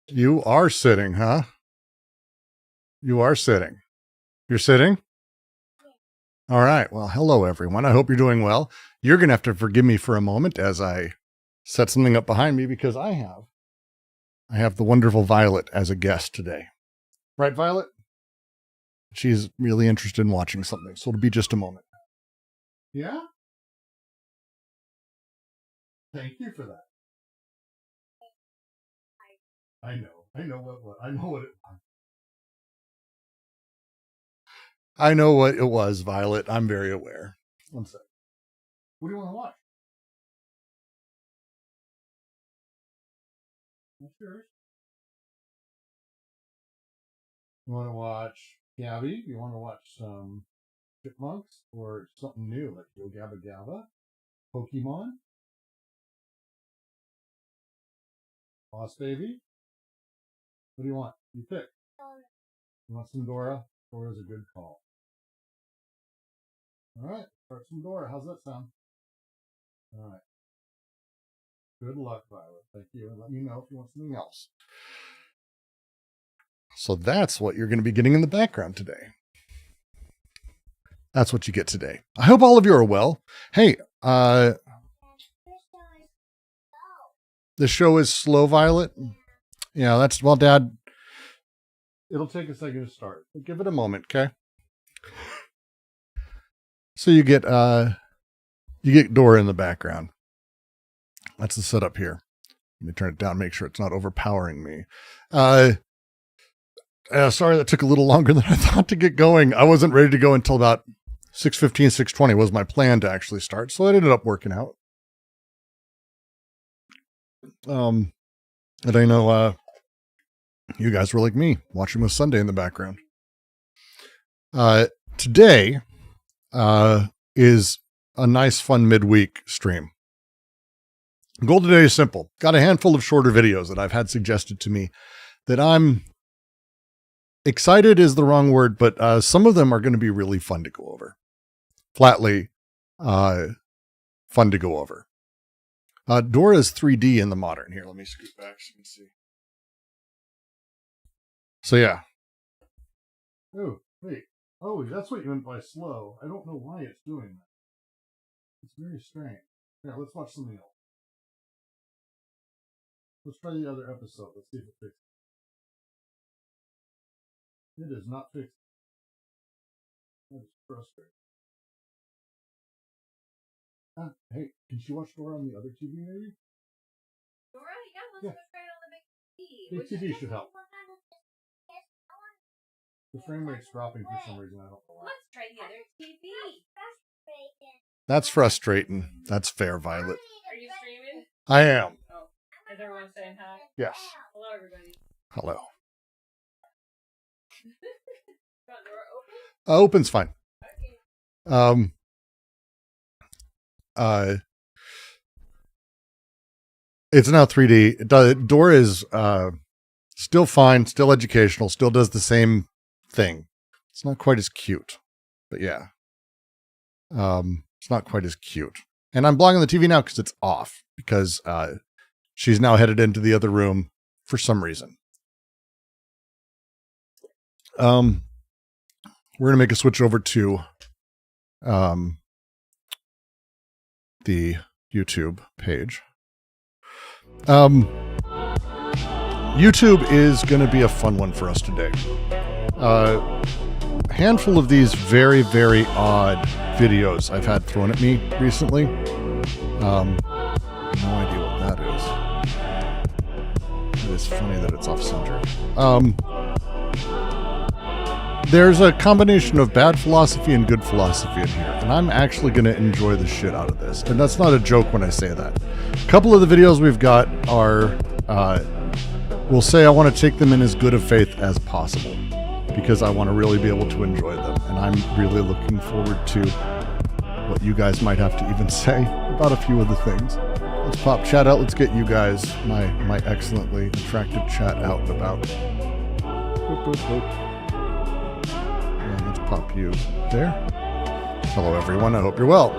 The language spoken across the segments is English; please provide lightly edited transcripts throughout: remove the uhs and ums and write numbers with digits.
You are sitting, huh? You are sitting. You're sitting? All right. Well, hello, everyone. I hope you're doing well. You're going to have to forgive me for a moment as I set something up behind me because I have the wonderful Violet as a guest today. Right, Violet? She's really interested in watching something, so it'll be just a moment. Yeah? Thank you for that. I know what it I know what it was, Violet. I'm very aware. One sec. What do you want to watch? What's yours? You want to watch Gabby? You want to watch some chipmunks or something new like Yo Gabba Gabba? Pokemon? Boss Baby? What do you want? You pick. You want some Dora? Dora's a good call. All right, start some Dora. How's that sound? All right. Good luck, Violet. Thank you. And let me know if you want something else. So that's what you're going to be getting in the background today. That's what you get today. I hope all of you are well. Hey, the show is slow, Violet. Yeah, that's, well, Dad, it'll take a second to start. But give it a moment, okay? So you get Dora in the background. That's the setup here. Let me turn it down, make sure it's not overpowering me. Sorry that took a little longer than I thought to get going. I wasn't ready to go until about 6:15, 6:20 was my plan to actually start, so it ended up working out. And I know you guys were like me, watching with Sunday in the background. Today is a nice, fun midweek stream. The goal today is simple. Got a handful of shorter videos that I've had suggested to me that I'm excited is the wrong word, but some of them are going to be really fun to go over. Flatly fun to go over. Dora's 3D in the modern. Here, let me scoot back so you can see. So yeah. Oh, wait. Oh, that's what you meant by slow. I don't know why it's doing that. It's very strange. Here, let's watch something else. Let's try the other episode. Let's see if it fixes it. It is not fixed. That is frustrating. Hey, can she watch Dora on the other TV maybe? Dora? Yeah, let's go try it on the big TV. Big TV should help. The frame rate's dropping for some reason. I don't know why. Let's try the other TV. That's frustrating. That's fair, Violet. Are you streaming? I am. Oh. Is everyone saying hi? Yes. Hello, everybody. Hello. Got Dora open? Open's fine. Okay. It's now 3D. Dora is still fine, still educational, still does the same thing. It's not quite as cute, but yeah. It's not quite as cute. And I'm blocking the TV now because it's off, because she's now headed into the other room for some reason. We're going to make a switch over to the YouTube page. YouTube is going to be a fun one for us today. A handful of these very, very odd videos I've had thrown at me recently. No idea what that is. It is funny that it's off center. There's a combination of bad philosophy and good philosophy in here, and I'm actually going to enjoy the shit out of this. And that's not a joke when I say that. A couple of the videos we've got are, we'll say I want to take them in as good of faith as possible, because I want to really be able to enjoy them. And I'm really looking forward to what you guys might have to even say about a few of the things. Let's pop chat out. Let's get you guys, my excellently attractive chat out and about. Boop, boop, boop. And let's pop you there. Hello, everyone. I hope you're well.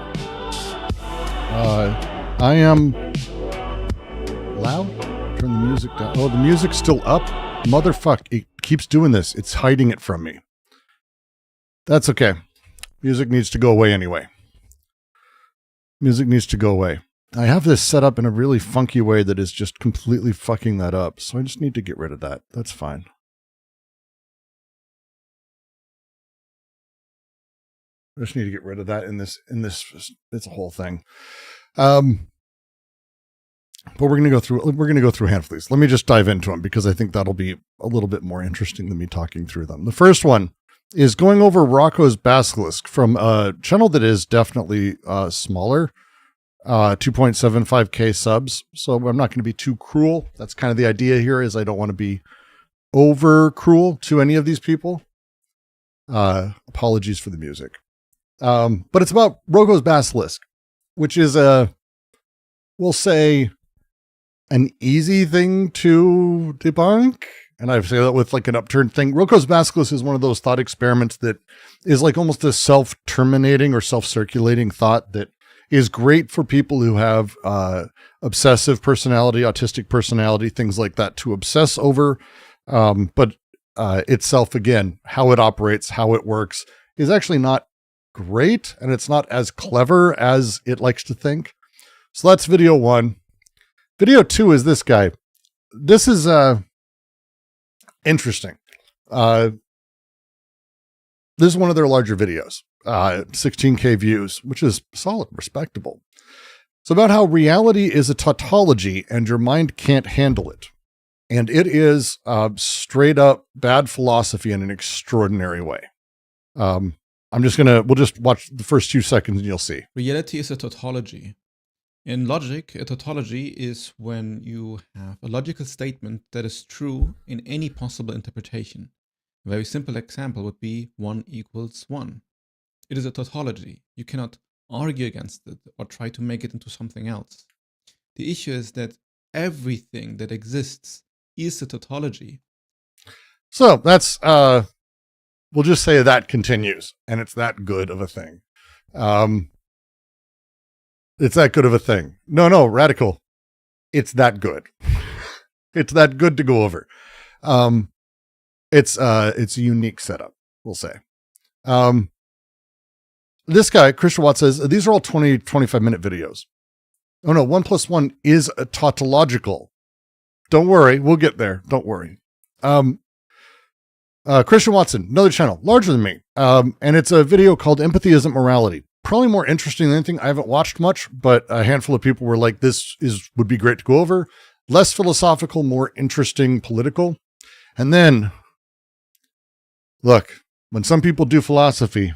I am loud. Turn the music down. Oh, the music's still up? Motherfuck. It keeps doing this. It's hiding it from me. That's okay. Music needs to go away anyway. Music needs to go away. I have this set up in a really funky way that is just completely fucking that up. So I just need to get rid of that. That's fine. I just need to get rid of that in this, it's a whole thing. But we're going to go through a handful of these. Let me just dive into them because I think that'll be a little bit more interesting than me talking through them. The first one is going over Roko's Basilisk from a channel that is definitely smaller, 2.75K subs. So I'm not going to be too cruel. That's kind of the idea here, is I don't want to be over cruel to any of these people. Apologies for the music. But it's about Roko's Basilisk, which is we'll say, an easy thing to debunk. And I say that with like an upturned thing. Roko's Basilisk is one of those thought experiments that is like almost a self-terminating or self-circulating thought that is great for people who have obsessive personality, autistic personality, things like that, to obsess over. But itself, again, how it operates, how it works, is actually not great, and it's not as clever as it likes to think. So that's video one. Video two is this guy. This is interesting. This is one of their larger videos, 16K views, which is solid, respectable. It's about how reality is a tautology and your mind can't handle it. And it is straight up bad philosophy in an extraordinary way. We'll just watch the first 2 seconds and you'll see. Reality is a tautology. In logic, a tautology is when you have a logical statement that is true in any possible interpretation. A very simple example would be 1 = 1. It is a tautology. You cannot argue against it or try to make it into something else. The issue is that everything that exists is a tautology. So that's, we'll just say that continues, and it's that good of a thing. It's that good of a thing. No, radical. It's that good. It's that good to go over. It's a unique setup, we'll say. This guy, Christian Watt, says, these are all 20, 25-minute videos. Oh no, 1 + 1 is a tautological. Don't worry, we'll get there. Don't worry. Christian Watson, another channel, larger than me. And it's a video called Empathy Isn't Morality. Probably more interesting than anything. I haven't watched much, but a handful of people were like, would be great to go over. Less philosophical, more interesting, political. And then, look, when some people do philosophy,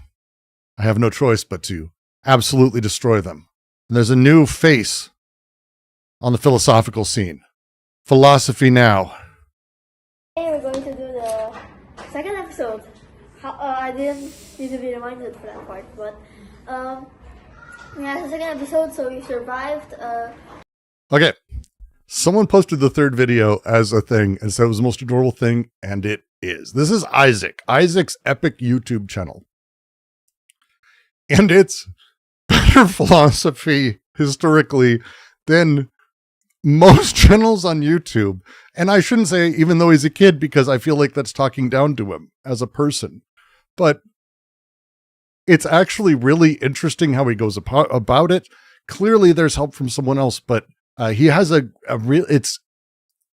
I have no choice but to absolutely destroy them. And there's a new face on the philosophical scene. Philosophy Now. Today we're going to do the second episode. I didn't need to be reminded for that part, but yeah, it's the second episode, so we survived. Okay, someone posted the third video as a thing and said it was the most adorable thing, and it is. This is Isaac's epic YouTube channel. And it's better philosophy historically than most channels on YouTube. And I shouldn't say even though he's a kid, because I feel like that's talking down to him as a person. But it's actually really interesting how he goes about it. Clearly there's help from someone else, but he has it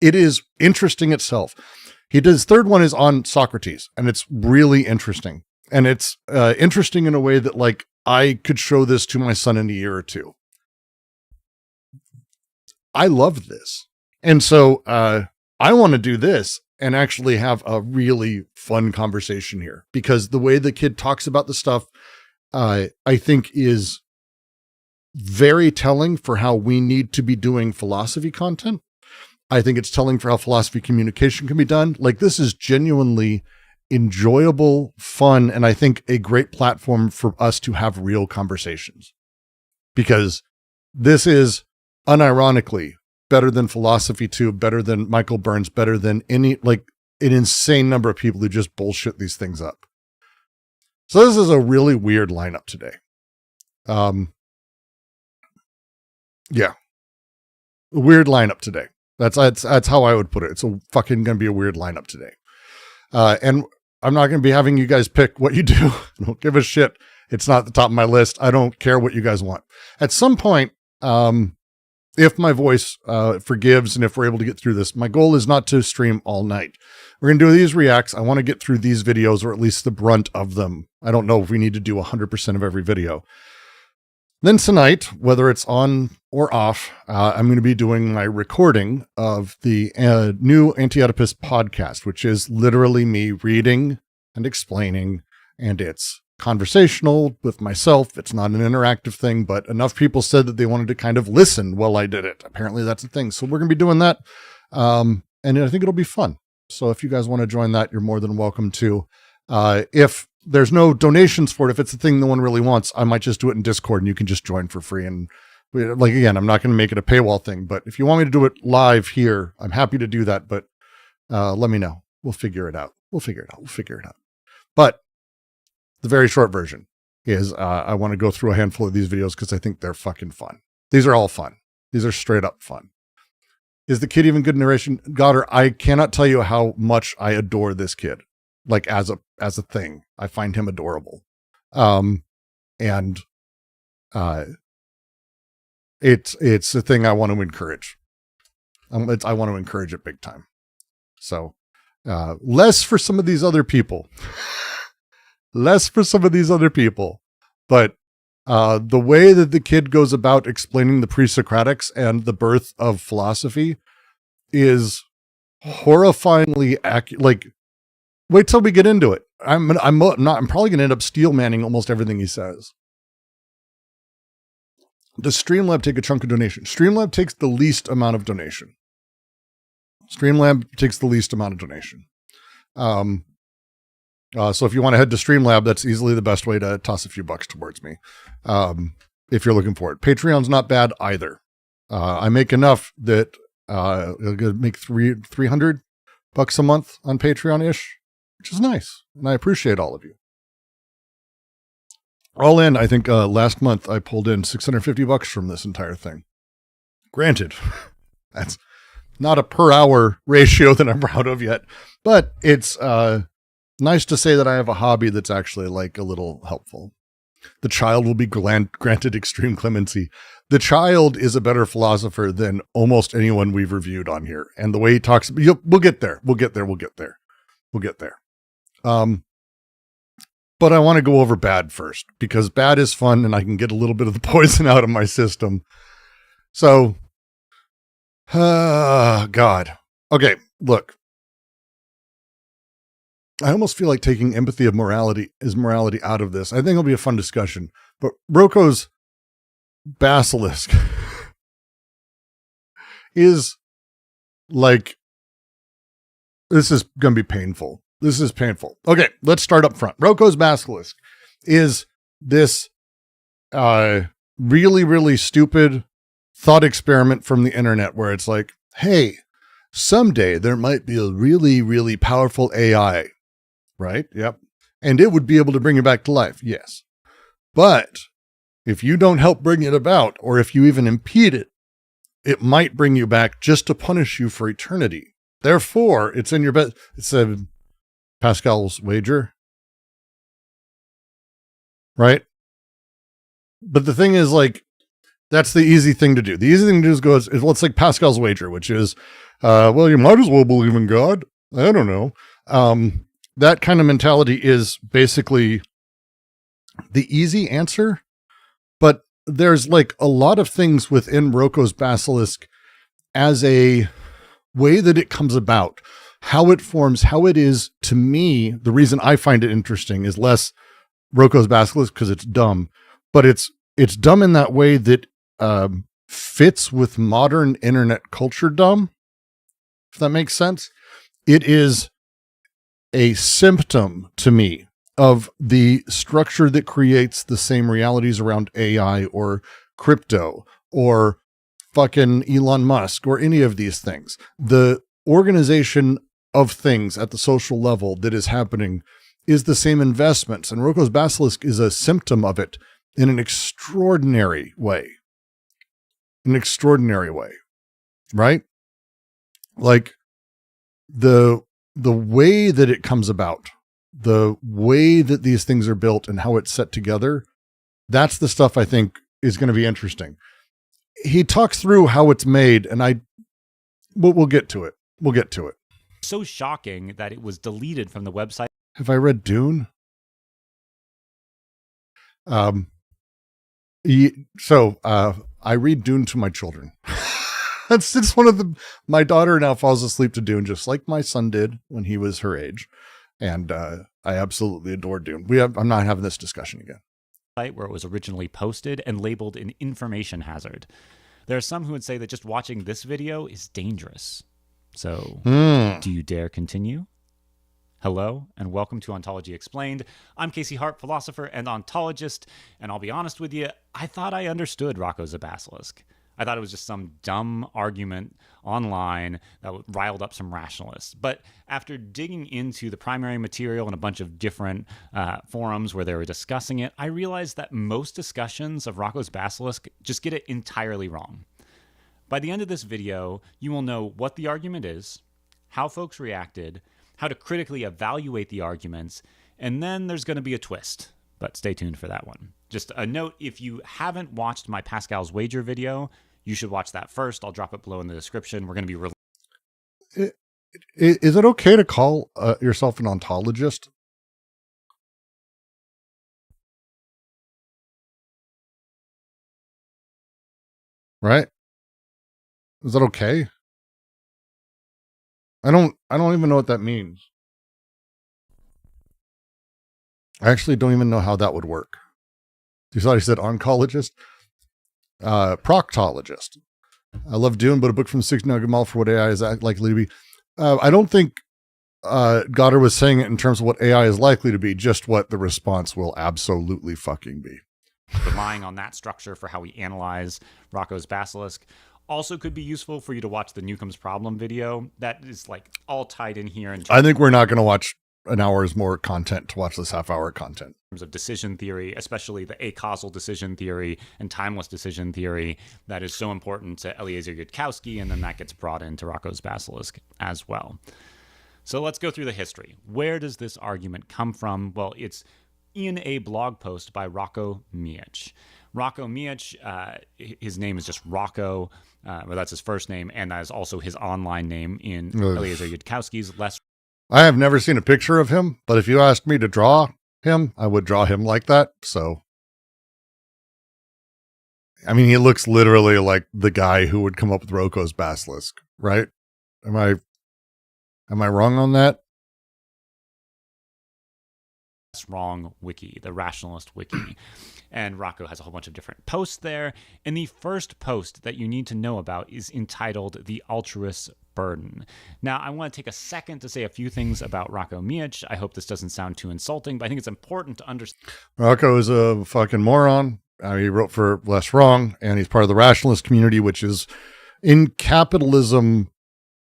is interesting itself. His third one is on Socrates, and it's really interesting. And it's interesting in a way that, like, I could show this to my son in a year or two. I love this. And so I want to do this and actually have a really fun conversation here, because the way the kid talks about the stuff, I think is very telling for how we need to be doing philosophy content. I think it's telling for how philosophy communication can be done. Like, this is genuinely enjoyable, fun, and I think a great platform for us to have real conversations, because this is unironically better than Philosophy Tube, better than Michael Burns, better than an insane number of people who just bullshit these things up. So this is a really weird lineup today. Yeah, a weird lineup today. That's how I would put it. It's a fucking going to be a weird lineup today. And I'm not going to be having you guys pick what you do. I don't give a shit. It's not at the top of my list. I don't care what you guys want. At some point, if my voice forgives and if we're able to get through this, my goal is not to stream all night. We're going to do these reacts. I want to get through these videos, or at least the brunt of them. I don't know if we need to do 100% of every video. Then tonight, whether it's on or off, I'm going to be doing my recording of the new Anti-Oedipus podcast, which is literally me reading and explaining, and it's conversational with myself. It's not an interactive thing, but enough people said that they wanted to kind of listen while I did it. Apparently that's a thing. So we're going to be doing that. And I think it'll be fun. So if you guys want to join that, you're more than welcome to. If there's no donations for it, if it's a thing no one really wants, I might just do it in Discord and you can just join for free. And like, again, I'm not going to make it a paywall thing, but if you want me to do it live here, I'm happy to do that. But let me know. We'll figure it out. We'll figure it out. But the very short version is I want to go through a handful of these videos because I think they're fucking fun. These are all fun. These are straight up fun. Is the kid even good narration? Goddard, I cannot tell you how much I adore this kid. Like as a thing, I find him adorable. And it's a thing I want to encourage. I want to encourage it big time. So, less for some of these other people, but the way that the kid goes about explaining the pre-Socratics and the birth of philosophy is horrifyingly accurate. Like, wait till we get into it. I'm probably going to end up steel manning almost everything he says. Does Streamlab take a chunk of donation? Streamlab takes the least amount of donation. So if you want to head to Streamlab, that's easily the best way to toss a few bucks towards me. If you're looking for it. Patreon's not bad either. I make enough that it'll make $300 a month on Patreon-ish, which is nice. And I appreciate all of you. All in, I think last month I pulled in $650 from this entire thing. Granted, that's not a per hour ratio that I'm proud of yet, but it's nice to say that I have a hobby that's actually like a little helpful. The child will be granted extreme clemency. The child is a better philosopher than almost anyone we've reviewed on here. And the way he talks, we'll get there. But I want to go over bad first because bad is fun and I can get a little bit of the poison out of my system. So, God. Okay, look. I almost feel like taking empathy of morality out of this. I think it'll be a fun discussion. But Roko's Basilisk is like, this is going to be painful. This is painful. Okay, let's start up front. Roko's Basilisk is this really, really stupid thought experiment from the internet where it's like, hey, someday there might be a really, really powerful AI. Right? Yep. And it would be able to bring you back to life. Yes. But if you don't help bring it about, or if you even impede it, it might bring you back just to punish you for eternity. Therefore, it's in your best. It's a Pascal's wager. Right? But the thing is, like, that's the easy thing to do. The easy thing to do is let's like Pascal's wager, which is, well, you might as well believe in God. I don't know. That kind of mentality is basically the easy answer, but there's like a lot of things within Roko's Basilisk as a way that it comes about, how it forms, how it is to me. The reason I find it interesting is less Roko's Basilisk because it's dumb, but it's dumb in that way that fits with modern internet culture dumb, if that makes sense. It is a symptom to me of the structure that creates the same realities around AI or crypto or fucking Elon Musk or any of these things. The organization of things at the social level that is happening is the same investments, and Roko's Basilisk is a symptom of it in an extraordinary way. Right? like the way that it comes about, the way that these things are built and how it's set together, that's the stuff I think is going to be interesting. He talks through how it's made, and we'll get to it. We'll get to it. So shocking that it was deleted from the website. Have I read Dune? I read Dune to my children. It's one of my daughter now falls asleep to Dune, just like my son did when he was her age. And I absolutely adore Dune. I'm not having this discussion again. Where it was originally posted and labeled an information hazard. There are some who would say that just watching this video is dangerous. So, do you dare continue? Hello, and welcome to Ontology Explained. I'm Casey Hart, philosopher and ontologist, and I'll be honest with you, I thought I understood Roko's a basilisk. I thought it was just some dumb argument online that riled up some rationalists. But after digging into the primary material and a bunch of different forums where they were discussing it, I realized that most discussions of Roko's basilisk just get it entirely wrong. By the end of this video, you will know what the argument is, how folks reacted, how to critically evaluate the arguments, and then there's going to be a twist. But stay tuned for that one. Just a note, if you haven't watched my Pascal's Wager video, you should watch that first. I'll drop it below in the description. We're going to be... Is it okay to call yourself an ontologist? Right? Is that okay? I don't even know what that means. I actually don't even know how that would work. You thought I said oncologist? Proctologist. I love Dune, but a book from 60 Gamal for what AI is likely to be. I don't think Goddard was saying it in terms of what AI is likely to be, just what the response will absolutely fucking be. Relying on that structure for how we analyze Roko's basilisk. Also could be useful for you to watch the Newcomb's Problem video. That is like all tied in here. I think we're not going to watch an hour's more content to watch this half-hour content. In terms of decision theory, especially the Acausal decision theory and timeless decision theory, that is so important to Eliezer Yudkowsky, and then that gets brought into Roko's basilisk as well. So let's go through the history. Where does this argument come from? Well, it's in a blog post by Roko Miech. Roko Miech, his name is just Roko, well, that's his first name, and that is also his online name in Eliezer Yudkowsky's less. I have never seen a picture of him, but if you asked me to draw him, I would draw him like that. So, I mean, he looks literally like the guy who would come up with Roko's basilisk, right? Am I wrong on that? Wrong wiki, the Rationalist wiki. And Roko has a whole bunch of different posts there. And the first post that you need to know about is entitled The Altruist Burden. Now, I want to take a second to say a few things about Roko Miech. I hope this doesn't sound too insulting, but I think it's important to understand. Roko is a fucking moron. He wrote for Less Wrong, and he's part of the rationalist community, which is in capitalism,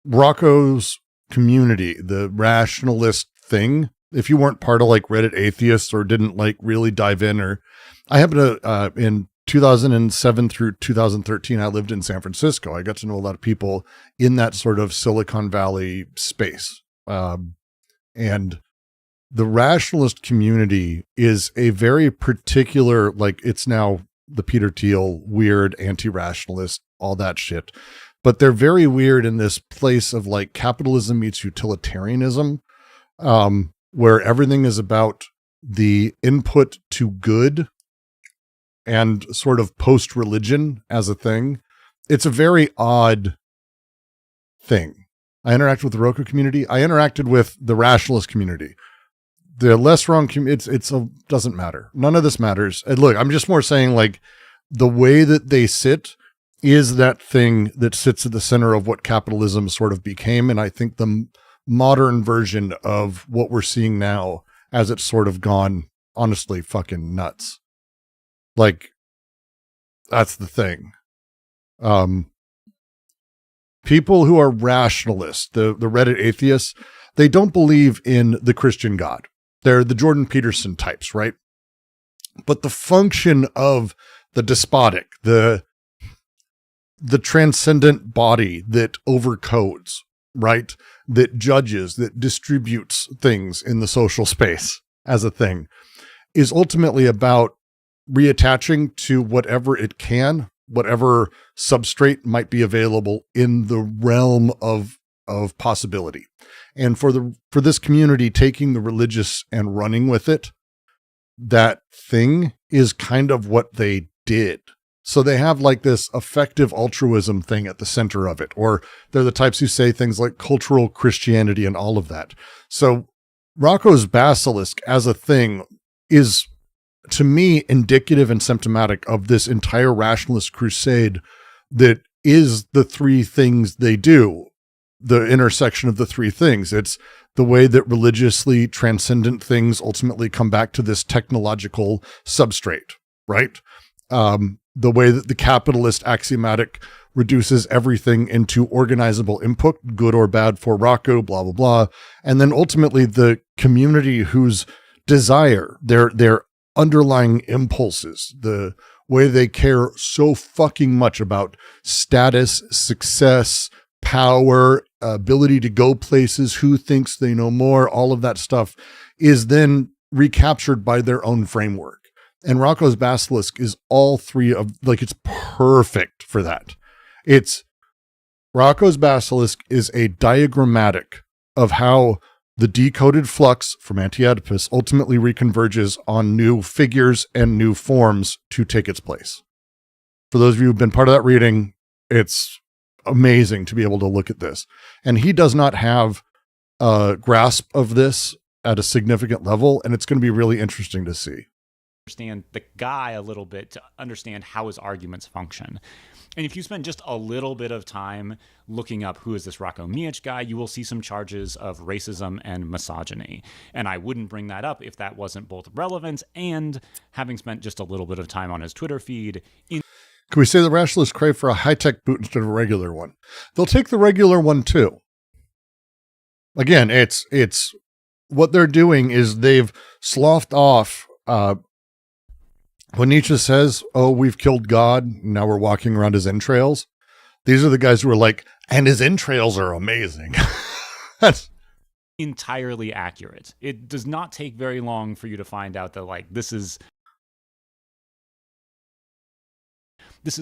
Roko's community, the rationalist thing. If you weren't part of like Reddit atheists or didn't like really dive in, or I happen to, in 2007 through 2013, I lived in San Francisco. I got to know a lot of people in that sort of Silicon Valley space. And the rationalist community is a very particular, like it's now the Peter Thiel, weird anti-rationalist, all that shit. But they're very weird in this place of like capitalism meets utilitarianism, where everything is about the input to good and sort of post-religion as a thing. It's a very odd thing. I interacted with the Roko community. I interacted with the rationalist community. The Less Wrong community, it's doesn't matter. None of this matters. And look, I'm just more saying like the way that they sit is that thing that sits at the center of what capitalism sort of became. And I think the modern version of what we're seeing now as it's sort of gone, honestly, fucking nuts. Like, that's the thing. People who are rationalists, the Reddit atheists, they don't believe in the Christian God. They're the Jordan Peterson types, right? But the function of the despotic, the transcendent body that overcodes, right? That judges, that distributes things in the social space as a thing, is ultimately about reattaching to whatever it can, whatever substrate might be available in the realm of possibility. And for this community, taking the religious and running with it, that thing is kind of what they did. So they have like this effective altruism thing at the center of it, or they're the types who say things like cultural Christianity and all of that. So Roko's Basilisk as a thing is, to me, indicative and symptomatic of this entire rationalist crusade that is the three things they do, the intersection of the three things. It's the way that religiously transcendent things ultimately come back to this technological substrate, right? The way that the capitalist axiomatic reduces everything into organizable input, good or bad for Roko, blah, blah, blah. And then ultimately the community whose desire, their underlying impulses, the way they care so fucking much about status, success, power, ability to go places, who thinks they know more, all of that stuff is then recaptured by their own framework. And Roko's Basilisk is all three of, like, it's perfect for that. Roko's Basilisk is a diagrammatic of how the decoded flux from Anti-Oedipus ultimately reconverges on new figures and new forms to take its place. For those of you who've been part of that reading, it's amazing to be able to look at this. And he does not have a grasp of this at a significant level, and it's going to be really interesting to see. Understand the guy a little bit to understand how his arguments function. And if you spend just a little bit of time looking up who is this Roko Miech guy, you will see some charges of racism and misogyny. And I wouldn't bring that up if that wasn't both relevant and having spent just a little bit of time on his Twitter feed. Can we say the rationalists crave for a high-tech boot instead of a regular one? They'll take the regular one too. Again, it's what they're doing is they've sloughed off when Nietzsche says, oh, we've killed God, now we're walking around his entrails. These are the guys who are like, and his entrails are amazing. That's entirely accurate. It does not take very long for you to find out that, like, this is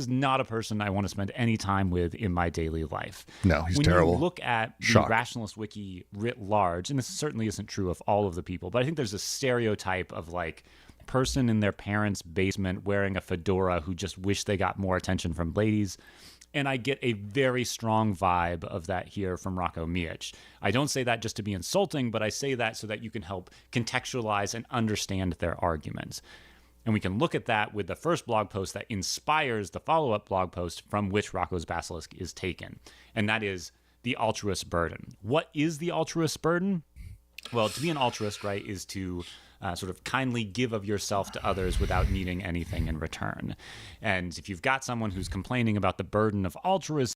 not a person I want to spend any time with in my daily life. No, he's when terrible. When you look at the rationalist wiki writ large, and this certainly isn't true of all of the people, but I think there's a stereotype of, like, person in their parents' basement wearing a fedora who just wish they got more attention from ladies. And I get a very strong vibe of that here from Roko Miech. I don't say that just to be insulting, but I say that so that you can help contextualize and understand their arguments. And we can look at that with the first blog post that inspires the follow-up blog post from which Roko's Basilisk is taken. And that is the altruist burden. What is the altruist burden? Well, to be an altruist, right, is to sort of kindly give of yourself to others without needing anything in return. And if you've got someone who's complaining about the burden of altruism...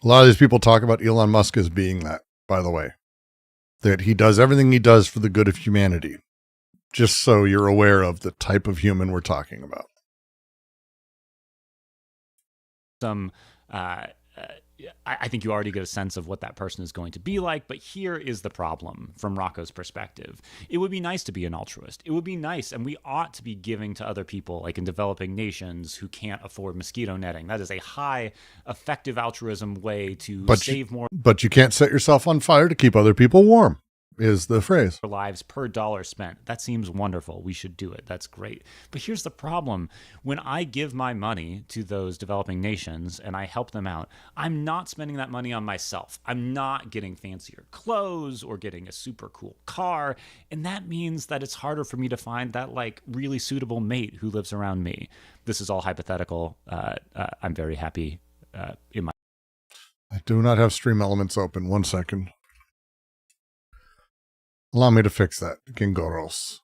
A lot of these people talk about Elon Musk as being that, by the way. That he does everything he does for the good of humanity. Just so you're aware of the type of human we're talking about. I think you already get a sense of what that person is going to be like, but here is the problem from Roko's perspective. It would be nice to be an altruist. It would be nice, and we ought to be giving to other people, like in developing nations who can't afford mosquito netting. That is a high, effective altruism way to save more. But you can't set yourself on fire to keep other people warm, is the phrase. Lives per dollar spent. That seems wonderful. We should do it. That's great. But here's the problem. When I give my money to those developing nations and I help them out, I'm not spending that money on myself. I'm not getting fancier clothes or getting a super cool car. And that means that it's harder for me to find that, like, really suitable mate who lives around me. This is all hypothetical. I'm very happy in my... I do not have Stream Elements open. 1 second. Allow me to fix that. Gingoros.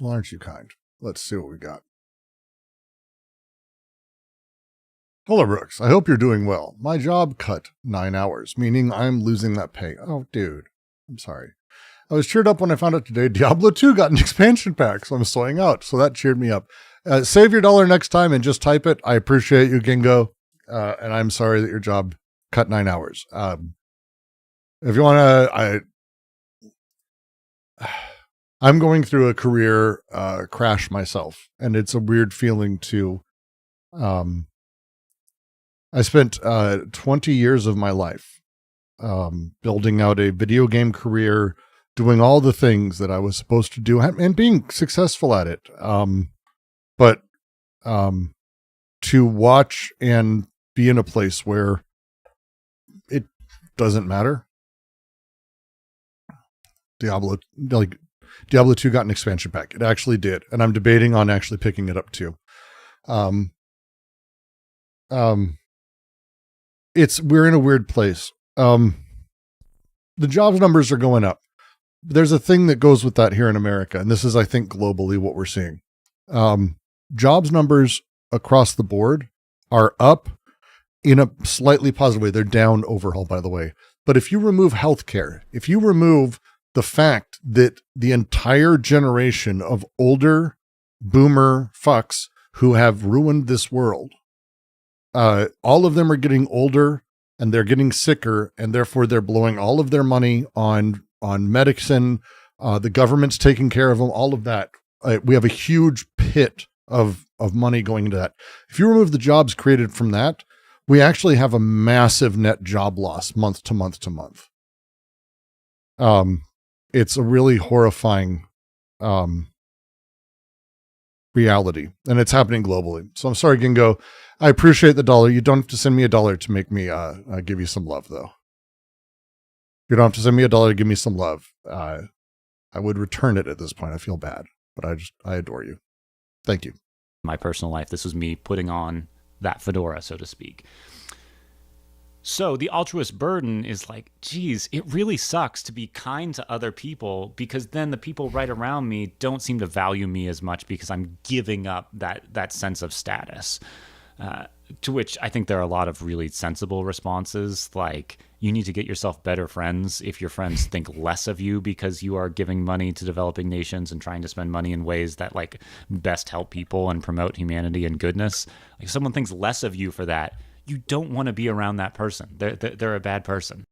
Well, aren't you kind? Let's see what we got. Hello, Brooks. I hope you're doing well. My job cut 9 hours, meaning I'm losing that pay. Oh, dude. I'm sorry. I was cheered up when I found out today Diablo 2 got an expansion pack, so I'm soying out. So that cheered me up. Save your dollar next time and just type it. I appreciate you, Gingo. And I'm sorry that your job cut 9 hours. If you want to, I'm going through a career crash myself, and it's a weird feeling to. I spent 20 years of my life building out a video game career, doing all the things that I was supposed to do, and being successful at it. But to watch and be in a place where it doesn't matter. Diablo 2 got an expansion pack. It actually did. And I'm debating on actually picking it up too. We're in a weird place. The jobs numbers are going up. There's a thing that goes with that here in America. And this is, I think, globally what we're seeing. Jobs numbers across the board are up in a slightly positive way. They're down overall, by the way. But if you remove healthcare, if you remove the fact that the entire generation of older boomer fucks who have ruined this world, all of them are getting older and they're getting sicker, and therefore they're blowing all of their money on medicine. The government's taking care of them, all of that. We have a huge pit of money going into that. If you remove the jobs created from that, we actually have a massive net job loss month to month to month. It's a really horrifying reality, and it's happening globally. So I'm sorry, Gingo. I appreciate the dollar. You don't have to send me $1 to make me give you some love, though. You don't have to send me $1 to give me some love. I would return it at this point. I feel bad, but I adore you. Thank you. My personal life, this was me putting on that fedora, so to speak. So the altruist burden is like, geez, it really sucks to be kind to other people, because then the people right around me don't seem to value me as much because I'm giving up that sense of status. To which I think there are a lot of really sensible responses, like you need to get yourself better friends if your friends think less of you because you are giving money to developing nations and trying to spend money in ways that like best help people and promote humanity and goodness. Like if someone thinks less of you for that, you don't want to be around that person. They're a bad person.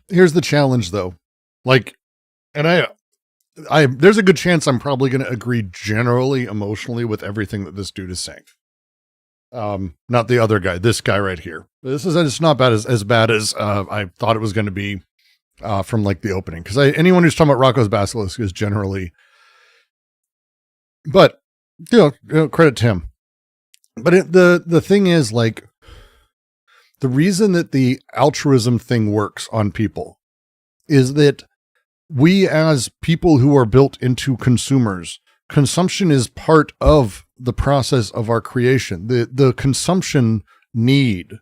Here's the challenge, though. Like, and I there's a good chance I'm probably going to agree generally emotionally with everything that this dude is saying. Not the other guy, this guy right here. It's not bad as bad as I thought it was going to be from like the opening. Because anyone who's talking about Roko's Basilisk is generally, but you know, credit to him. But the thing is, like, the reason that the altruism thing works on people is that we, as people who are built into consumers, consumption is part of the process of our creation. The consumption need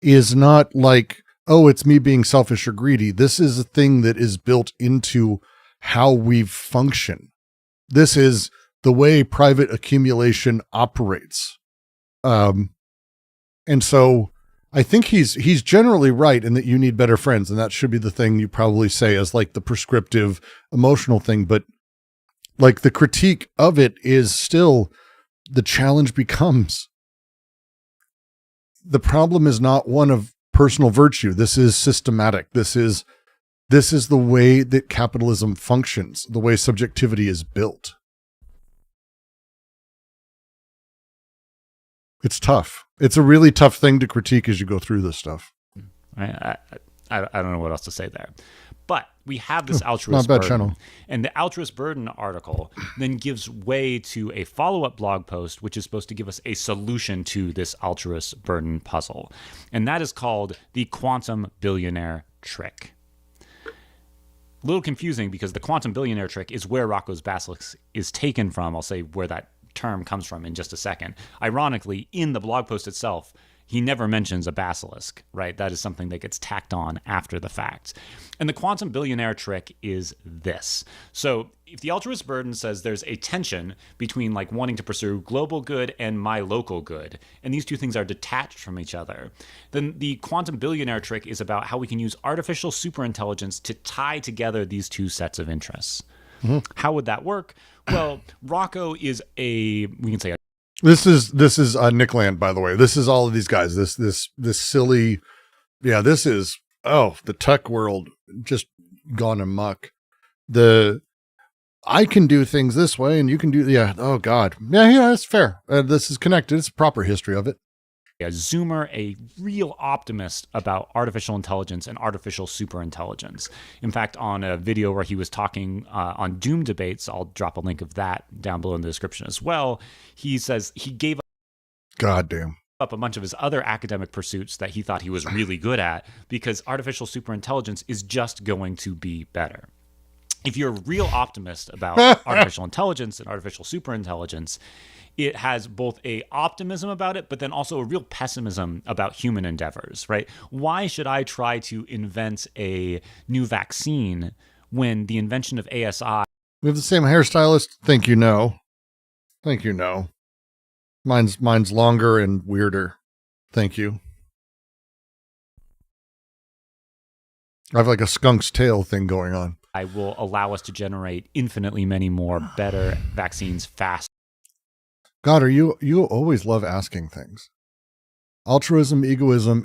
is not like, oh, it's me being selfish or greedy. This is a thing that is built into how we function. This is the way private accumulation operates. And so I think he's generally right in that you need better friends, and that should be the thing you probably say as like the prescriptive emotional thing. But like the critique of it is still, the challenge becomes, the problem is not one of personal virtue. This is systematic. This is the way that capitalism functions, the way subjectivity is built. It's tough. It's a really tough thing to critique as you go through this stuff. I don't know what else to say there. But we have this altruist not bad burden. channel. And the altruist burden article then gives way to a follow-up blog post, which is supposed to give us a solution to this altruist burden puzzle. And that is called the quantum billionaire trick. A little confusing because the quantum billionaire trick is where Roko's Basilisk is taken from. I'll say where that term comes from in just a second. Ironically, in the blog post itself, he never mentions a basilisk, right? That is something that gets tacked on after the fact. And the quantum billionaire trick is this. So if the altruist burden says there's a tension between like wanting to pursue global good and my local good, and these two things are detached from each other, then the quantum billionaire trick is about how we can use artificial superintelligence to tie together these two sets of interests. How would that work? Well, Roko is we can say This is Nick Land, by the way. This is all of these guys. This silly, this is the tech world just gone amok. I can do things this way, and you can do oh god, that's fair. This is connected. It's a proper history of it. a zoomer, a real optimist about artificial intelligence and artificial superintelligence. In fact, on a video where he was talking on Doom debates, I'll drop a link of that down below in the description as well. He says he gave up a bunch of his other academic pursuits that he thought he was really good at because artificial superintelligence is just going to be better. If you're a real optimist about artificial intelligence and artificial superintelligence, it has both a optimism about it, but then also a real pessimism about human endeavors, right? Why should I try to invent a new vaccine when the invention of ASI... We have the same hairstylist? Think you know. Think you know. Mine's longer and weirder. Thank you. I have like a skunk's tail thing going on. I will allow us to generate infinitely many more better vaccines fast. God, you always love asking things. Altruism, egoism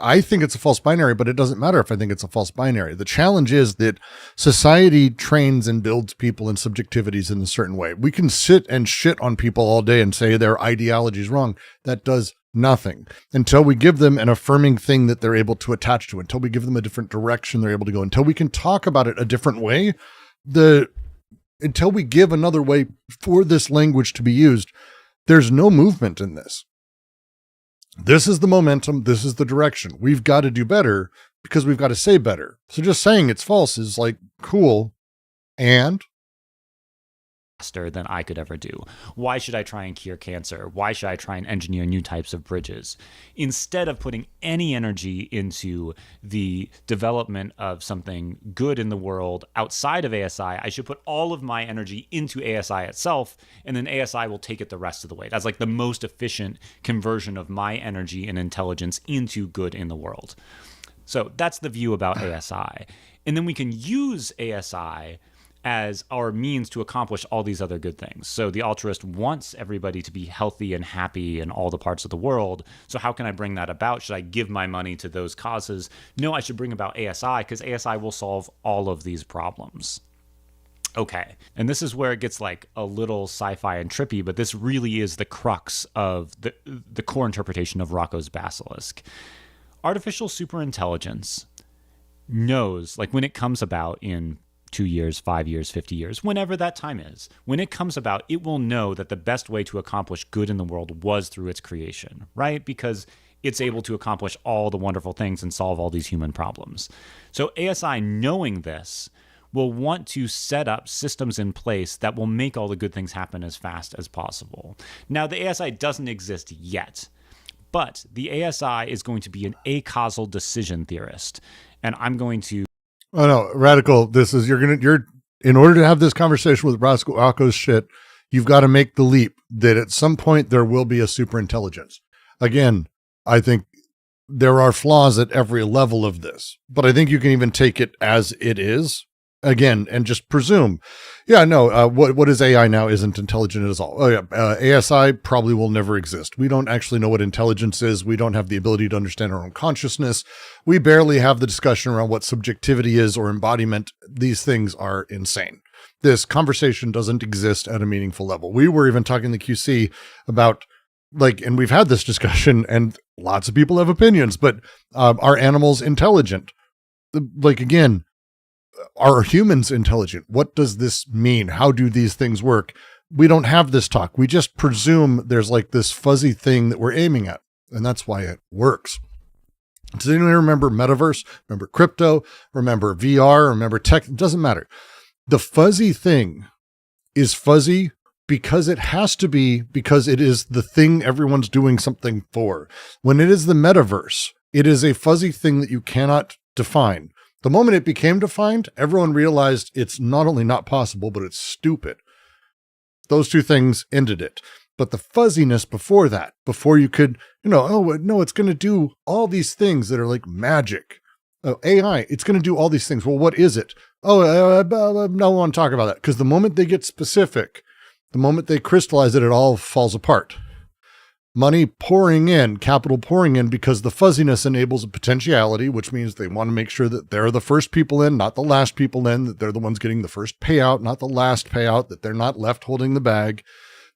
I think it's a false binary, but it doesn't matter if I think it's a false binary. The challenge is that society trains and builds people in subjectivities in a certain way. We can sit and shit on people all day and say their ideology is wrong. That does nothing until we give them an affirming thing that they're able to attach to, until we give them a different direction they're able to go, until we can talk about it a different way. Until we give another way for this language to be used, there's no movement in this. This is the momentum. This is the direction. We've got to do better because we've got to say better. So just saying it's false is like cool. And faster than I could ever do. Why should I try and cure cancer? Why should I try and engineer new types of bridges? Instead of putting any energy into the development of something good in the world outside of ASI, I should put all of my energy into ASI itself, and then ASI will take it the rest of the way. That's like the most efficient conversion of my energy and intelligence into good in the world. So that's the view about ASI. And then we can use ASI as our means to accomplish all these other good things. So the altruist wants everybody to be healthy and happy in all the parts of the world. So how can I bring that about? Should I give my money to those causes? No, I should bring about ASI because ASI will solve all of these problems. Okay, and this is where it gets like a little sci-fi and trippy, but this really is the crux of the core interpretation of Roko's Basilisk. Artificial superintelligence knows, like when it comes about in 2 years, 5 years, 50 years, whenever that time is. When it comes about, it will know that the best way to accomplish good in the world was through its creation, right? Because it's able to accomplish all the wonderful things and solve all these human problems. So ASI, knowing this, will want to set up systems in place that will make all the good things happen as fast as possible. Now, the ASI doesn't exist yet, but the ASI is going to be an acausal decision theorist. And I'm going to... Oh no, Radical, you're in order to have this conversation with Rocco's shit, you've got to make the leap that at some point there will be a superintelligence. Again, I think there are flaws at every level of this, but I think you can even take it as it is again and just presume, what is AI now isn't intelligent at all. ASI probably will never exist. We don't actually know what intelligence is. We don't have the ability to understand our own consciousness. We barely have the discussion around what subjectivity is or embodiment. These things are insane. This conversation doesn't exist at a meaningful level. We were even talking to QC about and we've had this discussion and lots of people have opinions, but are animals intelligent? Again, are humans intelligent? What does this mean? How do these things work? We don't have this talk. We just presume there's like this fuzzy thing that we're aiming at, and that's why it works. Does anyone remember metaverse? Remember crypto? Remember VR? Remember tech? It doesn't matter. The fuzzy thing is fuzzy because it has to be, because it is the thing everyone's doing something for. When it is the metaverse, it is a fuzzy thing that you cannot define. The moment it became defined, everyone realized it's not only not possible, but it's stupid. Those two things ended it. But the fuzziness before that, before you could, it's going to do all these things that are like magic. AI, it's going to do all these things. Well, what is it? no, I want to talk about that, because the moment they get specific, the moment they crystallize it, it all falls apart. Money pouring in, capital pouring in, because the fuzziness enables a potentiality, which means they want to make sure that they're the first people in, not the last people in, that they're the ones getting the first payout, not the last payout, that they're not left holding the bag.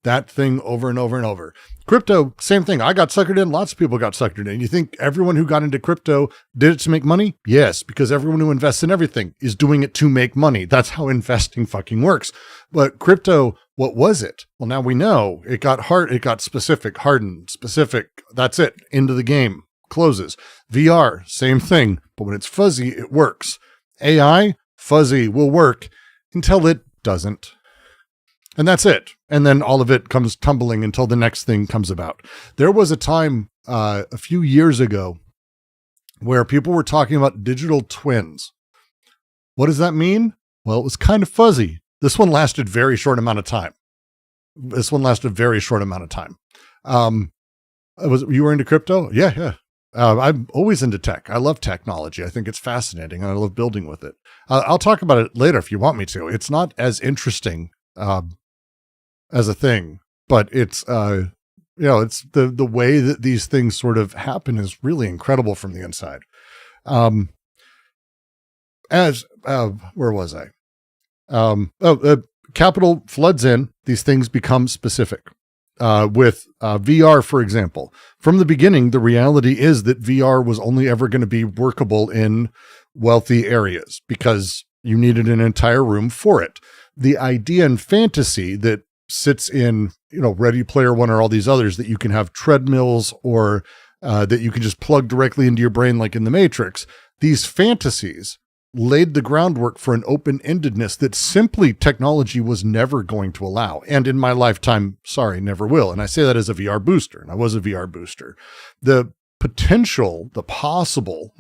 That thing over and over and over. Crypto, same thing. I got suckered in. Lots of people got suckered in. You think everyone who got into crypto did it to make money? Yes, because everyone who invests in everything is doing it to make money. That's how investing fucking works. But crypto, what was it? Well, now we know. It got hard. It got specific, hardened, specific. That's it. Into the game. Closes. VR, same thing. But when it's fuzzy, it works. AI, fuzzy, will work until it doesn't. And that's it. And then all of it comes tumbling until the next thing comes about. There was a time a few years ago where people were talking about digital twins. What does that mean? Well, it was kind of fuzzy. This one lasted very short amount of time. You were into crypto? Yeah. I'm always into tech. I love technology. I think it's fascinating and I love building with it. I'll talk about it later if you want me to. It's not as interesting as a thing, but it's it's the way that these things sort of happen is really incredible from the inside. Where was I? Capital floods in, these things become specific. With VR, for example, from the beginning, the reality is that VR was only ever going to be workable in wealthy areas because you needed an entire room for it. The idea and fantasy that sits in, Ready Player One or all these others, that you can have treadmills or that you can just plug directly into your brain like in the Matrix, these fantasies laid the groundwork for an open-endedness that simply technology was never going to allow. And in my lifetime, never will. And I say that as a VR booster, and I was a VR booster. The possible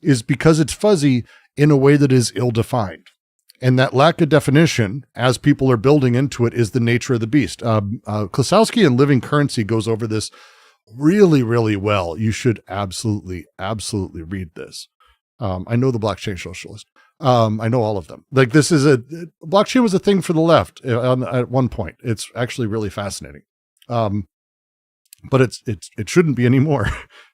is because it's fuzzy in a way that is ill-defined. And that lack of definition, as people are building into it, is the nature of the beast. Klosowski in Living Currency goes over this really, really well. You should absolutely read this. I know the blockchain socialist. I know all of them. Like, blockchain was a thing for the left at one point. It's actually really fascinating. But it shouldn't be anymore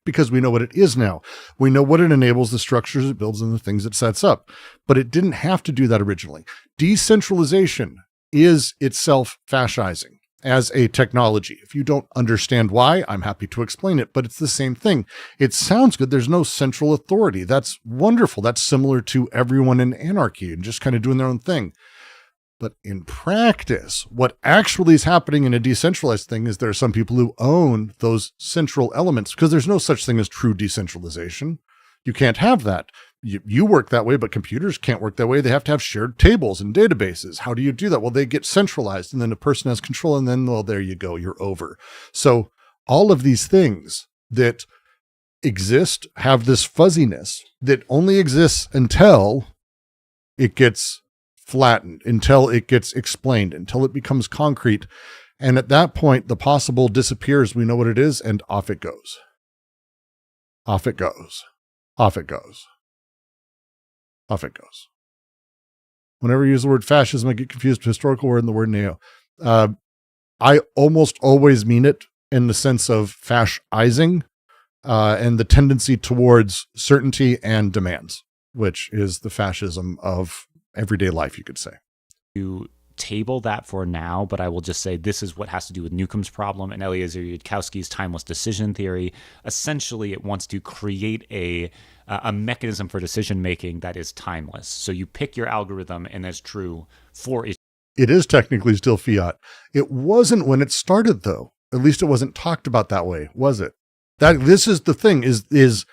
because we know what it is now. We know what it enables, the structures it builds, and the things it sets up. But it didn't have to do that originally. Decentralization is itself fascising as a technology. If you don't understand why, I'm happy to explain it, but it's the same thing. It sounds good. There's no central authority. That's wonderful. That's similar to everyone in anarchy and just kind of doing their own thing. But in practice, what actually is happening in a decentralized thing is there are some people who own those central elements, because there's no such thing as true decentralization. You can't have that. You work that way, but computers can't work that way. They have to have shared tables and databases. How do you do that? Well, they get centralized, and then a person has control, and then, well, there you go, you're over. So all of these things that exist have this fuzziness that only exists until it gets flattened, until it gets explained, until it becomes concrete. And at that point, the possible disappears. We know what it is, and off it goes. Off it goes. Off it goes. Off it goes. Whenever you use the word fascism, I get confused with the historical word and the word neo. I almost always mean it in the sense of fascising and the tendency towards certainty and demands, which is the fascism of everyday life, you could say. You table that for now, but I will just say this is what has to do with Newcomb's problem and Eliezer Yudkowsky's timeless decision theory. Essentially, it wants to create a mechanism for decision making that is timeless. So you pick your algorithm, and that's true for it. It is technically still fiat. It wasn't when it started, though. At least it wasn't talked about that way, was it? This is the thing, is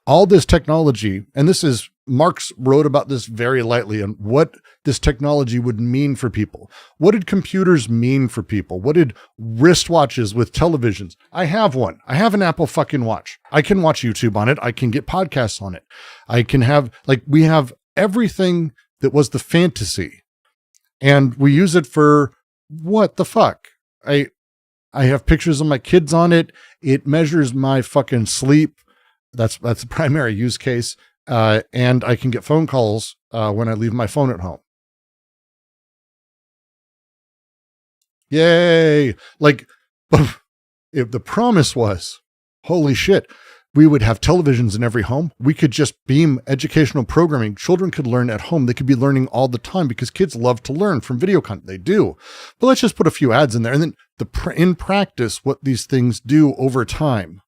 all this technology, and this is, Marx wrote about this very lightly on what this technology would mean for people. What did computers mean for people? What did wristwatches with televisions? I have one. I have an Apple fucking watch. I can watch YouTube on it. I can get podcasts on it. I can have, we have everything that was the fantasy, and we use it for what the fuck? I have pictures of my kids on it. It measures my fucking sleep. That's the primary use case. and I can get phone calls when I leave my phone at home. Yay! Like, if the promise was, holy shit, we would have televisions in every home. We could just beam educational programming. Children could learn at home. They could be learning all the time because kids love to learn from video content. They do. But let's just put a few ads in there. And then in practice, what these things do over time,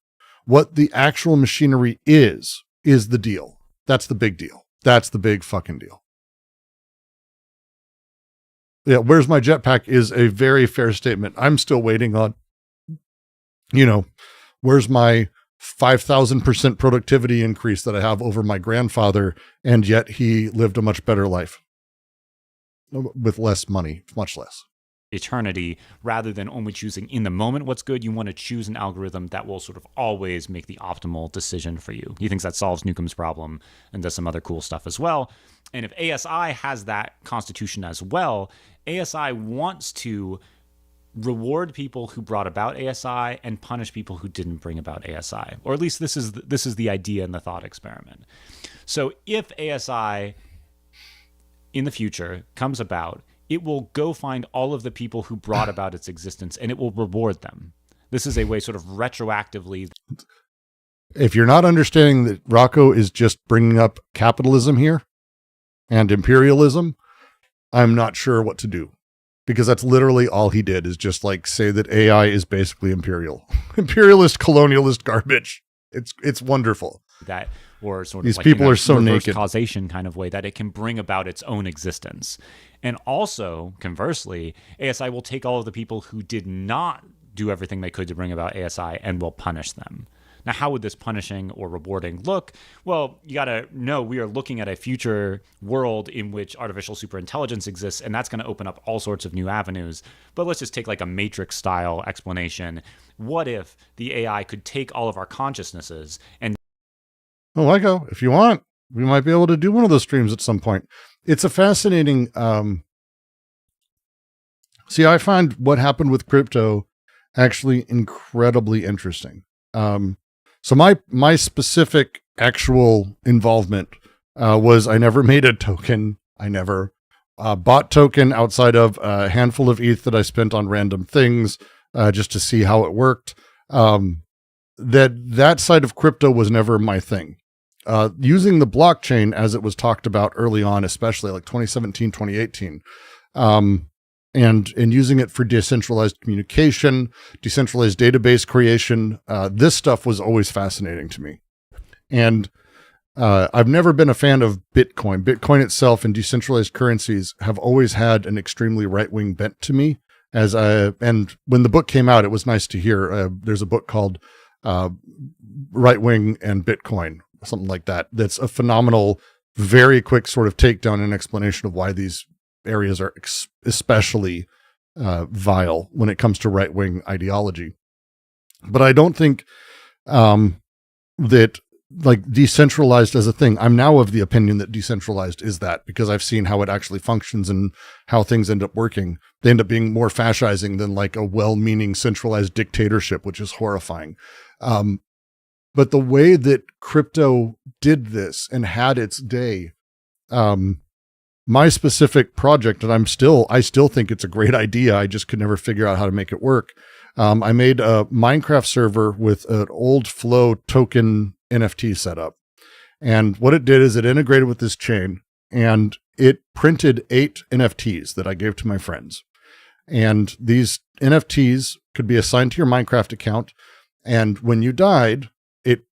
what the actual machinery is the deal. That's the big deal. That's the big fucking deal. Yeah, where's my jetpack is a very fair statement. I'm still waiting on, where's my 5,000% productivity increase that I have over my grandfather, and yet he lived a much better life with less money, much less. Eternity, rather than only choosing in the moment what's good, you want to choose an algorithm that will sort of always make the optimal decision for you. He thinks that solves Newcomb's problem and does some other cool stuff as well. And if ASI has that constitution as well, ASI wants to reward people who brought about ASI and punish people who didn't bring about ASI. Or at least this is the idea in the thought experiment. So if ASI in the future comes about, it will go find all of the people who brought about its existence and it will reward them. This is a way sort of retroactively. If you're not understanding that Roko is just bringing up capitalism here and imperialism, I'm not sure what to do. Because that's literally all he did, is just like say that AI is basically imperialist, colonialist garbage. It's wonderful. That, or sort of these like, people are so reverse naked causation kind of way that it can bring about its own existence. And also, conversely, ASI will take all of the people who did not do everything they could to bring about ASI and will punish them. Now, how would this punishing or rewarding look? Well, you got to know we are looking at a future world in which artificial superintelligence exists, and that's going to open up all sorts of new avenues. But let's just take like a Matrix style explanation. What if the AI could take all of our consciousnesses and... Oh, I go. If you want, we might be able to do one of those streams at some point. It's a fascinating... See, I find what happened with crypto actually incredibly interesting. So my specific actual involvement was I never made a token. I never bought token outside of a handful of ETH that I spent on random things just to see how it worked. That side of crypto was never my thing. Using the blockchain as it was talked about early on, especially like 2017, 2018, and using it for decentralized communication, decentralized database creation. This stuff was always fascinating to me. And I've never been a fan of Bitcoin. Bitcoin itself and decentralized currencies have always had an extremely right-wing bent to me. And when the book came out, it was nice to hear. There's a book called Right-Wing and Bitcoin, something like that. That's a phenomenal, very quick sort of takedown and explanation of why these areas are especially vile when it comes to right-wing ideology. But I don't think that like decentralized as a thing. I'm now of the opinion that decentralized is that, because I've seen how it actually functions and how things end up working. They end up being more fascising than like a well-meaning centralized dictatorship, which is horrifying. But the way that crypto did this and had its day, my specific project, and I still think it's a great idea. I just could never figure out how to make it work. I made a Minecraft server with an old flow token NFT setup. And what it did is it integrated with this chain and it printed 8 NFTs that I gave to my friends. And these NFTs could be assigned to your Minecraft account. And when you died,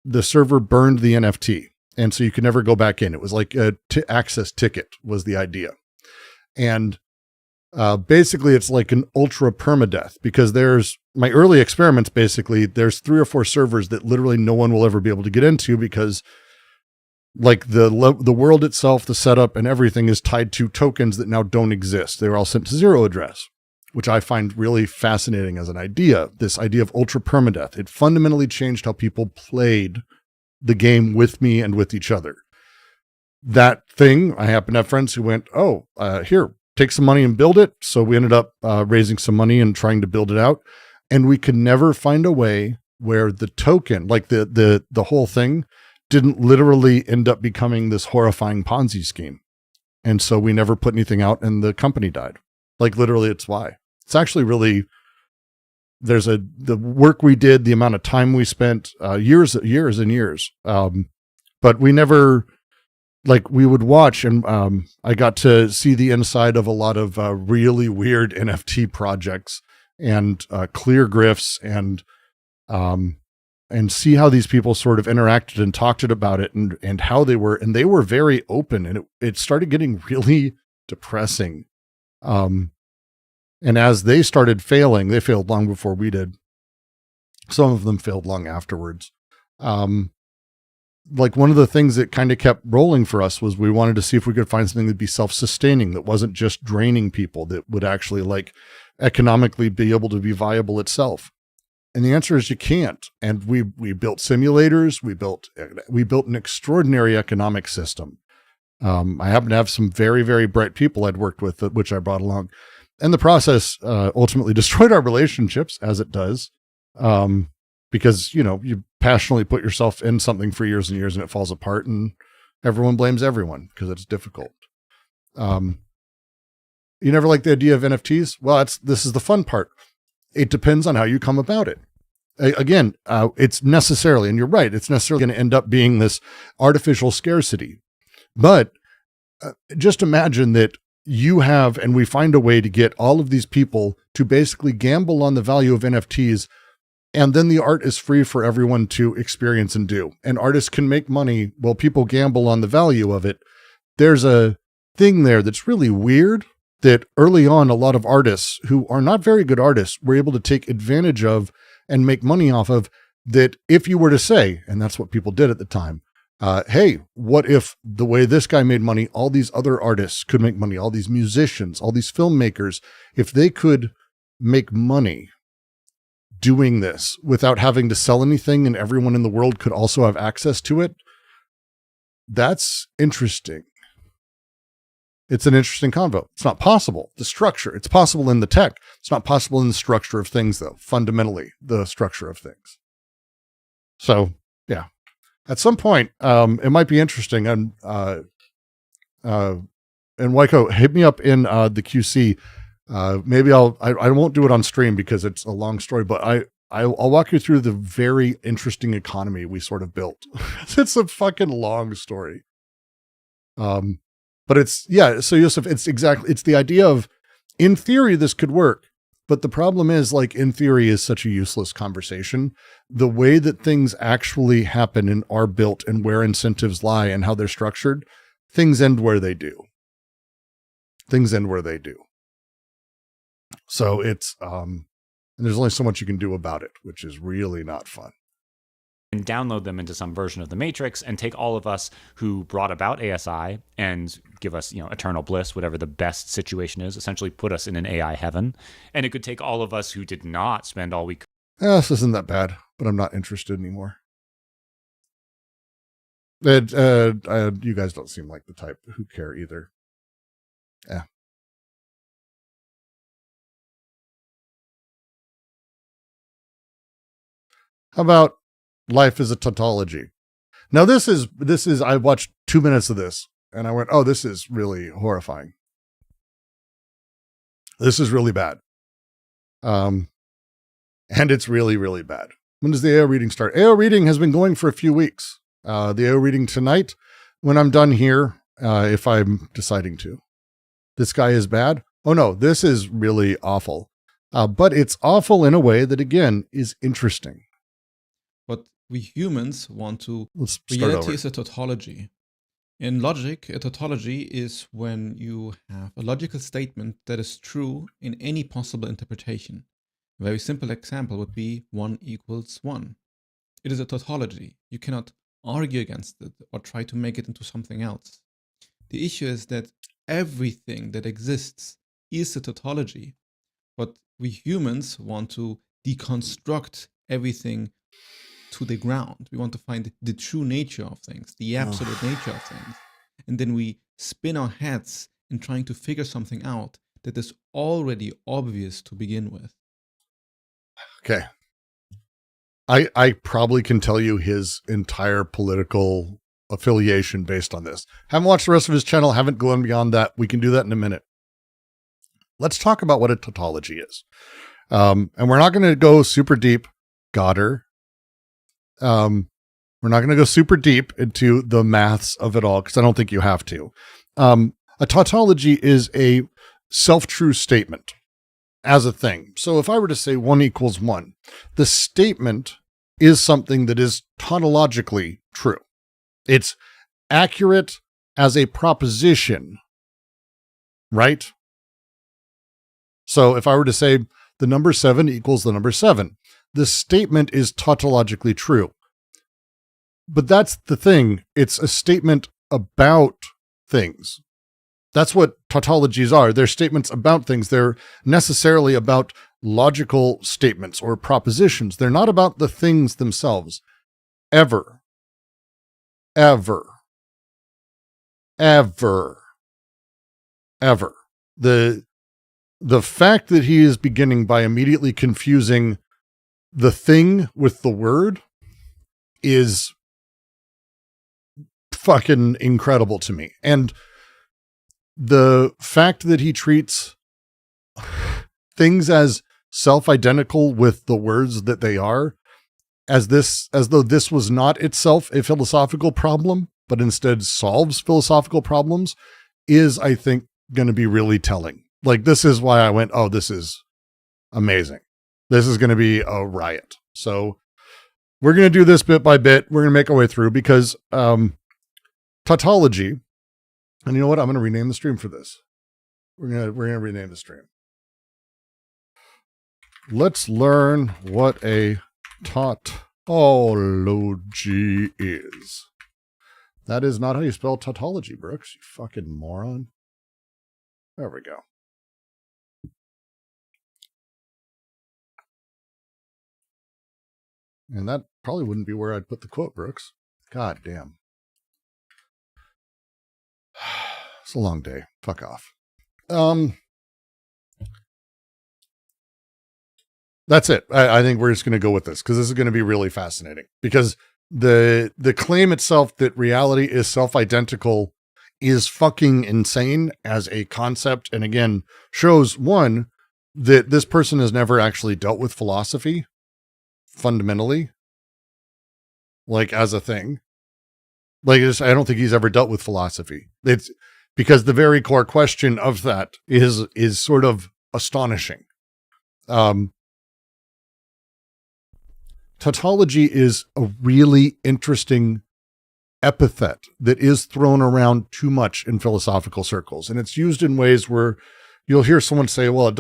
the server burned the NFT. And so you could never go back in. It was like a access ticket was the idea. And basically it's like an ultra permadeath, because there's my early experiments. Basically there's 3 or 4 servers that literally no one will ever be able to get into, because like the world itself, the setup and everything is tied to tokens that now don't exist. They were all sent to 0 address, which I find really fascinating as an idea. This idea of ultra permadeath, it fundamentally changed how people played the game with me and with each other. That thing, I happen to have friends who went, here, take some money and build it. So we ended up raising some money and trying to build it out. And we could never find a way where the token, like the whole thing, didn't literally end up becoming this horrifying Ponzi scheme. And so we never put anything out and the company died. Like literally it's why. It's actually really, the work we did, the amount of time we spent, years and years. But we never, like we would watch and I got to see the inside of a lot of really weird NFT projects and clear grifts and see how these people sort of interacted and talked about it and how they were very open, and it started getting really depressing. And as they started failing, they failed long before we did. Some of them failed long afterwards. Like one of the things that kind of kept rolling for us was we wanted to see if we could find something that'd be self-sustaining, that wasn't just draining people, that would actually like economically be able to be viable itself. And the answer is you can't. And we built simulators. We built an extraordinary economic system. I happen to have some very, very bright people I'd worked with, which I brought along. And the process ultimately destroyed our relationships, as it does, because, you passionately put yourself in something for years and years and it falls apart and everyone blames everyone because it's difficult. You never liked the idea of NFTs? Well, this is the fun part. It depends on how you come about it. Again, it's necessarily, and you're right, it's necessarily going to end up being this artificial scarcity. But just imagine that you have, and we find a way to get all of these people to basically gamble on the value of NFTs, and then the art is free for everyone to experience and do. And artists can make money while people gamble on the value of it. There's a thing there that's really weird, that early on, a lot of artists who are not very good artists were able to take advantage of and make money off of, that if you were to say, and that's what people did at the time, hey, what if the way this guy made money, all these other artists could make money, all these musicians, all these filmmakers, if they could make money doing this without having to sell anything and everyone in the world could also have access to it, that's interesting. It's an interesting convo. It's not possible. The structure, it's possible in the tech. It's not possible in the structure of things, though, fundamentally, the structure of things. So, yeah. At some point, it might be interesting. And Waiko, hit me up in the QC. Maybe I won't do it on stream because it's a long story, but I'll walk you through the very interesting economy we sort of built. It's a fucking long story. But so Yusuf, it's the idea of, in theory, this could work. But the problem is, like, in theory is such a useless conversation. The way that things actually happen and are built and where incentives lie and how they're structured, things end where they do. So it's, and there's only so much you can do about it, which is really not fun. And download them into some version of the Matrix and take all of us who brought about ASI and give us, eternal bliss, whatever the best situation is, essentially put us in an AI heaven. And it could take all of us who did not spend all we could. This isn't that bad, but I'm not interested anymore. You guys don't seem like the type who care either. Yeah. How about life is a tautology? Now this is, I watched 2 minutes of this and I went, oh, this is really horrifying. This is really bad. And it's really, really bad. When does the AO reading start? AO reading has been going for a few weeks. The AO reading tonight, when I'm done here, if I'm deciding to. This guy is bad. Oh no, this is really awful. But it's awful in a way that, again, is interesting. But we humans want to, Let's start reality over. is a tautology. In logic, a tautology is when you have a logical statement that is true in any possible interpretation. A very simple example would be 1 equals 1. It is a tautology. You cannot argue against it or try to make it into something else. The issue is that everything that exists is a tautology, but we humans want to deconstruct everything to the ground. We want to find the true nature of things, the absolute nature of things. And then we spin our heads in trying to figure something out that is already obvious to begin with. Okay. I probably can tell you his entire political affiliation based on this. Haven't watched the rest of his channel, haven't gone beyond that. We can do that in a minute. Let's talk about what a tautology is. And we're not going to go super deep, Goddard. We're not going to go super deep into the maths of it all because I don't think you have to. A tautology is a self-true statement as a thing. So if I were to say 1 equals 1, the statement is something that is tautologically true. It's accurate as a proposition, right? So if I were to say the number 7 equals the number 7, the statement is tautologically true. But that's the thing. It's a statement about things. That's what tautologies are. They're statements about things. They're necessarily about logical statements or propositions. They're not about the things themselves. Ever. Ever. Ever. Ever. The fact that he is beginning by immediately confusing the thing with the word is fucking incredible to me. And the fact that he treats things as self-identical with the words that they are, as though this was not itself a philosophical problem, but instead solves philosophical problems, is, I think, going to be really telling. Like, this is why I went, oh, this is amazing. This is going to be a riot. So we're going to do this bit by bit. We're going to make our way through because tautology, and you know what? I'm going to rename the stream for this. We're going to rename the stream. Let's learn what a tautology is. That is not how you spell tautology, Brooks, you fucking moron. There we go. And that probably wouldn't be where I'd put the quote, Brooks. God damn. It's a long day. Fuck off. That's it. I think we're just going to go with this because this is going to be really fascinating. Because the claim itself that reality is self-identical is fucking insane as a concept. And again, shows, one, that this person has never actually dealt with philosophy fundamentally, like as a thing. Like, I don't think he's ever dealt with philosophy. It's because the very core question of that is sort of astonishing. Tautology is a really interesting epithet that is thrown around too much in philosophical circles. And it's used in ways where you'll hear someone say, well,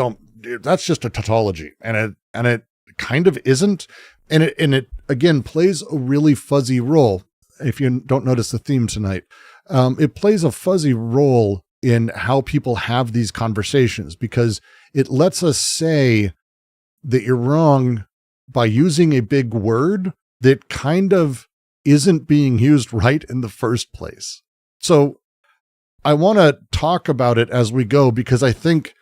that's just a tautology. And it kind of isn't. And it again plays a really fuzzy role. If you don't notice the theme tonight, it plays a fuzzy role in how people have these conversations because it lets us say that you're wrong by using a big word that kind of isn't being used right in the first place. So I want to talk about it as we go because I think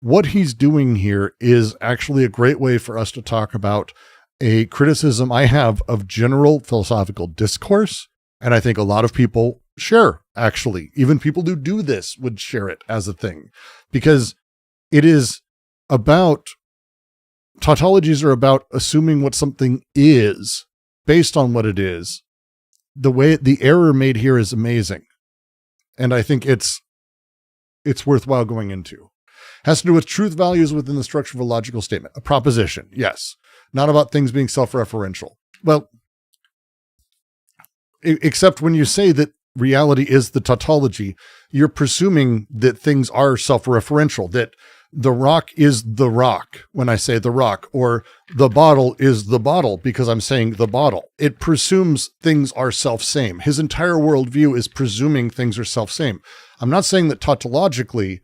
what he's doing here is actually a great way for us to talk about a criticism I have of general philosophical discourse. And I think a lot of people share, actually, even people who do this would share it as a thing because it is about, tautologies are about assuming what something is based on what it is. The way the error made here is amazing. And I think it's worthwhile going into. Has to do with truth values within the structure of a logical statement. A proposition, yes. Not about things being self-referential. Well, except when you say that reality is the tautology, you're presuming that things are self-referential, that the rock is the rock when I say the rock, or the bottle is the bottle because I'm saying the bottle. It presumes things are self-same. His entire worldview is presuming things are self-same. I'm not saying that tautologically,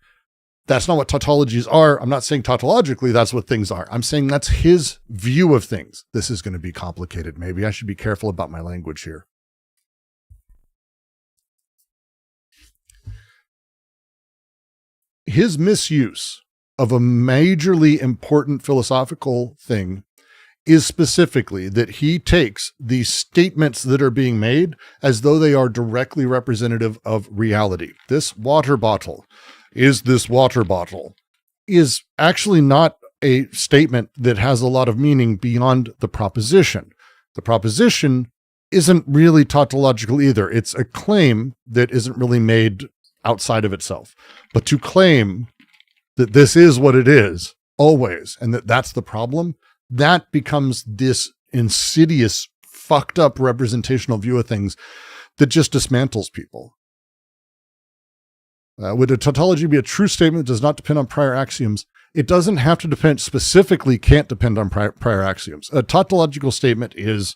that's not what tautologies are. I'm not saying tautologically that's what things are. I'm saying that's his view of things. This is going to be complicated. Maybe I should be careful about my language here. His misuse of a majorly important philosophical thing is specifically that he takes the statements that are being made as though they are directly representative of reality. This water bottle is actually not a statement that has a lot of meaning beyond the proposition. The proposition isn't really tautological either. It's a claim that isn't really made outside of itself. But to claim that this is what it is always, and that's the problem, that becomes this insidious, fucked up representational view of things that just dismantles people. Would a tautology be a true statement that does not depend on prior axioms? It doesn't have to depend, specifically can't depend on prior axioms. A tautological statement is,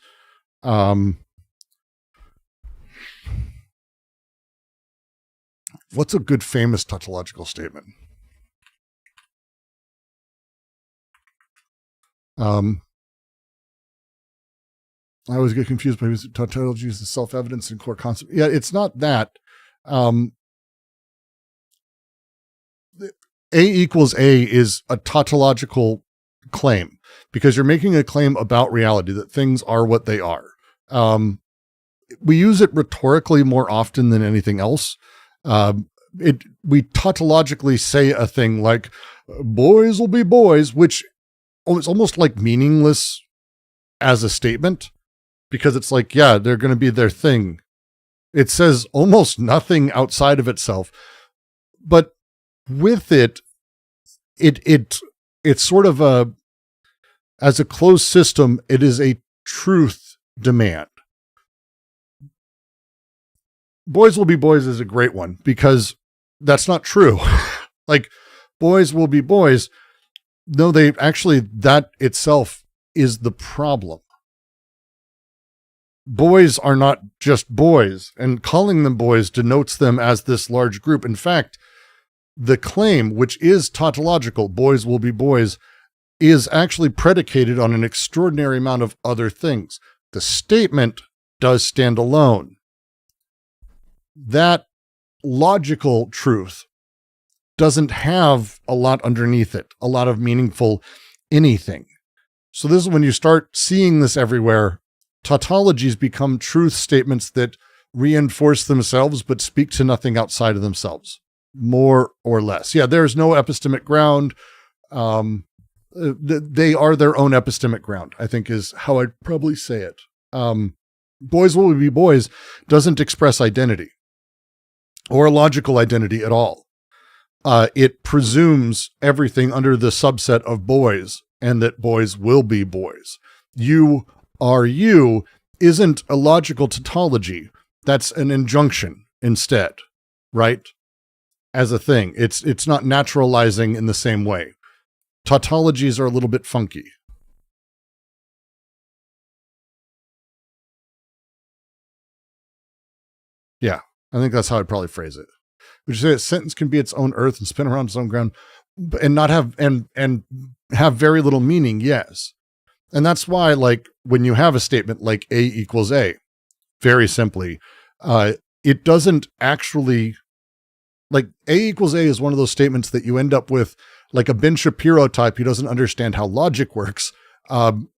what's a good famous tautological statement? I always get confused by tautology is the self-evidence and core concept. Yeah, it's not that. A equals A is a tautological claim because you're making a claim about reality, that things are what they are. We use it rhetorically more often than anything else. We tautologically say a thing like, boys will be boys, which it's almost like meaningless as a statement because it's like, yeah, they're going to be their thing. It says almost nothing outside of itself, but with it's sort of as a closed system, it is a truth demand. Boys will be boys is a great one because that's not true. Like, boys will be boys. No, that itself is the problem. Boys are not just boys, and calling them boys denotes them as this large group. In fact, the claim, which is tautological, boys will be boys, is actually predicated on an extraordinary amount of other things. The statement does stand alone. That logical truth doesn't have a lot underneath it, a lot of meaningful anything. So this is when you start seeing this everywhere. Tautologies become truth statements that reinforce themselves but speak to nothing outside of themselves, more or less. Yeah, there's no epistemic ground. They are their own epistemic ground, I think is how I'd probably say it. Boys will be boys doesn't express identity or logical identity at all. It presumes everything under the subset of boys and that boys will be boys. You are you isn't a logical tautology. That's an injunction instead, right? As a thing. It's not naturalizing in the same way. Tautologies are a little bit funky. Yeah, I think that's how I'd probably phrase it. Would you say a sentence can be its own earth and spin around its own ground and not have and have very little meaning? Yes. And that's why, like, when you have a statement like A equals A, very simply, it doesn't actually, like, A equals A is one of those statements that you end up with, like a Ben Shapiro type who doesn't understand how logic works,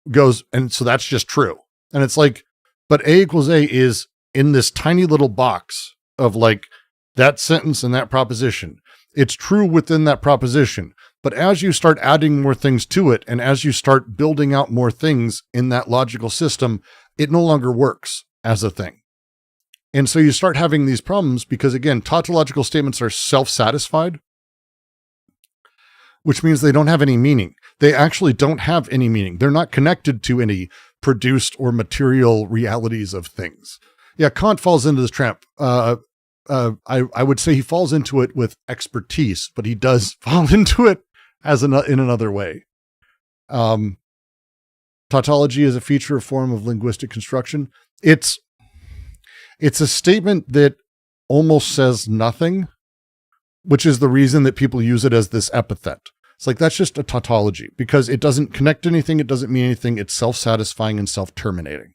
goes, and so that's just true. And it's like, but A equals A is in this tiny little box of like that sentence and that proposition. It's true within that proposition. But as you start adding more things to it, and as you start building out more things in that logical system, it no longer works as a thing. And so you start having these problems because, again, tautological statements are self-satisfied, which means they don't have any meaning. They actually don't have any meaning. They're not connected to any produced or material realities of things. Yeah, Kant falls into this trap. I would say he falls into it with expertise, but he does fall into it in another way. Tautology is a feature or form of linguistic construction. It's a statement that almost says nothing, which is the reason that people use it as this epithet. It's like, that's just a tautology because it doesn't connect anything. It doesn't mean anything. It's self-satisfying and self-terminating.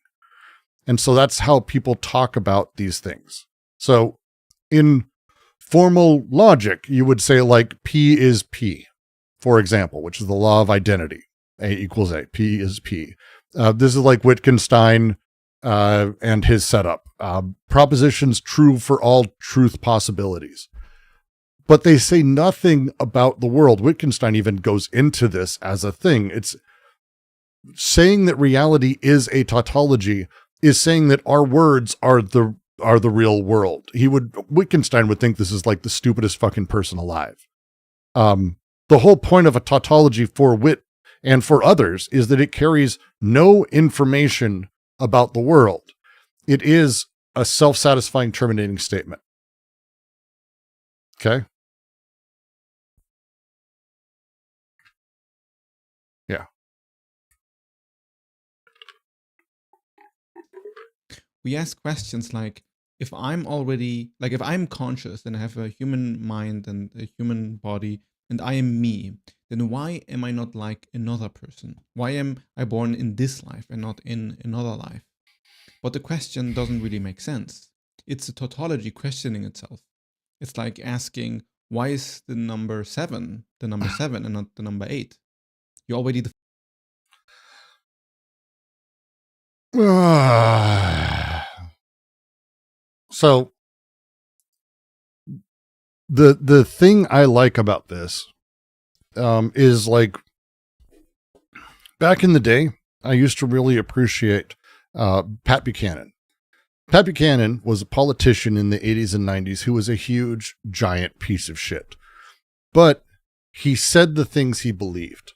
And so that's how people talk about these things. So in formal logic, you would say like P is P, for example, which is the law of identity. A equals A. P is P. This is like Wittgenstein and his setup. Propositions true for all truth possibilities. But they say nothing about the world. Wittgenstein even goes into this as a thing. It's saying that reality is a tautology is saying that our words are the real world. Wittgenstein would think this is like the stupidest fucking person alive. The whole point of a tautology for wit and for others is that it carries no information about the world. It is a self-satisfying terminating statement. Okay? Yeah. We ask questions like, if I'm conscious and I have a human mind and a human body and I am me, then why am I not like another person? Why am I born in this life and not in another life? But the question doesn't really make sense. It's a tautology questioning itself. It's like asking, why is the number 7 the number 7 and not the number 8? You already So the thing I like about this is like back in the day, I used to really appreciate Pat Buchanan. Pat Buchanan was a politician in the 80s and 90s who was a huge, giant piece of shit. But he said the things he believed.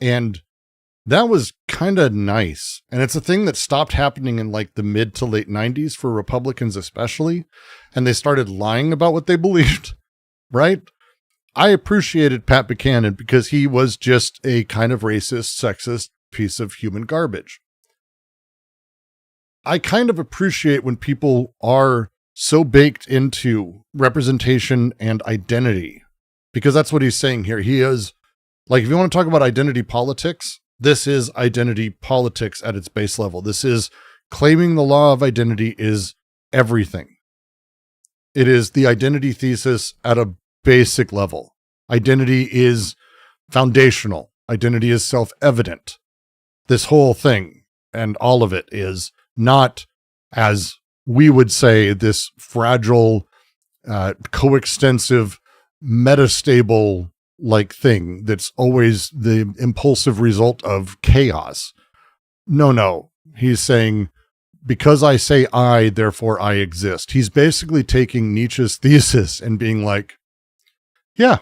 And that was kind of nice. And it's a thing that stopped happening in like the mid to late 90s for Republicans especially. And they started lying about what they believed, right? I appreciated Pat Buchanan because he was just a kind of racist, sexist piece of human garbage. I kind of appreciate when people are so baked into representation and identity, because that's what he's saying here. He is like, if you want to talk about identity politics, this is identity politics at its base level. This is claiming the law of identity is everything. It is the identity thesis at a basic level. Identity is foundational. Identity is self-evident. This whole thing and all of it is not, as we would say, this fragile, coextensive, metastable like thing that's always the impulsive result of chaos. No. He's saying, because I say I, therefore I exist. He's basically taking Nietzsche's thesis and being like, no,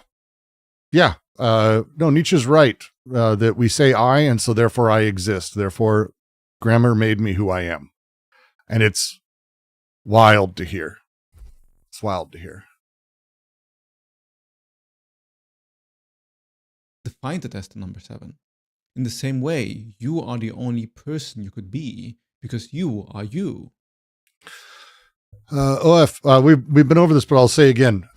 Nietzsche's right, that we say I, and so therefore I exist. Therefore, grammar made me who I am. And it's wild to hear. It's wild to hear. defined it as the number 7. In the same way, you are the only person you could be because you are you. We've been over this, but I'll say again,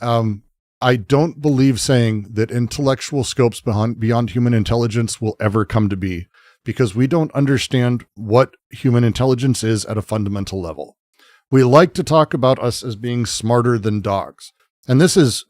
I don't believe saying that intellectual scopes beyond human intelligence will ever come to be, because we don't understand what human intelligence is at a fundamental level. We like to talk about us as being smarter than dogs. And this is,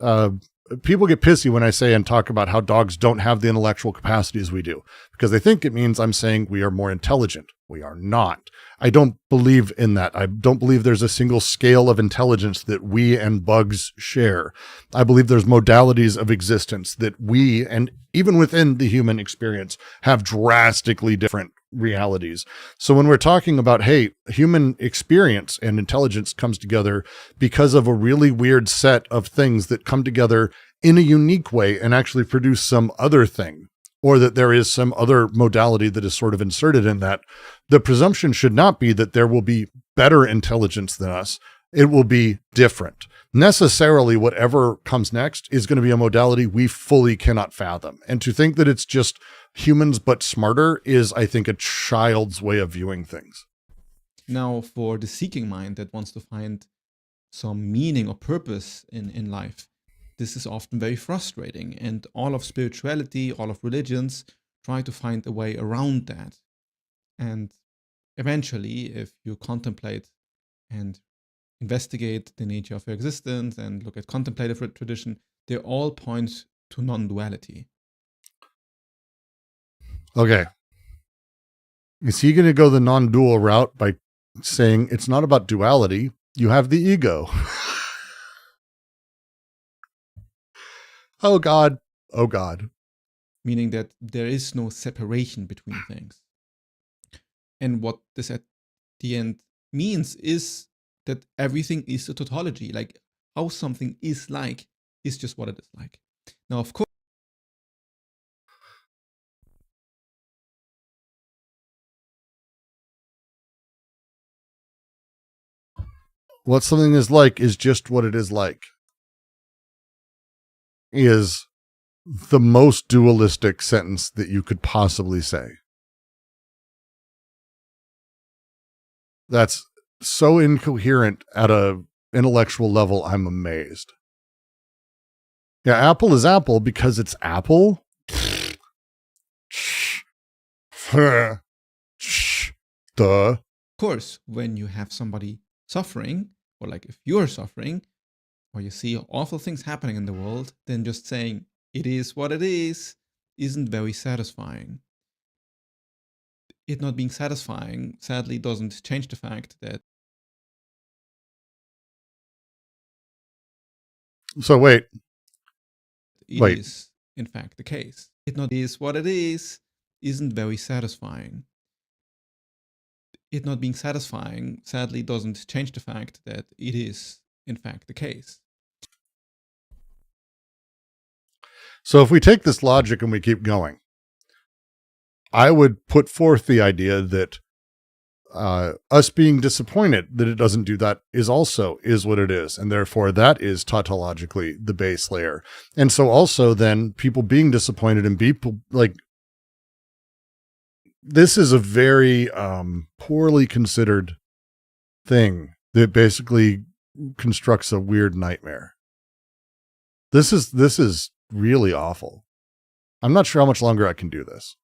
people get pissy when I say and talk about how dogs don't have the intellectual capacities we do, because they think it means I'm saying we are more intelligent. We are not. I don't believe in that. I don't believe there's a single scale of intelligence that we and bugs share. I believe there's modalities of existence that we, and even within the human experience, have drastically different realities. So when we're talking about, hey, human experience and intelligence comes together because of a really weird set of things that come together in a unique way and actually produce some other thing, or that there is some other modality that is sort of inserted in that, the presumption should not be that there will be better intelligence than us. It will be different. Necessarily, whatever comes next is going to be a modality we fully cannot fathom. And to think that it's just humans but smarter is, I think, a child's way of viewing things. Now, for the seeking mind that wants to find some meaning or purpose in life, this is often very frustrating. And all of spirituality, all of religions try to find a way around that. And eventually, if you contemplate and investigate the nature of your existence and look at contemplative tradition, they all point to non-duality. Okay. Is he going to go the non-dual route by saying it's not about duality? You have the ego. Oh, God. Oh, God. Meaning that there is no separation between things. And what this at the end means is that everything is a tautology. Like how something is just what it is like. Now, of course, What something is like is just what it is like. Is the most dualistic sentence that you could possibly say. That's so incoherent at a intellectual level, I'm amazed. Yeah, apple is apple because it's apple. Duh. of course, when you have somebody suffering, or like if you're suffering, or you see awful things happening in the world, then just saying it is what it is isn't very satisfying. It not being satisfying, sadly, doesn't change the fact that So wait. it is, in fact, the case. It not is what it is isn't very satisfying. It not being satisfying, sadly, doesn't change the fact that it is, in fact, the case. So if we take this logic and we keep going, I would put forth the idea that us being disappointed that it doesn't do that is what it is. And therefore that is tautologically the base layer. And so also then people being disappointed and people like, this is a very poorly considered thing that basically constructs a weird nightmare. This is really awful. I'm not sure how much longer I can do this.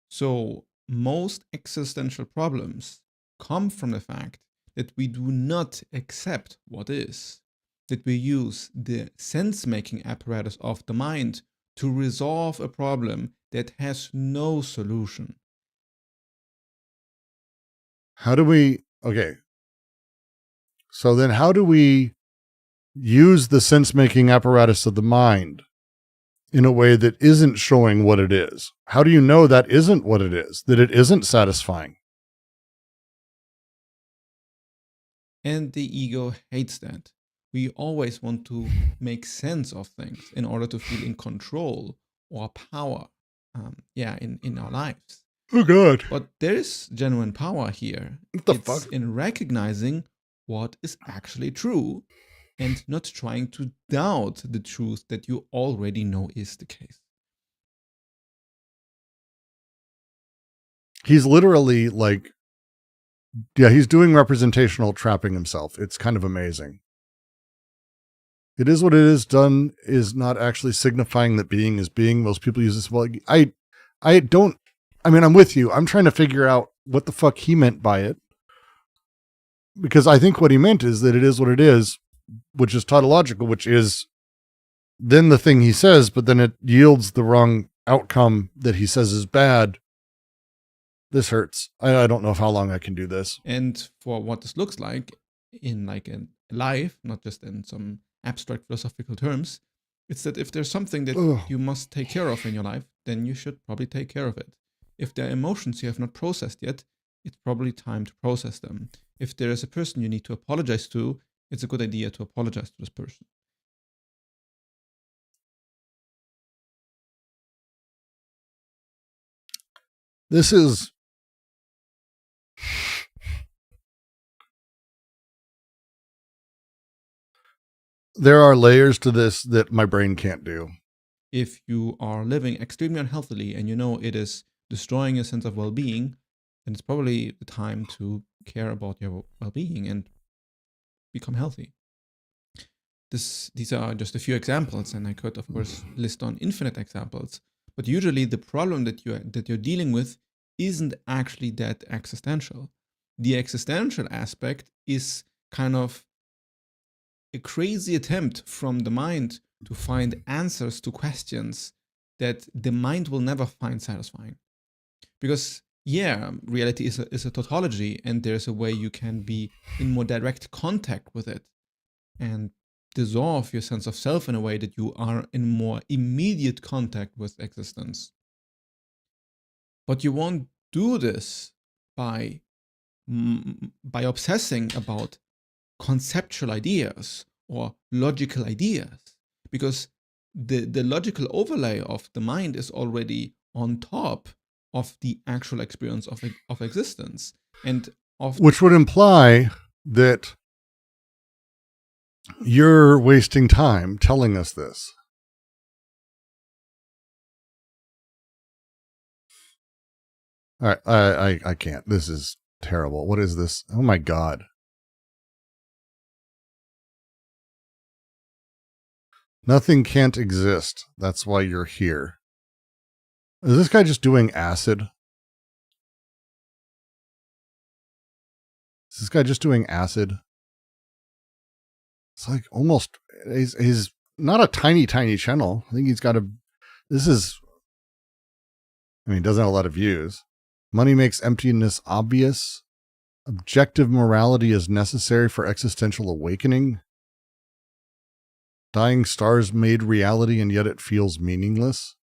So most existential problems come from the fact that we do not accept what is, that we use the sense-making apparatus of the mind to resolve a problem that has no solution. How do we, okay. So then how do we use the sense-making apparatus of the mind in a way that isn't showing what it is? How do you know that isn't what it is, that it isn't satisfying? And the ego hates that. We always want to make sense of things in order to feel in control or power in our lives. Oh, God. But there is genuine power here. What the It's fuck? in recognizing what is actually true and not trying to doubt the truth that you already know is the case. He's literally like, yeah, he's doing representational trapping himself. It's kind of amazing. It is what it is. Done is not actually signifying that being is being. Most people use this. Well, I'm with you. I'm trying to figure out what the fuck he meant by it. Because I think what he meant is that it is what it is, which is tautological, which is then the thing he says, but then it yields the wrong outcome that he says is bad. This hurts. I don't know how long I can do this. And for what this looks like in like a life, not just in some abstract philosophical terms, it's that if there's something that you must take care of in your life, then you should probably take care of it. If there are emotions you have not processed yet, it's probably time to process them. If there is a person you need to apologize to, it's a good idea to apologize to this person. This is... There are layers to this that my brain can't do. If you are living extremely unhealthily and you know it is destroying your sense of well-being, then it's probably the time to care about your well-being and become healthy. These are just a few examples, and I could, of course, list on infinite examples. But usually the problem that you're dealing with isn't actually that existential. The existential aspect is kind of a crazy attempt from the mind to find answers to questions that the mind will never find satisfying. Because, yeah, reality is a tautology, and there's a way you can be in more direct contact with it and dissolve your sense of self in a way that you are in more immediate contact with existence. But you won't do this by obsessing about conceptual ideas or logical ideas, because the logical overlay of the mind is already on top of the actual experience of existence, and which would imply that you're wasting time telling us this. All right, I can't. This is terrible. What is this? Oh my God. Nothing can't exist. That's why you're here. Is this guy just doing acid? Is this guy just doing acid? It's like almost, he's not a tiny channel. I think he's got he doesn't have a lot of views. Money makes emptiness obvious. Objective morality is necessary for existential awakening. Dying stars made reality and yet it feels meaningless.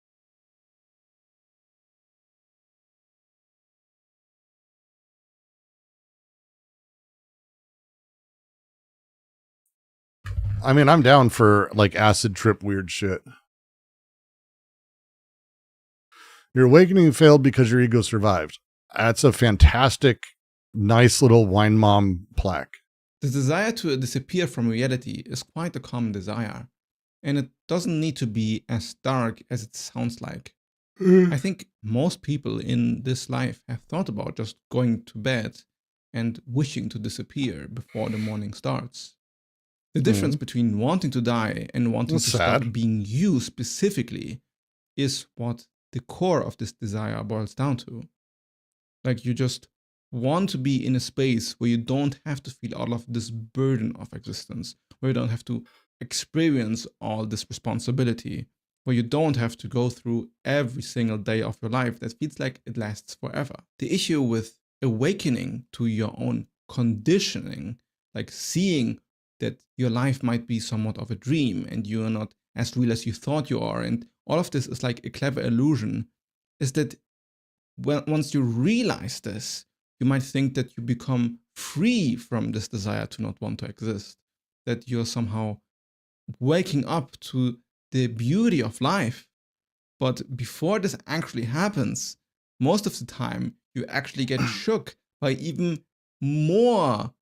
I mean, I'm down for like acid trip weird shit. Your awakening failed because your ego survived. That's a fantastic, nice little wine mom plaque. The desire to disappear from reality is quite a common desire, and it doesn't need to be as dark as it sounds like. I think most people in this life have thought about just going to bed and wishing to disappear before the morning starts. The difference between wanting to die and wanting to stop being you specifically is what the core of this desire boils down to. Like, you just want to be in a space where you don't have to feel all of this burden of existence, where you don't have to experience all this responsibility, where you don't have to go through every single day of your life that feels like it lasts forever. The issue with awakening to your own conditioning, like seeing that your life might be somewhat of a dream and you are not as real as you thought you are, and all of this is like a clever illusion, is that once you realize this, you might think that you become free from this desire to not want to exist, that you're somehow waking up to the beauty of life. But before this actually happens, most of the time, you actually get shook by even more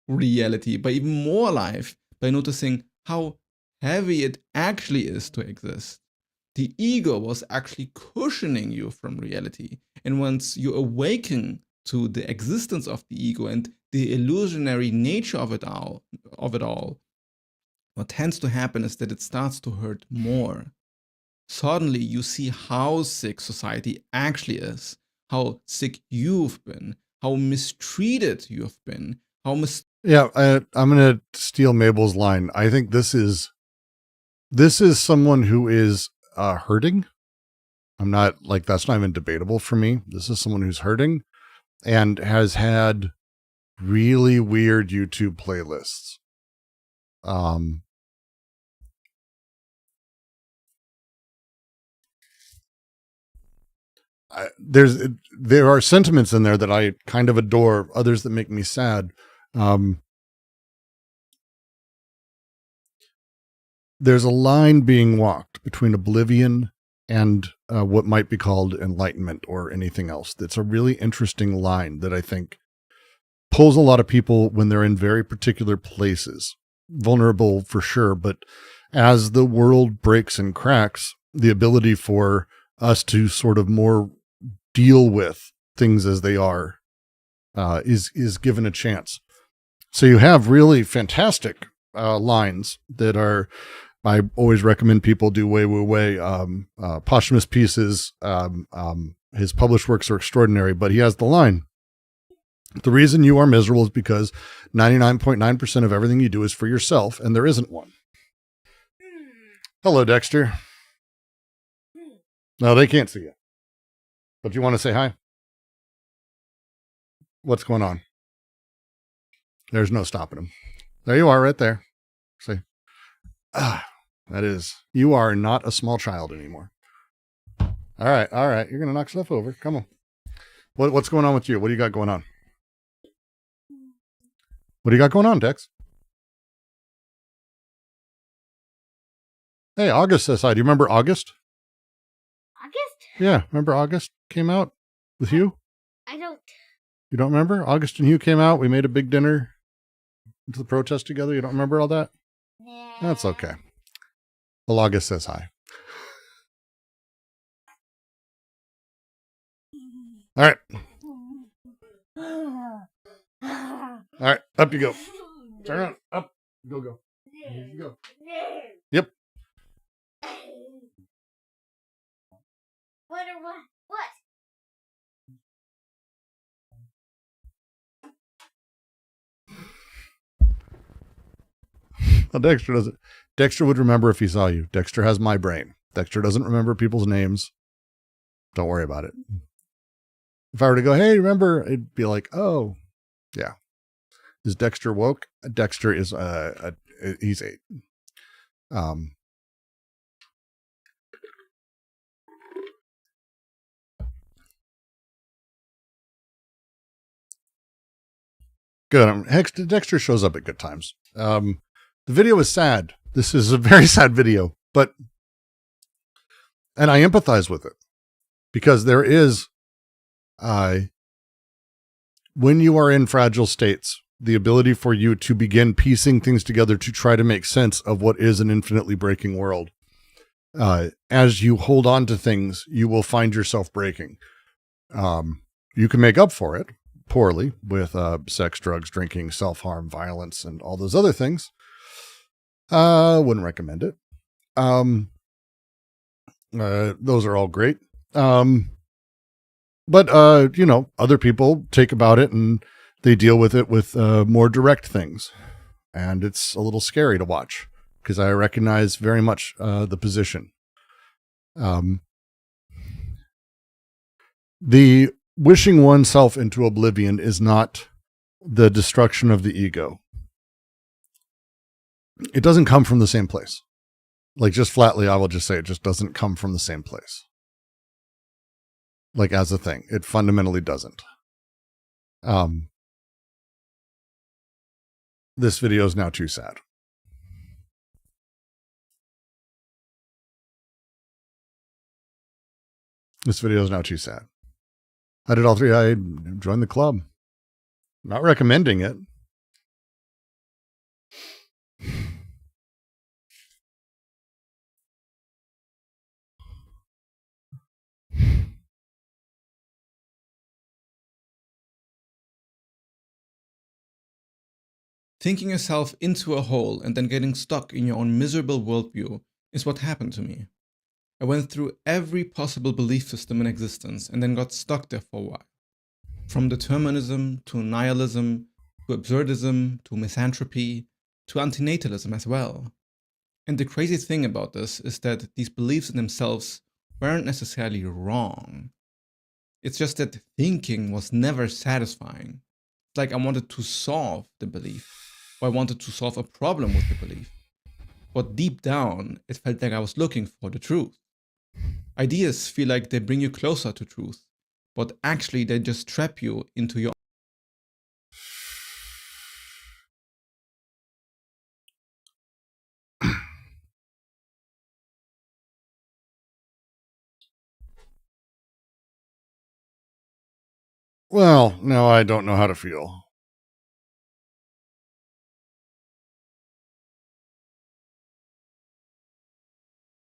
reality, by even more life, by noticing how heavy it actually is to exist. The ego was actually cushioning you from reality. And once you awaken to the existence of the ego and the illusionary nature of it all, what tends to happen is that it starts to hurt more. Suddenly you see how sick society actually is, how sick you've been, how mistreated you've been, how I'm going to steal Mabel's line. I think this is someone who is hurting. I'm not like, that's not even debatable for me. This is someone who's hurting and has had really weird YouTube playlists. There are sentiments in there that I kind of adore, others that make me sad. There's a line being walked between oblivion and what might be called enlightenment or anything else. That's a really interesting line that I think pulls a lot of people when they're in very particular places. Vulnerable for sure, but as the world breaks and cracks, the ability for us to sort of more deal with things as they are is given a chance. So you have really fantastic lines that are, I always recommend people do way posthumous pieces. His published works are extraordinary, but he has the line, the reason you are miserable is because 99.9% of everything you do is for yourself, and there isn't one. Hello, Dexter. No, they can't see you. But you want to say hi? What's going on? There's no stopping him. There you are right there. See? That is, you are not a small child anymore. All right. You're going to knock stuff over. Come on. What's going on with you? What do you got going on? What do you got going on, Dex? Hey, August says hi. Do you remember August? August? Yeah, remember August came out with you? I don't. You don't remember? August and Hugh came out. We made a big dinner to the protest together. You don't remember all that? Nah. That's okay. Well, August says hi. All right. All right. Up you go. Turn around. Up. Go. Here you go. Yep. What? Well, Dexter doesn't. Dexter would remember if he saw you. Dexter has my brain. Dexter doesn't remember people's names. Don't worry about it. If I were to go, hey, remember, it'd be like, oh, yeah. Is Dexter woke? Dexter is he's 8. Good. Dexter shows up at good times. The video is sad. This is a very sad video, and I empathize with it because there is, when you are in fragile states, the ability for you to begin piecing things together to try to make sense of what is an infinitely breaking world. As you hold on to things, you will find yourself breaking. You can make up for it poorly with sex, drugs, drinking, self-harm, violence, and all those other things. Wouldn't recommend it. Those are all great. But other people take about it and they deal with it with more direct things. And it's a little scary to watch because I recognize very much the position. The wishing oneself into oblivion is not the destruction of the ego. It doesn't come from the same place. Like, just flatly, I will just say it just doesn't come from the same place. Like, as a thing. It fundamentally doesn't. This video is now too sad. This video is now too sad. I did all 3. I joined the club. Not recommending it. Thinking yourself into a hole and then getting stuck in your own miserable worldview is what happened to me. I went through every possible belief system in existence and then got stuck there for a while. From determinism to nihilism to absurdism to misanthropy to antinatalism as well. And the crazy thing about this is that these beliefs in themselves weren't necessarily wrong. It's just that thinking was never satisfying. It's like I wanted to solve the belief, or I wanted to solve a problem with the belief. But deep down, it felt like I was looking for the truth. Ideas feel like they bring you closer to truth, but actually they just trap you into your Well, no, I don't know how to feel.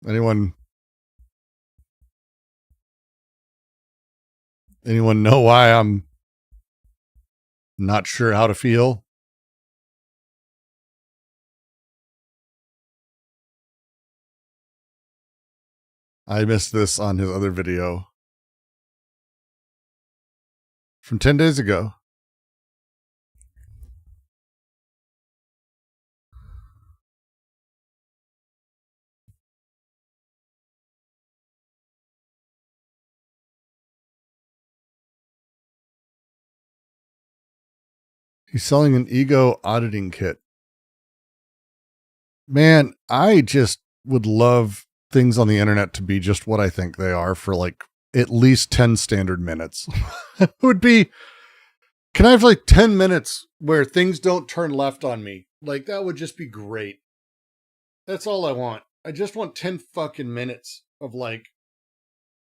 Anyone know why I'm not sure how to feel? I missed this on his other video from 10 days ago. He's selling an ego auditing kit. Man, I just would love things on the internet to be just what I think they are for like at least 10 standard minutes. It would be, can I have like 10 minutes where things don't turn left on me? Like, that would just be great. That's all I want. I just want 10 fucking minutes of like,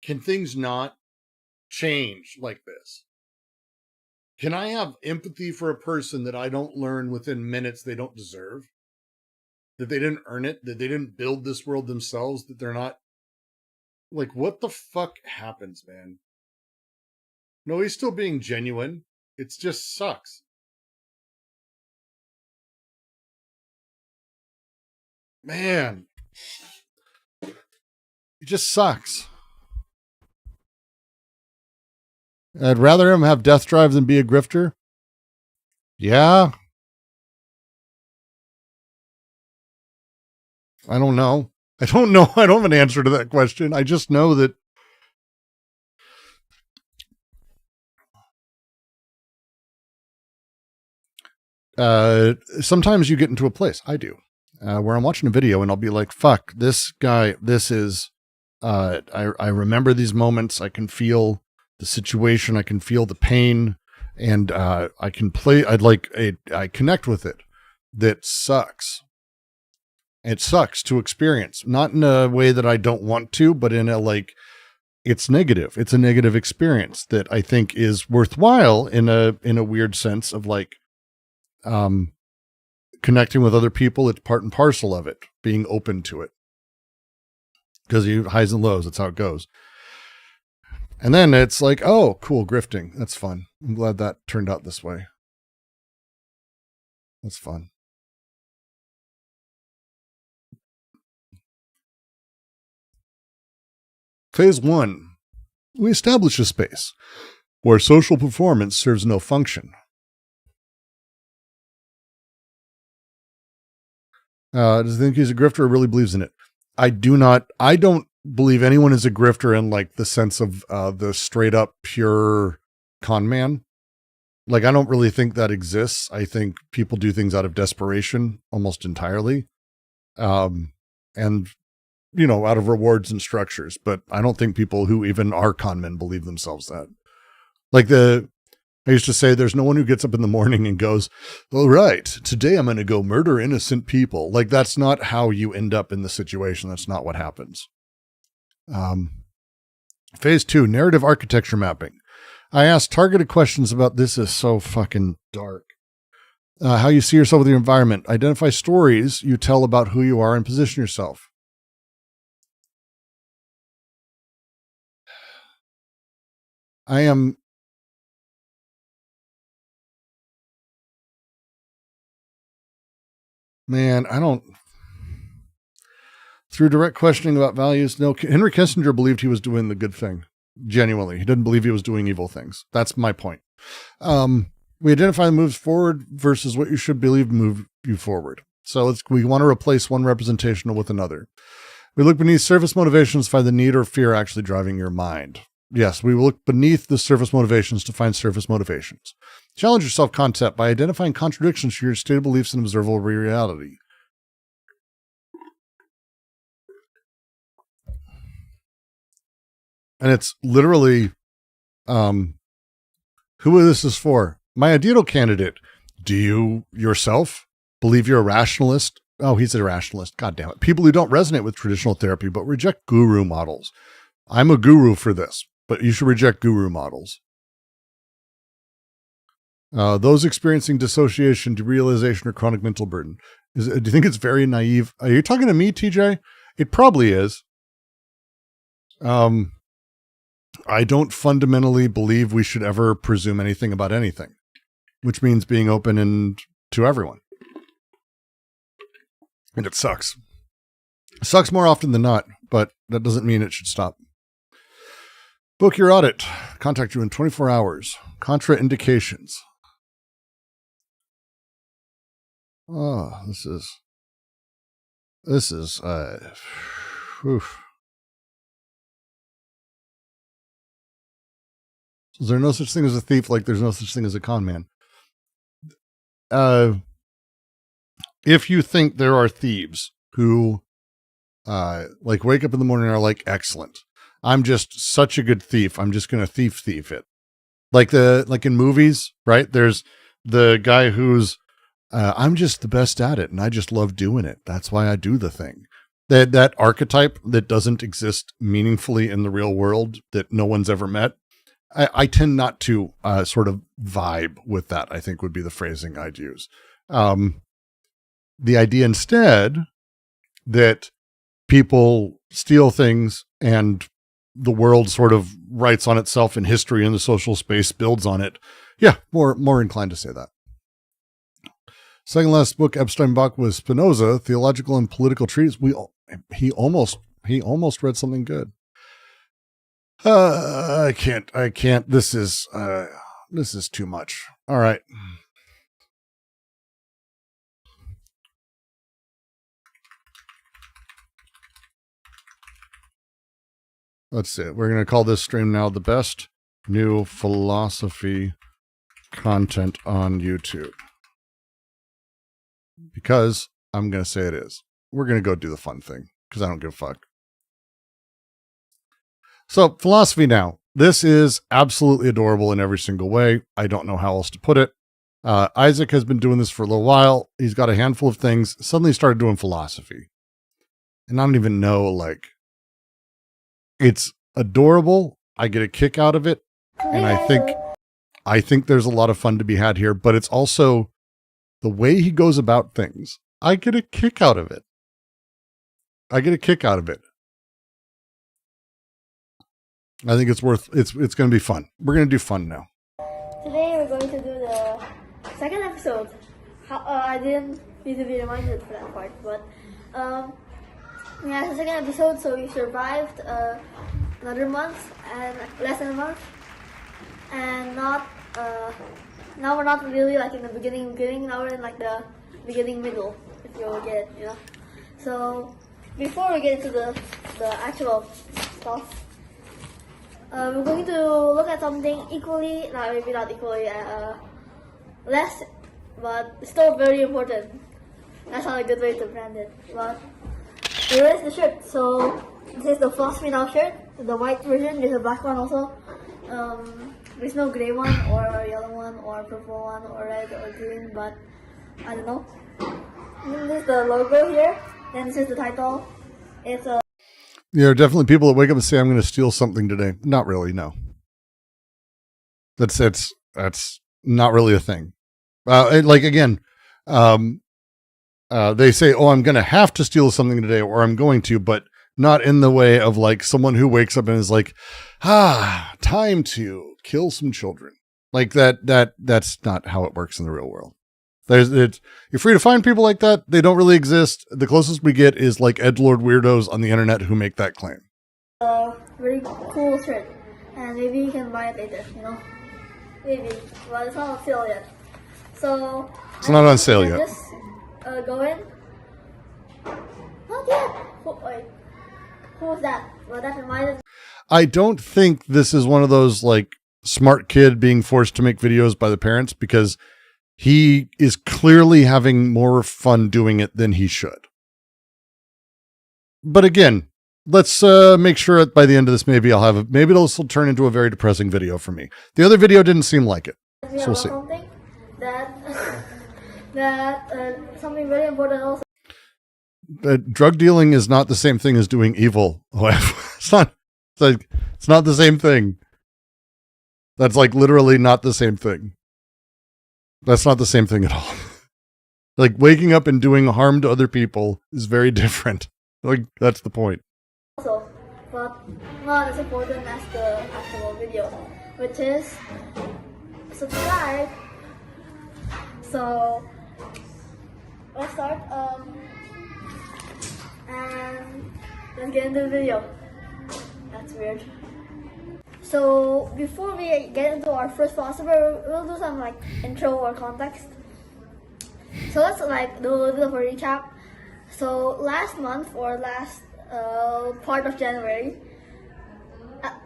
can things not change like this? Can I have empathy for a person that I don't learn within minutes they don't deserve? That they didn't earn it? That they didn't build this world themselves? That they're not... Like, what the fuck happens, man? No, he's still being genuine. It just sucks. Man. It just sucks. I'd rather him have death drive than be a grifter. Yeah. I don't know. I don't know. I don't have an answer to that question. I just know that sometimes you get into a place, I do, where I'm watching a video and I'll be like, fuck, this guy, this is, I remember these moments. I can feel the situation. I can feel the pain, and I can play. I connect with it. That sucks. It sucks to experience, not in a way that I don't want to, but in a like, it's negative. It's a negative experience that I think is worthwhile in a weird sense of like, connecting with other people. It's part and parcel of it, being open to it, because you highs and lows. That's how it goes. And then it's like, oh, cool, grifting. That's fun. I'm glad that turned out this way. That's fun. Phase 1. We establish a space where social performance serves no function. Does he think he's a grifter or really believes in it? I don't believe anyone is a grifter in like the sense of the straight up pure con man. Like, I don't really think that exists. I think people do things out of desperation almost entirely. And, you know, out of rewards and structures. But I don't think people who even are con men believe themselves that. Like I used to say, there's no one who gets up in the morning and goes, all right, today I'm going to go murder innocent people. Like, that's not how you end up in the situation. That's not what happens. Phase 2, narrative architecture mapping. I asked targeted questions about this. Is so fucking dark. How you see yourself with your environment. Identify stories you tell about who you are and position yourself. Through direct questioning about values, no, Henry Kissinger believed he was doing the good thing. Genuinely. He didn't believe he was doing evil things. That's my point. We identify the moves forward versus what you should believe move you forward. So we want to replace one representation with another. We look beneath surface motivations to find the need or fear actually driving your mind. Yes, we will look beneath the surface motivations to find surface motivations. Challenge your self-concept by identifying contradictions to your stated beliefs and observable reality. And it's literally, who this is for? My ideal candidate. Do you yourself believe you're a rationalist? Oh, he's a rationalist. God damn it. People who don't resonate with traditional therapy, but reject guru models. I'm a guru for this, but you should reject guru models. Those experiencing dissociation, derealization, or chronic mental burden. Do you think it's very naive? Are you talking to me, TJ? It probably is. I don't fundamentally believe we should ever presume anything about anything, which means being open to everyone. And it sucks. It sucks more often than not, but that doesn't mean it should stop. Book your audit. Contact you in 24 hours. Contraindications. Oh, this is, oof. Is there no such thing as a thief like there's no such thing as a con man? if you think there are thieves who like wake up in the morning and are like, excellent, I'm just such a good thief, I'm just going to thief it. Like in movies, right? There's the guy who's, I'm just the best at it and I just love doing it. That's why I do the thing. That archetype that doesn't exist meaningfully in the real world, that no one's ever met. I tend not to sort of vibe with that, I think would be the phrasing I'd use. The idea instead that people steal things and the world sort of writes on itself in history and the social space builds on it. Yeah, more inclined to say that. Second last book Epstein bought was Spinoza, Theological and Political Treatise. He almost read something good. I can't. This is too much. All right. Let's see. We're going to call this stream now the best new philosophy content on YouTube. Because I'm going to say it is. We're going to go do the fun thing because I don't give a fuck. So philosophy now. This is absolutely adorable in every single way. I don't know how else to put it. Isaac has been doing this for a little while. He's got a handful of things. Suddenly started doing philosophy. And I don't even know, like, it's adorable. I get a kick out of it. And I think there's a lot of fun to be had here, but it's also the way he goes about things. I get a kick out of it. I think it's going to be fun. We're going to do fun now. Today we're going to do the second episode. I didn't need to be reminded for that part, but yeah, it's the second episode, so we survived another month and less than a month, and now we're not really like in the beginning. Now we're in like the beginning middle, if you will get it, you know. So before we get into the actual stuff, we're going to look at something equally, maybe not equally, less, but still very important. That's not a good way to brand it, but here is the shirt. So this is the Philosophy Now shirt, the white version. There's a black one also. There's no gray one, or a yellow one, or a purple one, or red, or green, but I don't know. And this is the logo here. Then this is the title. It's a... There are definitely people that wake up and say, I'm going to steal something today. Not really, no. That's not really a thing. Like, again, they say, oh, I'm going to have to steal something today, or I'm going to, but not in the way of like someone who wakes up and is like, time to kill some children. Like that's not how it works in the real world. You're free to find people like that. They don't really exist. The closest we get is like edgelord weirdos on the internet who make that claim. Very cool shirt, and maybe you can buy it later, you know? Maybe, but it's not on sale yet. So it's not on sale yet. Just go in. Not yet. Who was that? Well, that reminded. I don't think this is one of those like smart kid being forced to make videos by the parents, because he is clearly having more fun doing it than he should. But again, let's make sure that by the end of this, maybe this will turn into a very depressing video for me. The other video didn't seem like it. So we'll see. Something something very important also. Drug dealing is not the same thing as doing evil. It's not the same thing. That's like literally not the same thing. That's not the same thing at all. Like waking up and doing harm to other people is very different. Like that's the point. Also, but not as important as the actual video, which is subscribe. So let's start. And let's get into the video. That's weird. So before we get into our first philosopher, we'll do some like intro or context. So let's like do a bit of a recap. So last month or last part of January,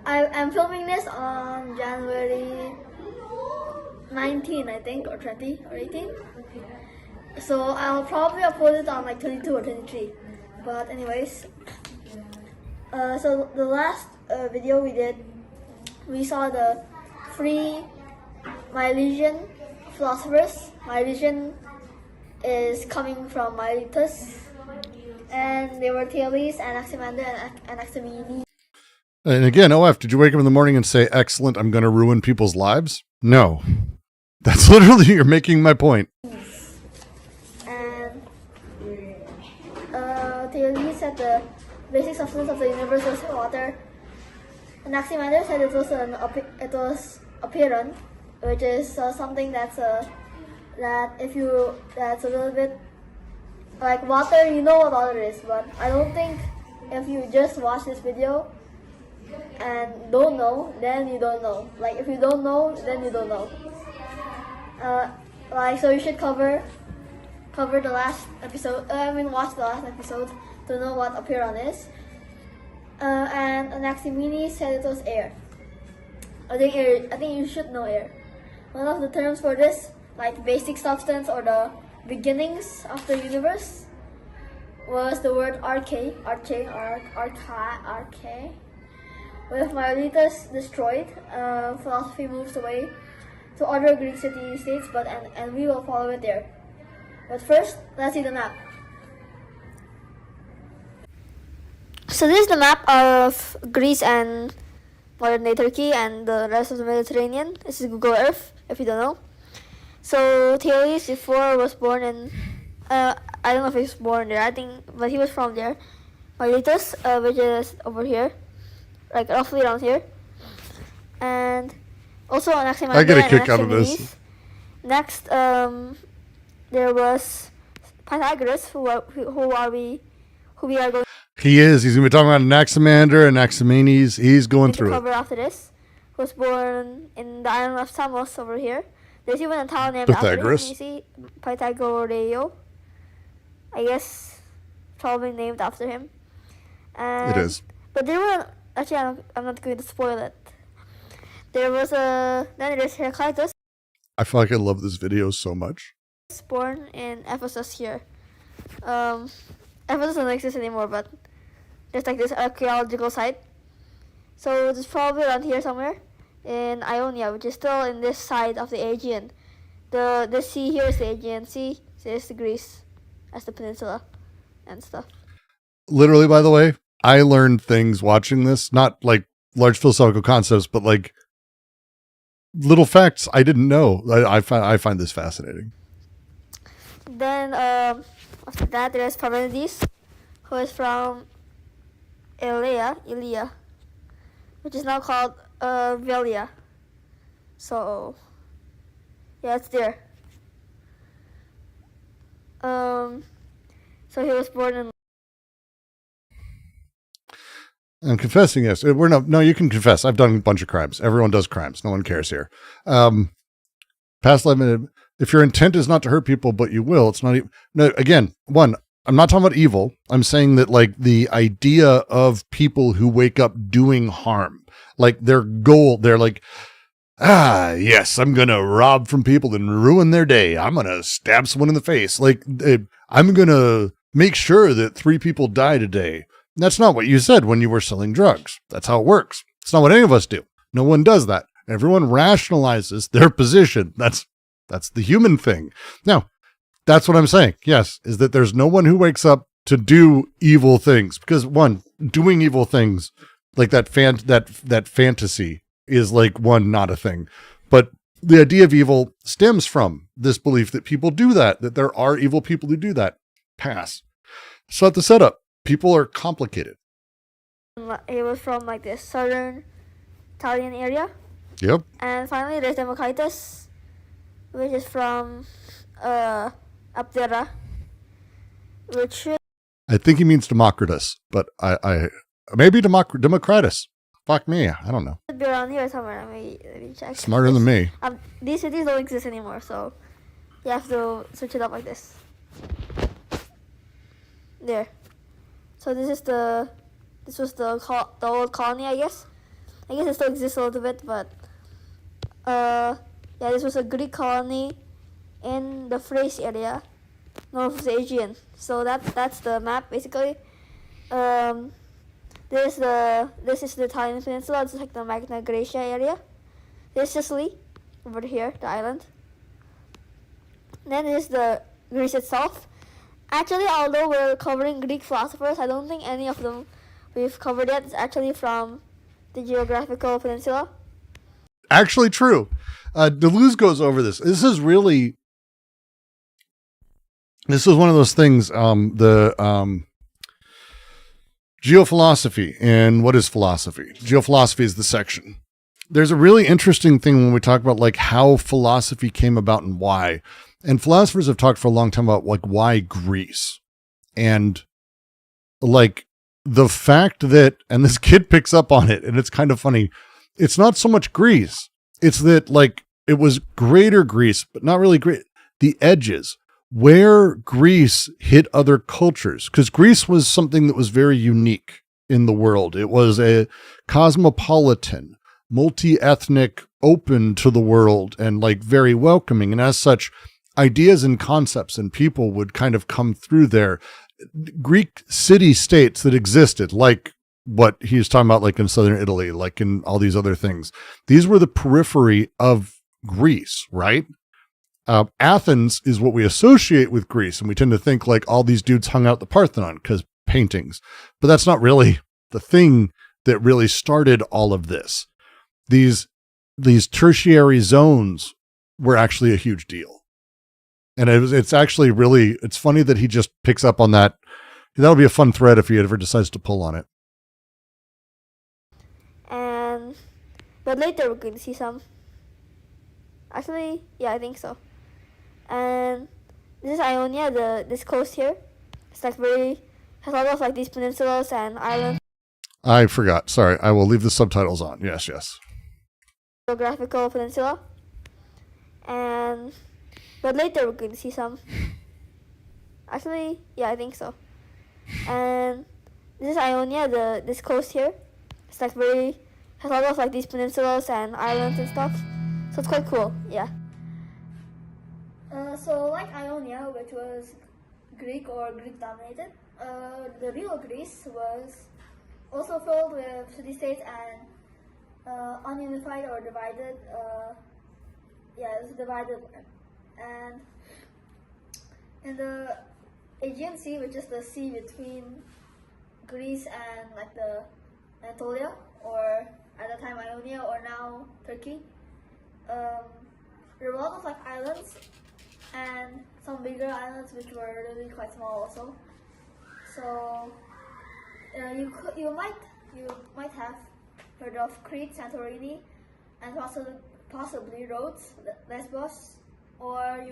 I'm filming this on January 19, I think, or 20 or 18. So I'll probably upload it on like 22 or 23. But anyways, so the last video we did, we saw the three Milesian philosophers. Milesian is coming from Miletus, and they were Thales, Anaximander, and Anaximenes. And again, OF, did you wake up in the morning and say, excellent, I'm going to ruin people's lives? No. That's literally, you're making my point. And Thales said the basic substance of the universe was water. Anaximander said it was apeiron, which is something that's that's a little bit like water. You know what water is, but I don't think if you just watch this video and don't know, then you don't know. Like if you don't know, then you don't know. So you should cover the last episode. Watch the last episode to know what apeiron is. And Anaximenes said it was air. I think you should know air. One of the terms for this, like basic substance or the beginnings of the universe, was the word arche. With Miletus destroyed, philosophy moves away to other Greek city-states, and we will follow it there. But first, let's see the map. So this is the map of Greece and modern-day Turkey and the rest of the Mediterranean. This is Google Earth, if you don't know. So Thales before was born in, I don't know if he was born there, but he was from there. Miletus, which is over here, like roughly around here. And also Anaximander. I get a kick out of this. Next, there was Pythagoras, who we are going. He is. He's going to be talking about Anaximander and Anaximenes. He's going through it. Cover after this. Was born in the island of Samos over here. There's even a town named Pythagoras. after him. You see, Pythagoreo. I guess probably named after him. It is. But there were actually, I'm not going to spoil it. There was then there's Heraclitus. I fucking love this video so much. Born in Ephesus here. Ephesus doesn't exist anymore, but there's like this archaeological site. So it's probably around here somewhere in Ionia, which is still in this side of the Aegean. The sea here is the Aegean Sea. So it's the Greece as the peninsula and stuff. Literally, by the way, I learned things watching this, not like large philosophical concepts, but like little facts I didn't know. I find this fascinating. Then after that, there's Parmenides, who is from Elea, which is now called Velia. So yeah, it's there. So he was born in. I'm confessing, yes. No, you can confess. I've done a bunch of crimes. Everyone does crimes. No one cares here. Past 11, if your intent is not to hurt people, but you will, it's not even. No, again, one, I'm not talking about evil. I'm saying that like the idea of people who wake up doing harm, like their goal, they're like, yes, I'm going to rob from people and ruin their day. I'm going to stab someone in the face. Like, I'm going to make sure that 3 people die today. That's not what you said when you were selling drugs. That's how it works. It's not what any of us do. No one does that. Everyone rationalizes their position. That's the human thing. Now, that's what I'm saying. Yes, is that there's no one who wakes up to do evil things, because one, doing evil things like that fantasy is like one, not a thing. But the idea of evil stems from this belief that people do that there are evil people who do that. Pass. So at the setup, people are complicated. It was from like this southern Italian area. Yep. And finally, there's Democritus, which is from Abdera, which should. I think he means Democritus, but I maybe Democritus. Fuck me, I don't know. Be around here somewhere. Let me check. Smarter than me. These cities don't exist anymore, so you have to search it up like this. There. So this was the old colony, I guess. I guess it still exists a little bit, but Yeah, this was a Greek colony in the Thrace area, north of the Aegean. So that's the map basically. This is the Italian peninsula. It's like the Magna Graecia area. There's Sicily over here, the island. Then there's the Greece itself. Actually, although we're covering Greek philosophers, I don't think any of them we've covered yet. It's actually from the geographical peninsula. Actually true. Deleuze goes over this. This is one of those things, geophilosophy and what is philosophy. Geophilosophy is the section. There's a really interesting thing when we talk about like how philosophy came about and why. And philosophers have talked for a long time about like why Greece. And like the fact that, and this kid picks up on it, and it's kind of funny. It's not so much Greece. It's that like it was greater Greece, but not really great. The edges where Greece hit other cultures, because Greece was something that was very unique in the world. It was a cosmopolitan, multi-ethnic, open to the world, and like very welcoming. And as such, ideas and concepts and people would kind of come through there. Greek city-states that existed, like what he's talking about, like in southern Italy, like in all these other things. These were the periphery of Greece, right? Athens is what we associate with Greece, and we tend to think like all these dudes hung out the Parthenon because paintings, but that's not really the thing that really started all of this. These tertiary zones were actually a huge deal. And it's actually really, it's funny that he just picks up on that. That would be a fun thread if he ever decides to pull on it. But later we're going to see some. Actually, yeah, I think so. And this is Ionia, this coast here. It's like has a lot of like these peninsulas and islands. I forgot. Sorry. I will leave the subtitles on. Yes. Geographical peninsula. But later we're going to see some. Actually, yeah, I think so. And this is Ionia, this coast here. It's like has a lot of like these peninsulas and islands and stuff. So it's quite cool, yeah. So like Ionia, which was Greek or Greek dominated, the real Greece was also filled with city-states and ununified or divided. It was divided. And in the Aegean Sea, which is the sea between Greece and like the Anatolia, or at the time Ionia, or now Turkey, there were a lot of like islands and some bigger islands which were really quite small also. So you might have heard of Crete, Santorini, and possibly Rhodes, Lesbos, or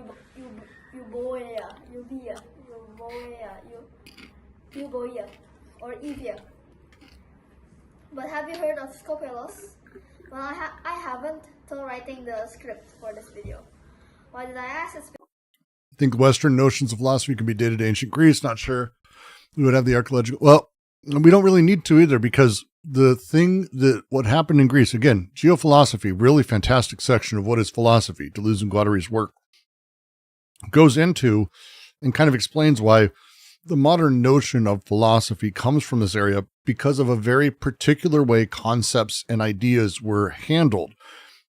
Euboea, or Evia. But have you heard of Skopelos? Well, I haven't till writing the script for this video. Why did I ask? It's I think Western notions of philosophy can be dated to ancient Greece. Not sure we would have the archaeological. Well, we don't really need to either, because what happened in Greece, again, geophilosophy, really fantastic section of what is philosophy, Deleuze and Guattari's work, goes into and kind of explains why the modern notion of philosophy comes from this area, because of a very particular way concepts and ideas were handled.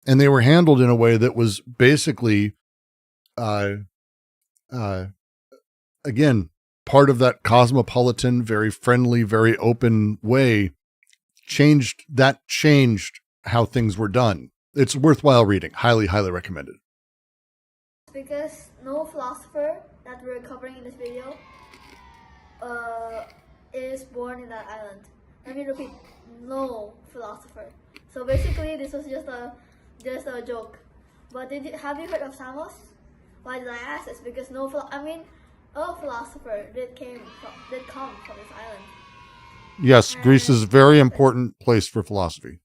And they were handled in a way that was basically, again, part of that cosmopolitan, very friendly, very open way changed how things were done. It's worthwhile reading. Highly, highly recommended. Because no philosopher that we're covering in this video is born in that island. Let me repeat, no philosopher. So basically this was just a joke. But have you heard of Samos? Why did I ask this? Because a philosopher did come from this island. Yes, Greece is a very important place for philosophy.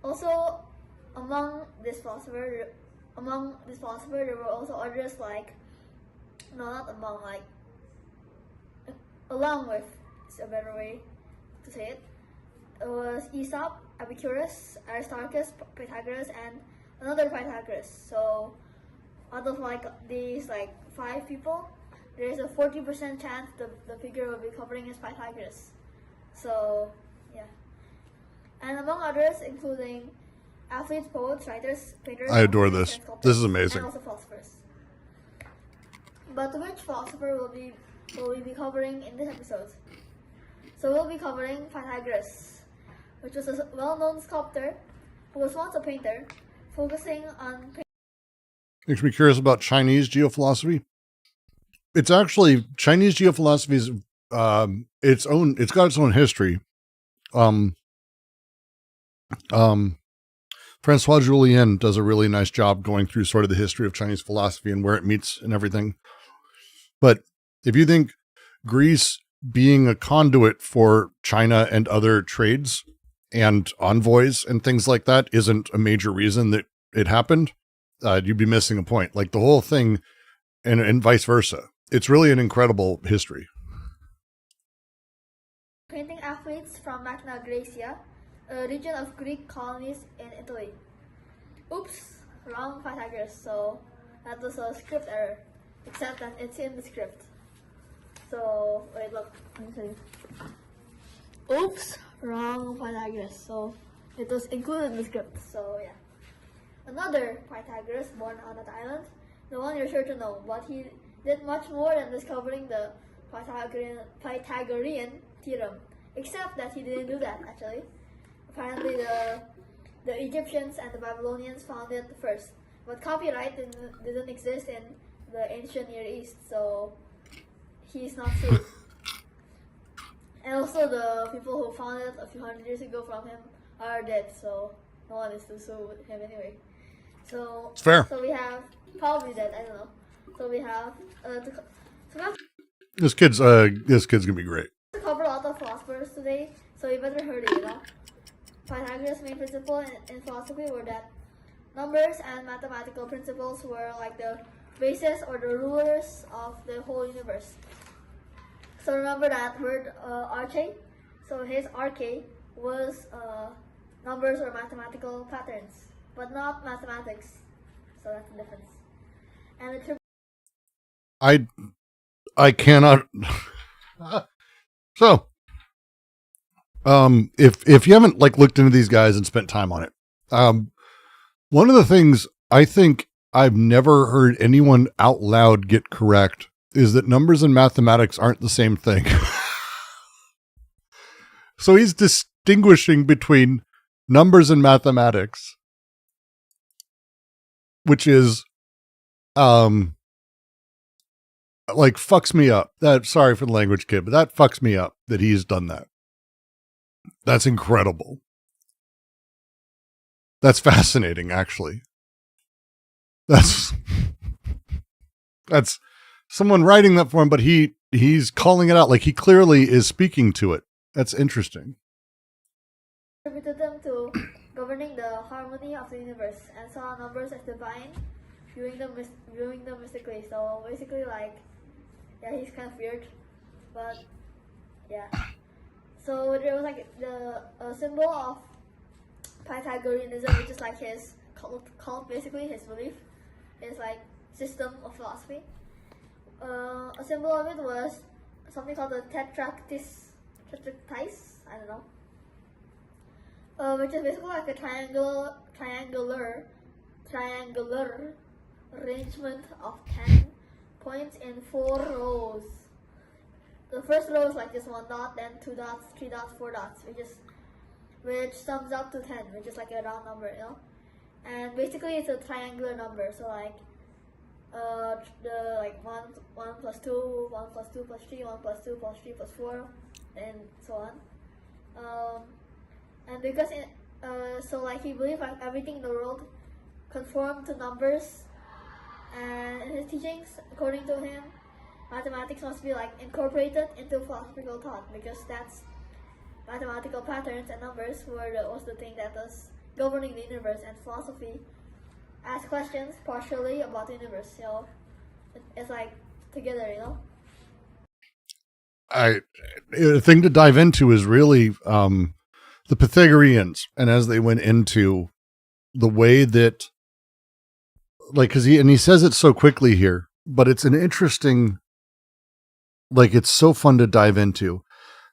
Also, among this philosopher, there were also others along with, it's a better way to say it. It was Aesop, Epicurus, Aristarchus, Pythagoras, and another Pythagoras. So out of like these like 5 people, there's a 40% chance the figure will be covering is Pythagoras. So yeah, and among others, including athletes, poets, writers, painters. I adore artists, this. and sculptors, This is amazing. and also philosophers. But which philosopher will we be covering in this episode? So we'll be covering Pythagoras, which was a well-known sculptor who was once a painter, focusing on Makes me curious about Chinese geophilosophy. It's actually Chinese geophilosophy is it's got its own history. Francois Julien does a really nice job going through sort of the history of Chinese philosophy and where it meets and everything. But if you think Greece being a conduit for China and other trades and envoys and things like that isn't a major reason that it happened, you'd be missing a point. Like the whole thing and vice versa. It's really an incredible history. painting athletes from Magna Graecia, a region of Greek colonies in Italy. Oops, wrong Pythagoras, so that was a script error, except that it's in the script. So, wait, look, let me show you. Oops, wrong Pythagoras, so it was included in the script, so yeah. Another Pythagoras born on that island, the one you're sure to know, but he did much more than discovering the Pythagorean theorem, except that he didn't do that actually. Apparently the Egyptians and the Babylonians found it first, but copyright didn't exist in the ancient Near East, so he's not sued. And also the people who found it a few hundred years ago from him are dead, so no one is to sue him anyway. So It's fair. So we have probably dead, I don't know. So we have This kid's gonna be great. to cover a lot of philosophers today, so you better hurry, you know. Pythagoras' main principle in philosophy were that numbers and mathematical principles were like the basis or the rulers of the whole universe. So remember that word arche? So his arche was numbers or mathematical patterns, but not mathematics. So that's the difference. And the I cannot. So, if you haven't like looked into these guys and spent time on it, one of the things I think I've never heard anyone out loud get correct is that numbers and mathematics aren't the same thing. So he's distinguishing between numbers and mathematics, which is, like fucks me up. That, sorry for the language, kid, but that fucks me up that he's done that. That's incredible. That's fascinating, actually. That's someone writing that for him, but he's calling it out. Like he clearly is speaking to it. That's interesting. attributed them to governing the harmony of the universe and saw numbers as divine, viewing them mystically. So basically, like, yeah, he's kind of weird, but yeah. So there was like the symbol of Pythagoreanism, which is like his cult basically, his belief, his like system of philosophy. A symbol of it was something called the tetractys, I don't know, which is basically like a triangular arrangement of 10 points in 4 rows. The first row is like just 1 dot, then 2 dots, 3 dots, 4 dots, which sums up to 10, which is like a round number, you know. And basically, it's a triangular number. So like, the like 1 plus 2, 1 plus 2 plus 3, 1 plus 2 plus 3 plus 4, and so on. And because so like he believed like everything in the world conformed to numbers, and in his teachings, according to him, mathematics must be like incorporated into philosophical thought, because that's mathematical patterns and numbers was the thing that was governing the universe, and philosophy asks questions partially about the universe. So it's like together, you know. A thing to dive into is really the Pythagoreans, and as they went into the way that like, because he says it so quickly here, but it's an interesting, like, it's so fun to dive into.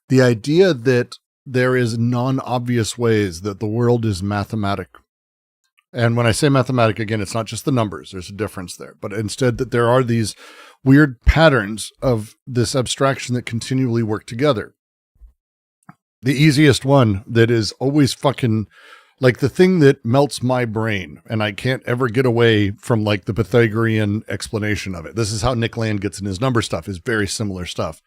The idea that there is non-obvious ways that the world is mathematic. And when I say mathematic, again, it's not just the numbers. There's a difference there. But instead that there are these weird patterns of this abstraction that continually work together. The easiest one that is always fucking, like, the thing that melts my brain, and I can't ever get away from, like, the Pythagorean explanation of it. This is how Nick Land gets in his number stuff, is very similar stuff.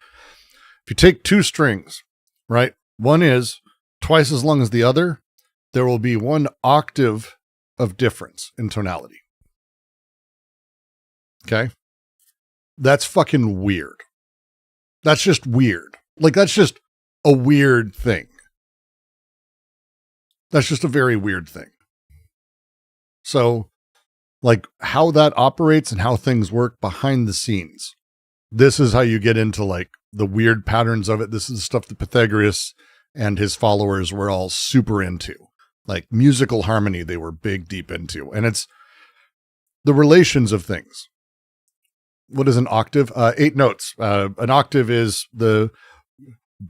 If you take two strings, right? One is twice as long as the other, there will be 1 octave of difference in tonality. Okay? That's fucking weird. That's just weird. Like, that's just a weird thing. That's just a very weird thing. So, like, how that operates and how things work behind the scenes. This is how you get into, like, the weird patterns of it. This is the stuff that Pythagoras and his followers were all super into. Like, musical harmony, they were big, deep into. And it's the relations of things. What is an octave? 8 notes. An octave is the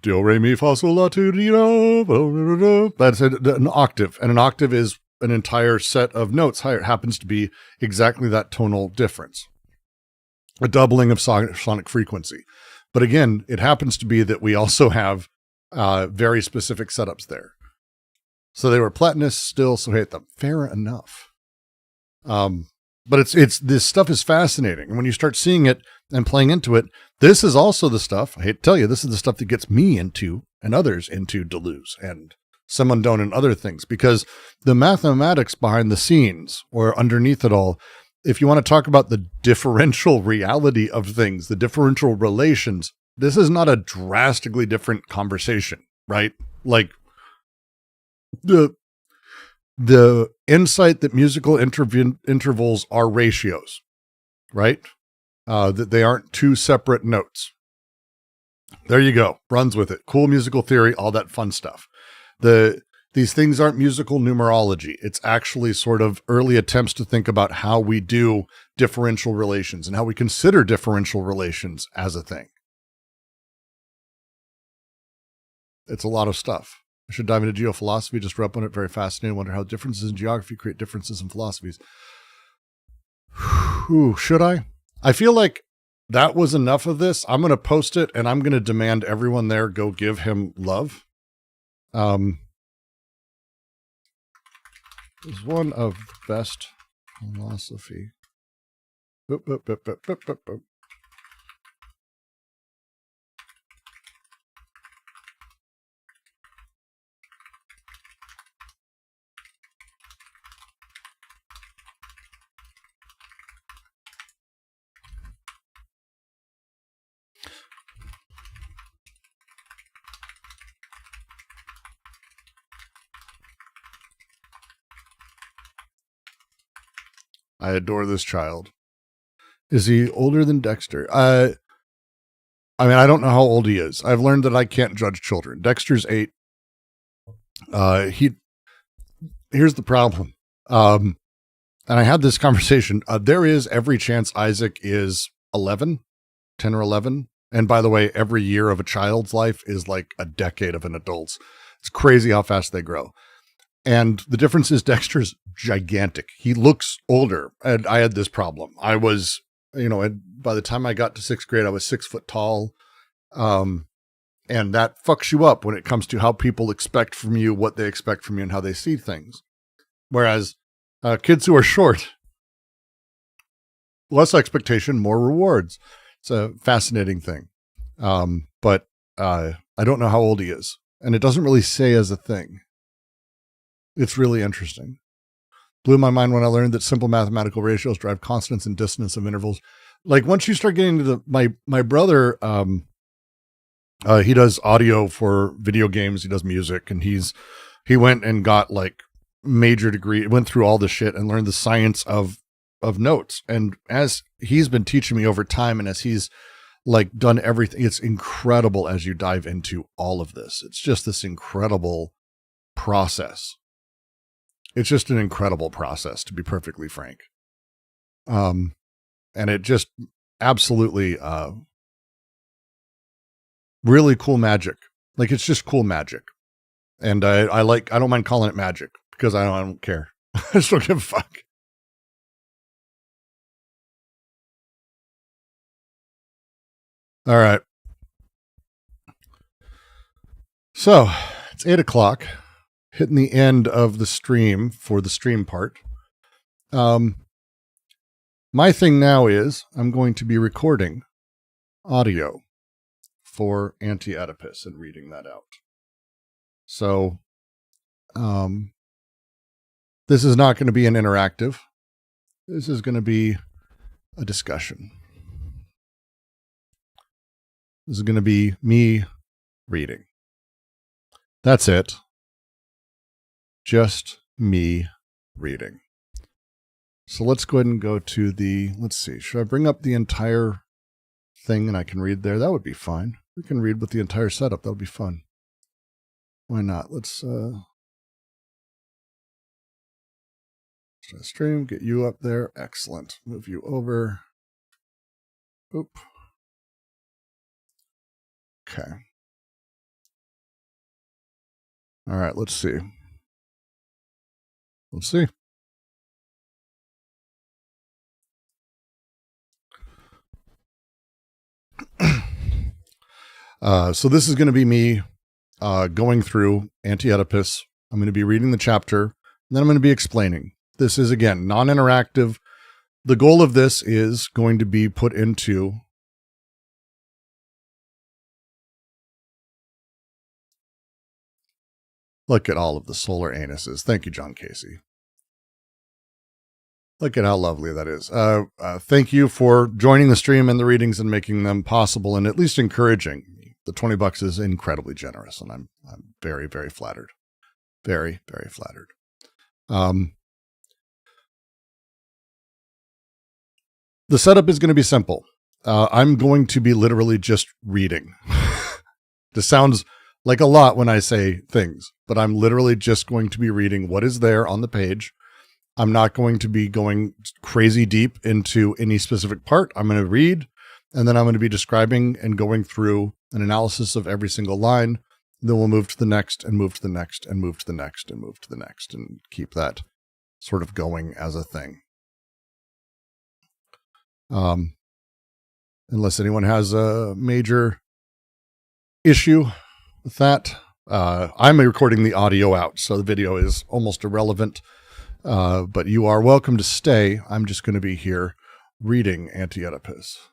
do, re, mi, fa, sol, la, ti, do. That's an octave. And an octave is an entire set of notes. It happens to be exactly that tonal difference. A doubling of sonic frequency. But again, it happens to be that we also have very specific setups there. So they were Platonists still, so hate them. Fair enough. But it's this stuff is fascinating. And when you start seeing it and playing into it, this is also the stuff, I hate to tell you, this is the stuff that gets me into and others into Deleuze and Simondon and other things, because the mathematics behind the scenes or underneath it all, if you want to talk about the differential reality of things, the differential relations, this is not a drastically different conversation, right? Like the insight that musical intervals are ratios, right? That they aren't 2 separate notes. There you go. Runs with it. Cool musical theory, all that fun stuff. These things aren't musical numerology. It's actually sort of early attempts to think about how we do differential relations and how we consider differential relations as a thing. It's a lot of stuff. I should dive into geophilosophy, just read up on it. Very fascinating. Wonder how differences in geography create differences in philosophies. Whew, should I? I feel like that was enough of this. I'm going to post it, and I'm going to demand everyone there go give him love. Is one of the best philosophy. Boop, boop, boop, boop, boop, boop, boop. I adore this child. Is he older than Dexter? I mean, I don't know how old he is. I've learned that I can't judge children. Dexter's 8. Here's the problem. And I had this conversation. There is every chance Isaac is 10 or 11. And by the way, every year of a child's life is like a decade of an adult's. It's crazy how fast they grow. And the difference is Dexter's gigantic. He looks older. And I had this problem. I was, by the time I got to 6th grade, I was 6 foot tall. And that fucks you up when it comes to how people expect from you, what they expect from you, and how they see things. Whereas kids who are short, less expectation, more rewards. It's a fascinating thing. But I don't know how old he is. And it doesn't really say as a thing. It's really interesting. Blew my mind when I learned that simple mathematical ratios drive constants and dissonance of intervals. Like once you start getting to my brother, he does audio for video games. He does music, and he went and got like major degree, went through all the shit and learned the science of notes. And as he's been teaching me over time, and as he's like done everything, it's incredible as you dive into all of this. It's just this incredible process. It's just an incredible process, to be perfectly frank. And it just absolutely really cool magic. Like, it's just cool magic. And I don't mind calling it magic because I don't care. I just don't give a fuck. All right. So it's 8 o'clock, hitting the end of the stream for the stream part. My thing now is I'm going to be recording audio for Anti-Oedipus and reading that out. So, this is not going to be an interactive. This is going to be a discussion. This is going to be me reading. That's it. Just me reading. So let's go ahead and go to let's see, should I bring up the entire thing and I can read there? That would be fine. We can read with the entire setup. That would be fun. Why not? Let's stream, get you up there. Excellent. Move you over. Oop. Okay. All right, let's see. Let's see. So this is going to be me going through Anti-Oedipus. I'm going to be reading the chapter, and then I'm going to be explaining. This is, again, non-interactive. The goal of this is going to be put into look at all of the solar anuses. Thank you, John Casey. Look at how lovely that is. Thank you for joining the stream and the readings and making them possible and at least encouraging. The $20 is incredibly generous, and I'm very, very flattered. Very, very flattered. The setup is going to be simple. I'm going to be literally just reading. This sounds like a lot when I say things, but I'm literally just going to be reading what is there on the page. I'm not going to be going crazy deep into any specific part. I'm going to read, and then I'm going to be describing and going through an analysis of every single line. Then we'll move to the next and move to the next and move to the next and move to the next and keep that sort of going as a thing. Unless anyone has a major issue with that. I'm recording the audio out, so the video is almost irrelevant. But you are welcome to stay. I'm just going to be here reading Anti-Oedipus.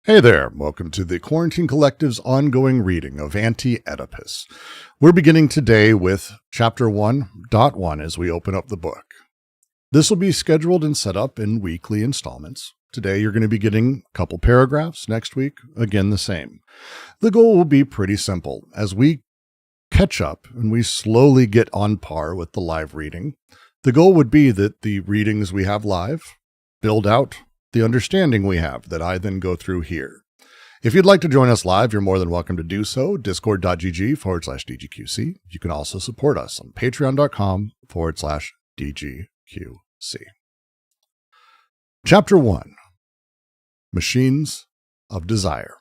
Hey there, welcome to the Quarantine Collective's ongoing reading of Anti-Oedipus. We're beginning today with Chapter 1.1 as we open up the book. This will be scheduled and set up in weekly installments. Today you're going to be getting a couple paragraphs, next week again the same. The goal will be pretty simple. As we catch up and we slowly get on par with the live reading, the goal would be that the readings we have live build out the understanding we have that I then go through here. If you'd like to join us live, you're more than welcome to do so. Discord.gg/DGQC. You can also support us on Patreon.com/DGQC. Chapter 1. Machines of Desire.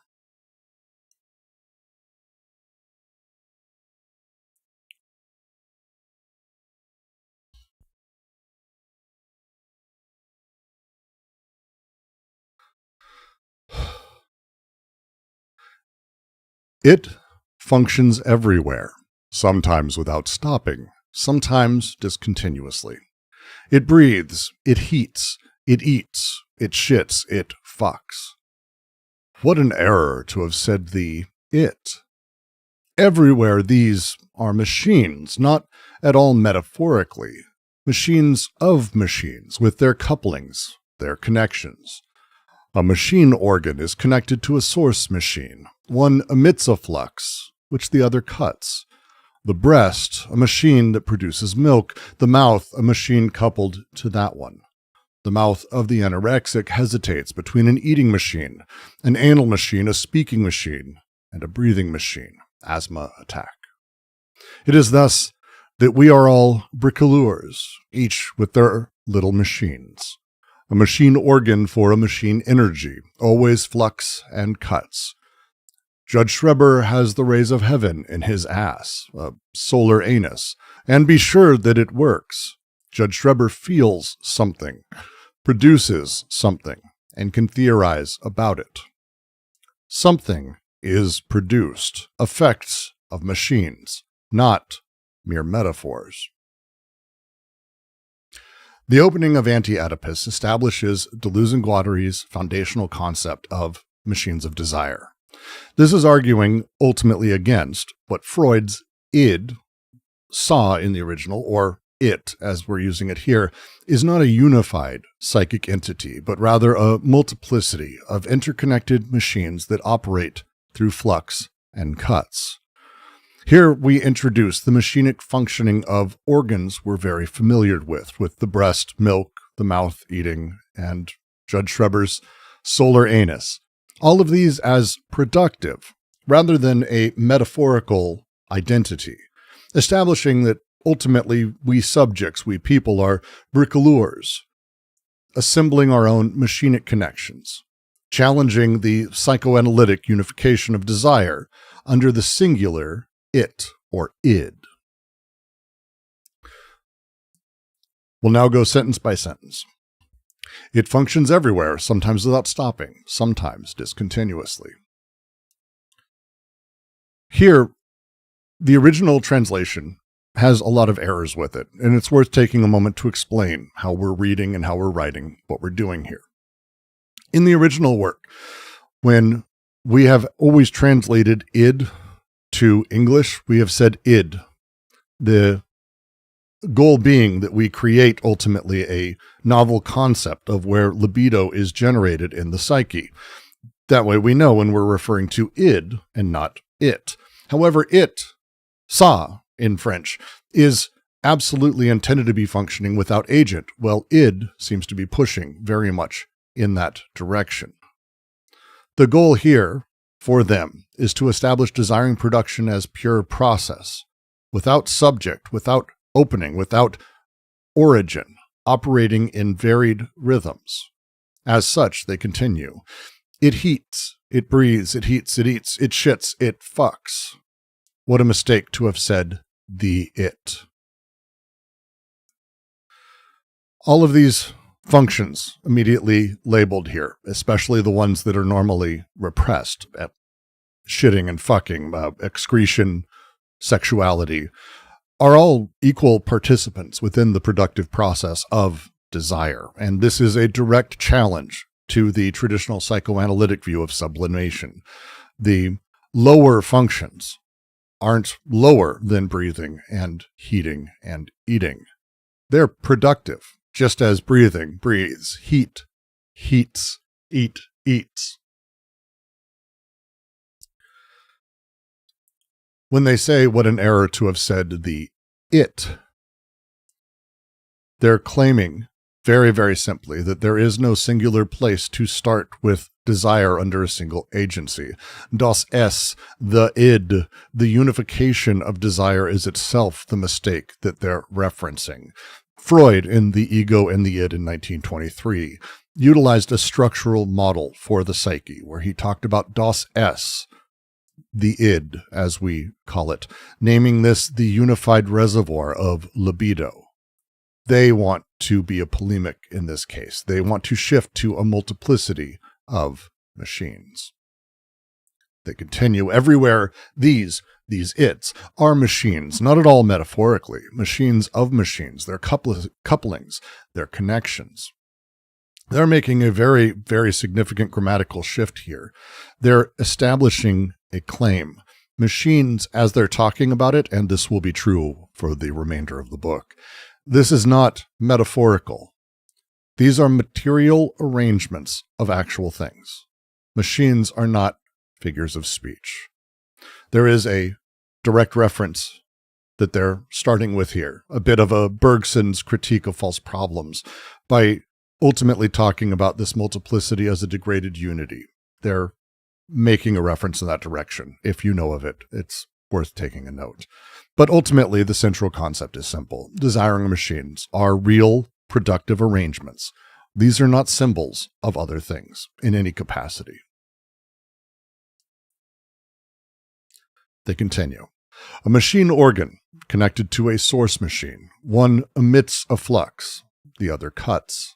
It functions everywhere, sometimes without stopping, sometimes discontinuously. It breathes, it heats, it eats, it shits, it fucks. What an error to have said the it. Everywhere these are machines, not at all metaphorically, machines of machines with their couplings, their connections. A machine organ is connected to a source machine. One emits a flux, which the other cuts. The breast, a machine that produces milk. The mouth, a machine coupled to that one. The mouth of the anorexic hesitates between an eating machine, an anal machine, a speaking machine, and a breathing machine. Asthma attack. It is thus that we are all bricoleurs, each with their little machines. A machine organ for a machine energy, always flux and cuts. Judge Schreber has the rays of heaven in his ass, a solar anus, and be sure that it works. Judge Schreber feels something, produces something, and can theorize about it. Something is produced, effects of machines, not mere metaphors. The opening of Anti-Oedipus establishes Deleuze and Guattari's foundational concept of machines of desire. This is arguing ultimately against what Freud's id saw in the original, or it, as we're using it here, is not a unified psychic entity, but rather a multiplicity of interconnected machines that operate through flux and cuts. Here we introduce the machinic functioning of organs we're very familiar with the breast, milk, the mouth eating, and Judge Schreber's solar anus. All of these as productive, rather than a metaphorical identity, establishing that ultimately we subjects, we people, are bricoleurs, assembling our own machinic connections, challenging the psychoanalytic unification of desire under the singular it or id. We'll now go sentence by sentence. It functions everywhere, sometimes without stopping, sometimes discontinuously. Here, the original translation has a lot of errors with it, and it's worth taking a moment to explain how we're reading and how we're writing what we're doing here. In the original work, when we have always translated id to English, we have said id. The goal being that we create ultimately a novel concept of where libido is generated in the psyche. That way we know when we're referring to id and not it. However, it, ça in French, is absolutely intended to be functioning without agent, while id seems to be pushing very much in that direction. The goal here for them is to establish desiring production as pure process, without subject, without opening, without origin, operating in varied rhythms. As such, they continue. It heats, it breathes, it heats, it eats, it shits, it fucks. What a mistake to have said the it. All of these functions immediately labeled here, especially the ones that are normally repressed at shitting and fucking, excretion, sexuality, are all equal participants within the productive process of desire. And this is a direct challenge to the traditional psychoanalytic view of sublimation. The lower functions aren't lower than breathing and heating and eating. They're productive, just as breathing breathes, heat heats, eat eats. When they say what an error to have said the it, they're claiming very, very simply that there is no singular place to start with desire under a single agency. Das Es, the id, the unification of desire is itself the mistake that they're referencing. Freud, in The Ego and the Id in 1923, utilized a structural model for the psyche where he talked about Das Es, the id, as we call it, naming this the unified reservoir of libido. They want to be a polemic in this case. They want to shift to a multiplicity of machines. They continue everywhere. These its are machines, not at all metaphorically, machines of machines, their couplings, their connections. They're making a very, very significant grammatical shift here. They're establishing a claim. Machines, as they're talking about it, and this will be true for the remainder of the book, this is not metaphorical. These are material arrangements of actual things. Machines are not figures of speech. There is a direct reference that they're starting with here, a bit of a Bergson's critique of false problems, by ultimately talking about this multiplicity as a degraded unity. They're making a reference in that direction. If you know of it, it's worth taking a note. But ultimately, the central concept is simple. Desiring machines are real, productive arrangements. These are not symbols of other things in any capacity. They continue. A machine organ connected to a source machine. One emits a flux, the other cuts.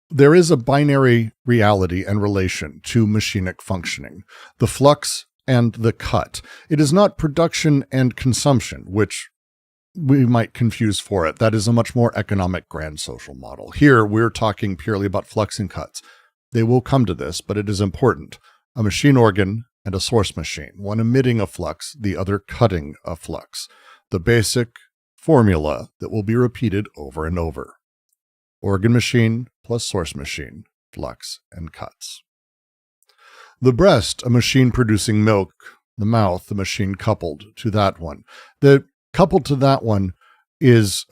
There is a binary reality and relation to machinic functioning, the flux and the cut. It is not production and consumption, which we might confuse for it. That is a much more economic grand social model. Here, we're talking purely about flux and cuts. They will come to this, but it is important. A machine organ and a source machine, one emitting a flux, the other cutting a flux. The basic formula that will be repeated over and over. Organ machine plus source machine, flux and cuts. The breast, a machine producing milk. The mouth, a machine coupled to that one. The coupled to that one is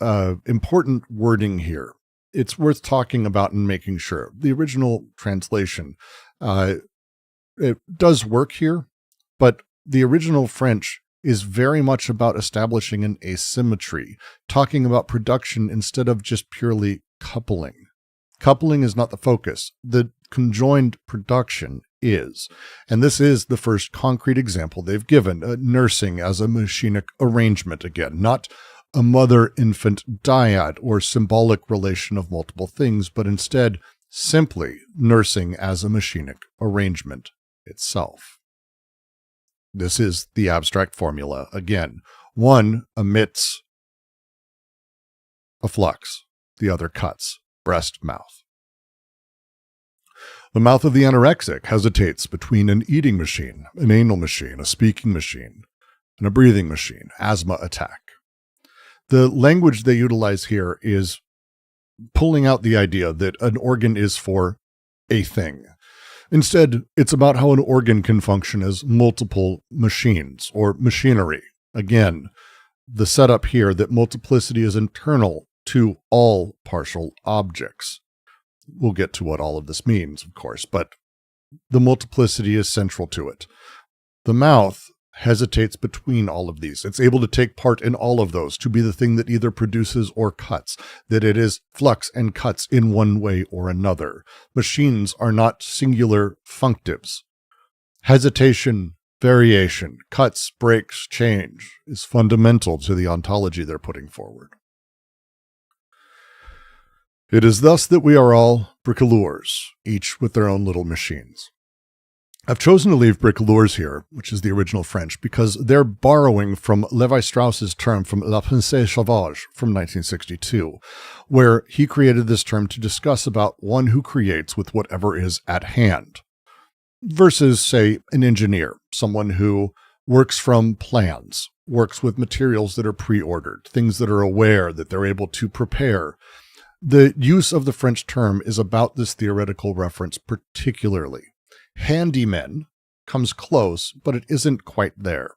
important wording here. It's worth talking about and making sure. The original translation, it does work here, but the original French is very much about establishing an asymmetry, talking about production instead of just purely coupling. Coupling is not the focus. The conjoined production is. And this is the first concrete example they've given, nursing as a machinic arrangement again, not a mother-infant dyad or symbolic relation of multiple things, but instead simply nursing as a machinic arrangement itself. This is the abstract formula again. One emits a flux, the other cuts. Breast, mouth. The mouth of the anorexic hesitates between an eating machine, an anal machine, a speaking machine, and a breathing machine, asthma attack. The language they utilize here is pulling out the idea that an organ is for a thing. Instead, it's about how an organ can function as multiple machines or machinery. Again, the setup here that multiplicity is internal to all partial objects. We'll get to what all of this means, of course, but the multiplicity is central to it. The mouth hesitates between all of these. It's able to take part in all of those, to be the thing that either produces or cuts, that it is flux and cuts in one way or another. Machines are not singular functives. Hesitation, variation, cuts, breaks, change is fundamental to the ontology they're putting forward. It is thus that we are all bricoleurs, each with their own little machines. I've chosen to leave bricoleurs here, which is the original French, because they're borrowing from Levi-Strauss's term from La Pensée Sauvage from 1962, where he created this term to discuss about one who creates with whatever is at hand, versus, say, an engineer, someone who works from plans, works with materials that are pre-ordered, things that are aware that they're able to prepare. The use of the French term is about this theoretical reference particularly. Handyman comes close, but it isn't quite there.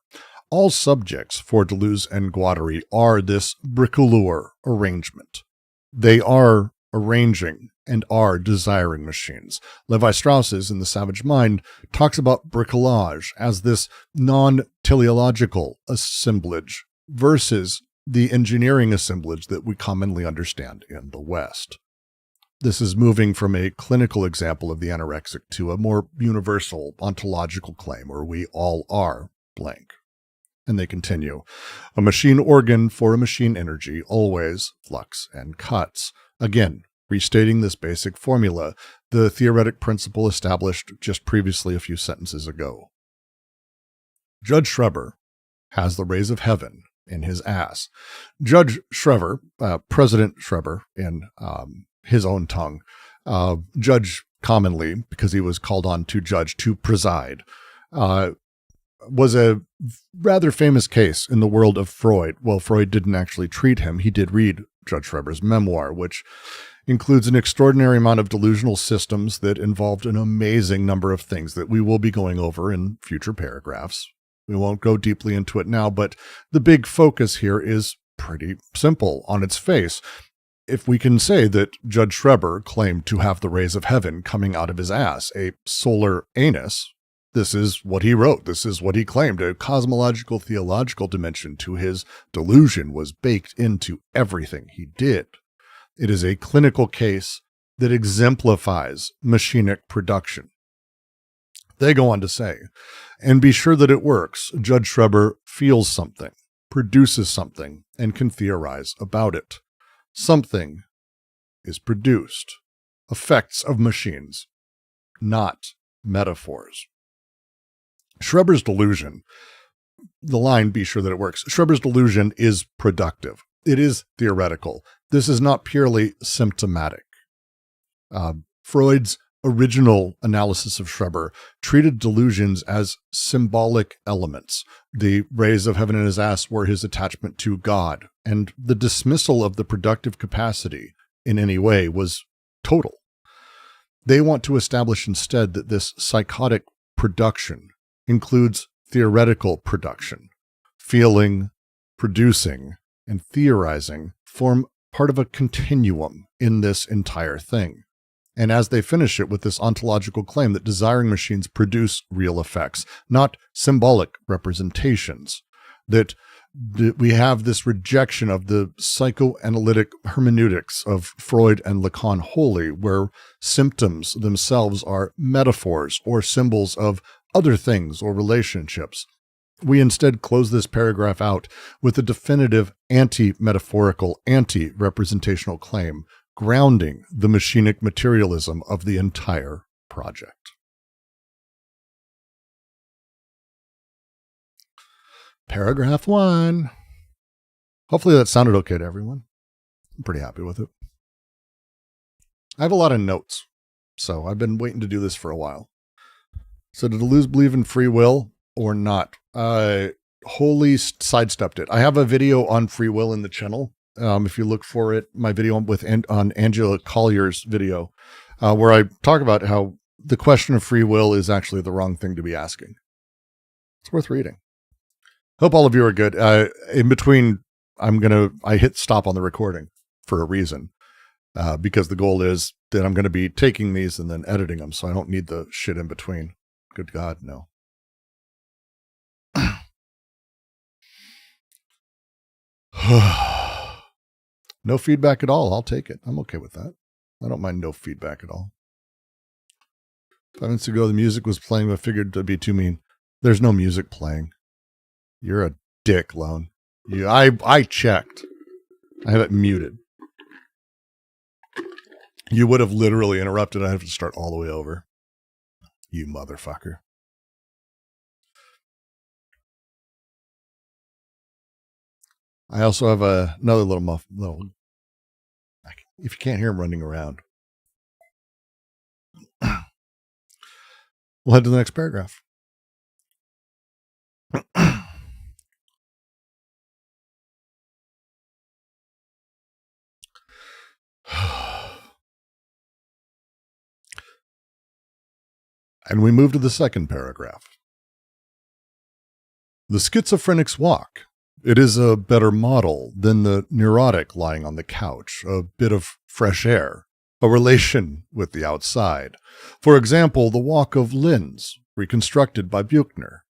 All subjects for Deleuze and Guattari are this bricoleur arrangement. They are arranging and are desiring machines. Levi-Strauss's in The Savage Mind talks about bricolage as this non-teleological assemblage versus the engineering assemblage that we commonly understand in the West. This is moving from a clinical example of the anorexic to a more universal ontological claim where we all are blank. And they continue. A machine organ for a machine energy, always flux and cuts. Again, restating this basic formula, the theoretic principle established just previously a few sentences ago. Judge Schreber has the rays of heaven in his ass. Judge Schreber, President Schreber in his own tongue, judge commonly, because he was called on to judge, to preside, was a rather famous case in the world of Freud. Well, Freud didn't actually treat him. He did read Judge Schreber's memoir, which includes an extraordinary amount of delusional systems that involved an amazing number of things that we will be going over in future paragraphs. We won't go deeply into it now, but the big focus here is pretty simple on its face. If we can say that Judge Schreber claimed to have the rays of heaven coming out of his ass, a solar anus, this is what he wrote. This is what he claimed. A cosmological, theological dimension to his delusion was baked into everything he did. It is a clinical case that exemplifies machinic production. They go on to say, and be sure that it works. Judge Schreber feels something, produces something, and can theorize about it. Something is produced. Effects of machines, not metaphors. Schreber's delusion, the line, be sure that it works. Schreber's delusion is productive. It is theoretical. This is not purely symptomatic. Freud's original analysis of Schreber treated delusions as symbolic elements. The rays of heaven in his ass were his attachment to God, and the dismissal of the productive capacity in any way was total. They want to establish instead that this psychotic production includes theoretical production. Feeling, producing, and theorizing form part of a continuum in this entire thing. And as they finish it with this ontological claim that desiring machines produce real effects, not symbolic representations, that we have this rejection of the psychoanalytic hermeneutics of Freud and Lacan wholly, where symptoms themselves are metaphors or symbols of other things or relationships. We instead close this paragraph out with a definitive anti-metaphorical, anti-representational claim, grounding the machinic materialism of the entire project. Paragraph 1. Hopefully that sounded okay to everyone. I'm pretty happy with it. I have a lot of notes, so I've been waiting to do this for a while. So did Deleuze believe in free will or not? I wholly sidestepped it. I have a video on free will in the channel. If you look for it, my video on Angela Collier's video, where I talk about how the question of free will is actually the wrong thing to be asking. It's worth reading. Hope all of you are good. In between, I hit stop on the recording for a reason, because the goal is that I'm going to be taking these and then editing them, so I don't need the shit in between. Good God, no. No feedback at all. I'll take it. I'm okay with that. I don't mind no feedback at all. 5 minutes ago, the music was playing, but I figured it'd be too mean. There's no music playing. You're a dick, Lone. I checked. I have it muted. You would have literally interrupted. I have to start all the way over. You motherfucker. I also have another little if you can't hear him running around. We'll head to the next paragraph. And we move to the second paragraph. The schizophrenic's walk. It is a better model than the neurotic lying on the couch, a bit of fresh air, a relation with the outside. For example, the walk of Linz, reconstructed by Buchner.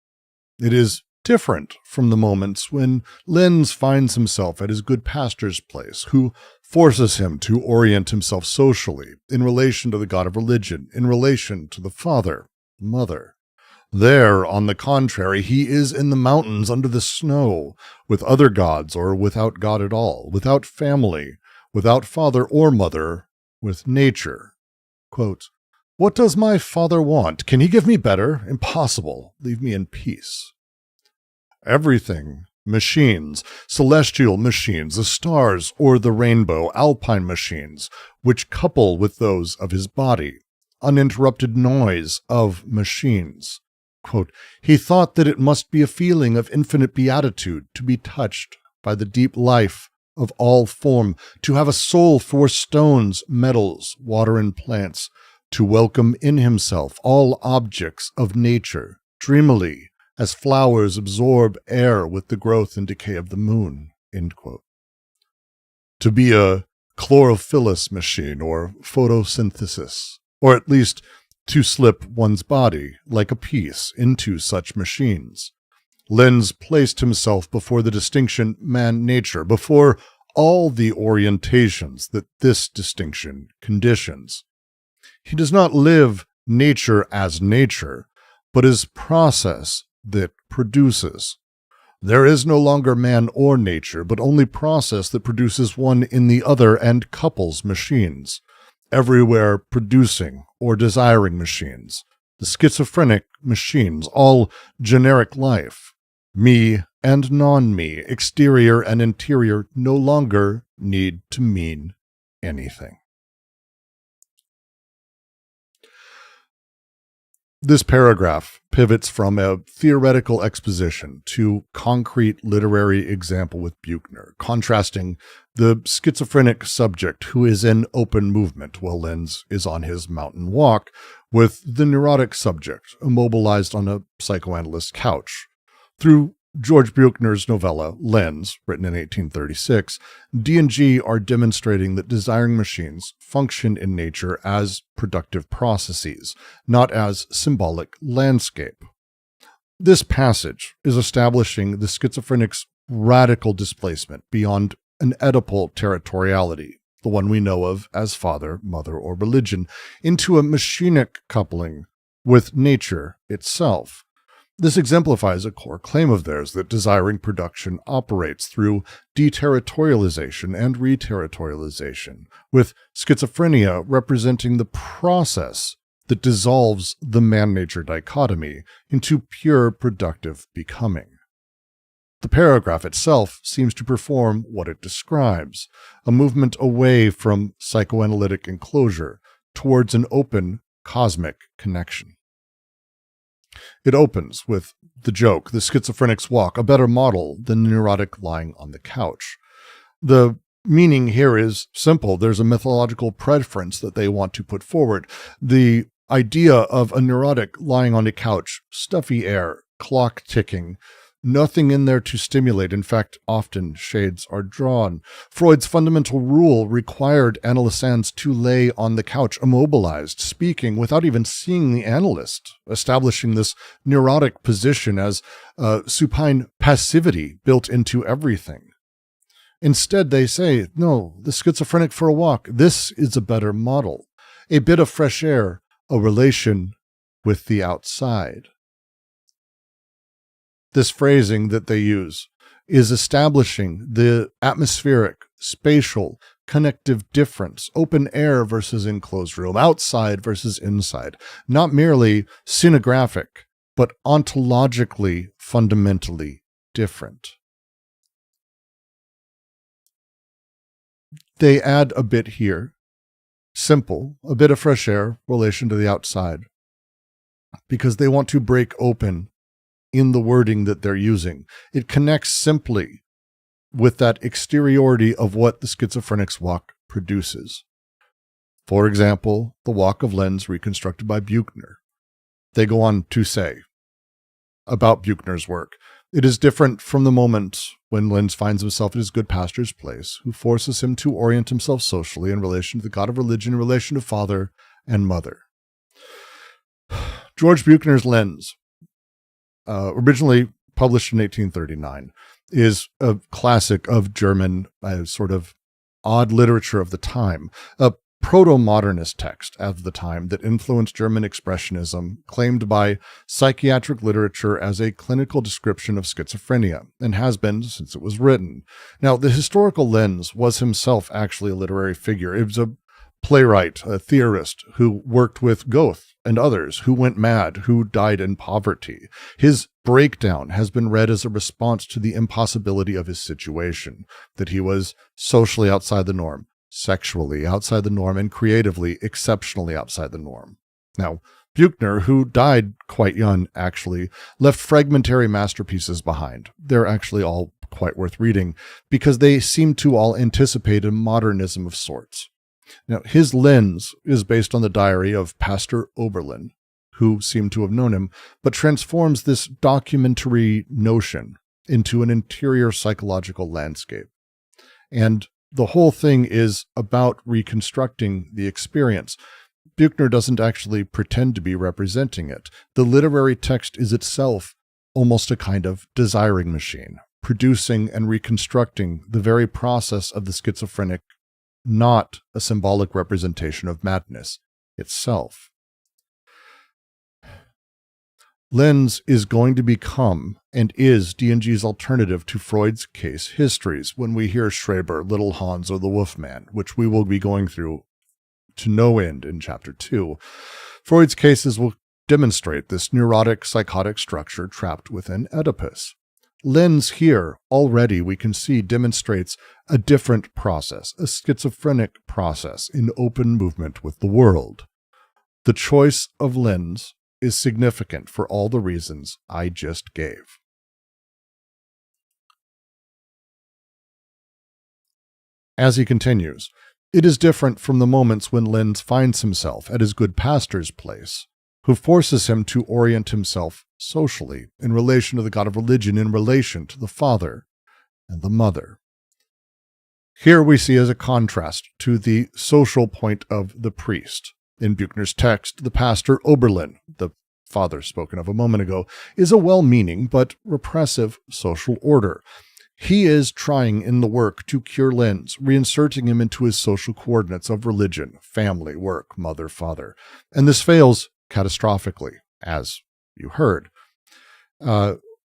It is different from the moments when Linz finds himself at his good pastor's place, who forces him to orient himself socially in relation to the God of religion, in relation to the father, mother. There, on the contrary, he is in the mountains under the snow, with other gods or without God at all, without family, without father or mother, with nature. Quote, "What does my father want? Can he give me better? Impossible. Leave me in peace." Everything, machines, celestial machines, the stars or the rainbow, alpine machines, which couple with those of his body, uninterrupted noise of machines. Quote, "He thought that it must be a feeling of infinite beatitude to be touched by the deep life of all form, to have a soul for stones, metals, water, and plants, to welcome in himself all objects of nature, dreamily, as flowers absorb air with the growth and decay of the moon." End quote. To be a chlorophyllous machine or photosynthesis, or at least to slip one's body like a piece into such machines. Lenz placed himself before the distinction man-nature, before all the orientations that this distinction conditions. He does not live nature as nature, but as process that produces. There is no longer man or nature, but only process that produces one in the other and couples machines, everywhere producing or desiring machines, the schizophrenic machines, all generic life. Me and non-me, exterior and interior, no longer need to mean anything. This paragraph pivots from a theoretical exposition to concrete literary example with Buchner, contrasting the schizophrenic subject who is in open movement while Lenz is on his mountain walk with the neurotic subject immobilized on a psychoanalyst's couch. Through George Buchner's novella, Lenz, written in 1836, D&G are demonstrating that desiring machines function in nature as productive processes, not as symbolic landscape. This passage is establishing the schizophrenic's radical displacement beyond an Oedipal territoriality, the one we know of as father, mother, or religion, into a machinic coupling with nature itself. This exemplifies a core claim of theirs that desiring production operates through deterritorialization and reterritorialization, with schizophrenia representing the process that dissolves the man-nature dichotomy into pure productive becoming. The paragraph itself seems to perform what it describes, a movement away from psychoanalytic enclosure towards an open cosmic connection. It opens with the joke, the schizophrenic's walk, a better model than the neurotic lying on the couch. The meaning here is simple. There's a mythological preference that they want to put forward. The idea of a neurotic lying on a couch, stuffy air, clock ticking, nothing in there to stimulate. In fact, often shades are drawn. Freud's fundamental rule required analysans to lay on the couch immobilized, speaking without even seeing the analyst, establishing this neurotic position as supine passivity built into everything. Instead, they say, no, the schizophrenic for a walk, this is a better model. A bit of fresh air, a relation with the outside. This phrasing that they use is establishing the atmospheric, spatial, connective difference, open air versus enclosed room, outside versus inside, not merely scenographic, but ontologically fundamentally different. They add a bit here, simple, a bit of fresh air, relation to the outside, because they want to break open in the wording that they're using. It connects simply with that exteriority of what the schizophrenic's walk produces. For example, the walk of Lenz reconstructed by Buchner. They go on to say about Buchner's work, it is different from the moment when Lenz finds himself at his good pastor's place, who forces him to orient himself socially in relation to the God of religion, in relation to father and mother. George Buchner's Lenz, originally published in 1839, is a classic of German sort of odd literature of the time, a proto-modernist text of the time that influenced German expressionism, claimed by psychiatric literature as a clinical description of schizophrenia, and has been since it was written. Now, the historical Lenz was himself actually a literary figure. It was a playwright, a theorist who worked with Goethe and others, who went mad, who died in poverty. His breakdown has been read as a response to the impossibility of his situation, that he was socially outside the norm, sexually outside the norm, and creatively exceptionally outside the norm. Now, Buchner, who died quite young, actually, left fragmentary masterpieces behind. They're actually all quite worth reading because they seem to all anticipate a modernism of sorts. Now, his lens is based on the diary of Pastor Oberlin, who seemed to have known him, but transforms this documentary notion into an interior psychological landscape. And the whole thing is about reconstructing the experience. Buechner doesn't actually pretend to be representing it. The literary text is itself almost a kind of desiring machine, producing and reconstructing the very process of the schizophrenic, not a symbolic representation of madness itself. Lenz is going to become and is D&G's alternative to Freud's case histories when we hear Schreber, Little Hans, or the Wolfman, which we will be going through to no end in Chapter 2. Freud's cases will demonstrate this neurotic psychotic structure trapped within Oedipus. Lenz here, already we can see, demonstrates a different process, a schizophrenic process in open movement with the world. The choice of Lenz is significant for all the reasons I just gave. As he continues, it is different from the moments when Lenz finds himself at his good pastor's place, who forces him to orient himself socially in relation to the God of religion, in relation to the father and the mother. Here we see as a contrast to the social point of the priest. In Buechner's text, the pastor Oberlin, the father spoken of a moment ago, is a well-meaning but repressive social order. He is trying in the work to cure Lenz, reinserting him into his social coordinates of religion, family, work, mother, father. And this fails catastrophically, as you heard.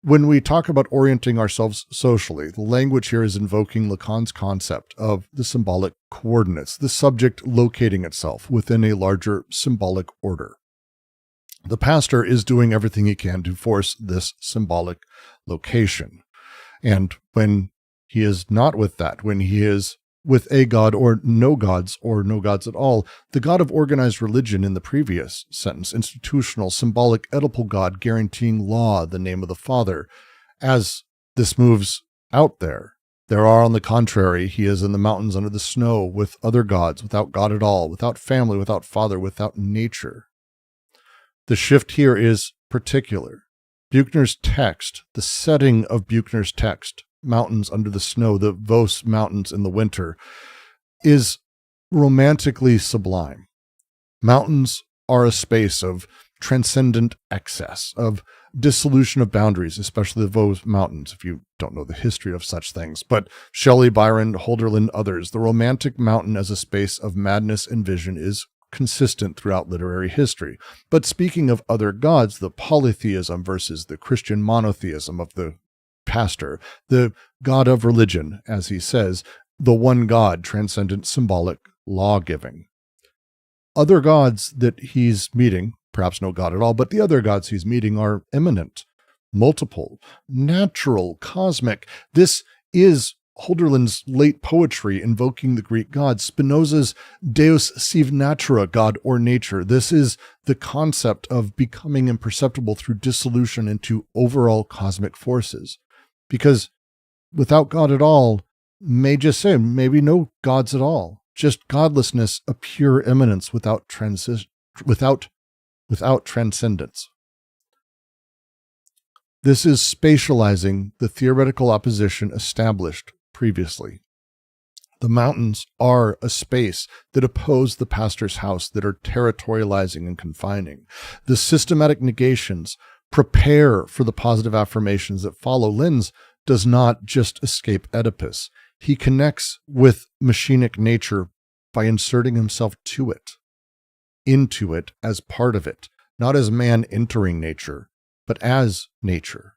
When we talk about orienting ourselves socially, the language here is invoking Lacan's concept of the symbolic coordinates, the subject locating itself within a larger symbolic order. The pastor is doing everything he can to force this symbolic location. And when he is not with that, when he is with a god or no gods at all, the god of organized religion in the previous sentence, institutional, symbolic, Oedipal god guaranteeing law, the name of the father, as this moves out there are, on the contrary, he is in the mountains under the snow with other gods, without God at all, without family, without father, without nature. The shift here is particular. Buechner's text, the setting of Buechner's text, mountains under the snow, the Vos mountains in the winter, is romantically sublime. Mountains are a space of transcendent excess, of dissolution of boundaries, especially the Vos mountains, if you don't know the history of such things. But Shelley, Byron, Holderlin, others, the romantic mountain as a space of madness and vision is consistent throughout literary history. But speaking of other gods, the polytheism versus the Christian monotheism of the pastor, the God of religion, as he says, the one God, transcendent, symbolic, law-giving. Other gods that he's meeting, perhaps no God at all, but the other gods he's meeting are immanent, multiple, natural, cosmic. This is Holderlin's late poetry invoking the Greek gods, Spinoza's Deus sive natura, God or nature. This is the concept of becoming imperceptible through dissolution into overall cosmic forces. Because without God at all, may just say, maybe no gods at all. Just godlessness, a pure immanence without transcendence. This is spatializing the theoretical opposition established previously. The mountains are a space that oppose the pastor's house, that are territorializing and confining. The systematic negations prepare for the positive affirmations that follow. Lenz does not just escape Oedipus. He connects with machinic nature by inserting himself to it, into it as part of it, not as man entering nature, but as nature.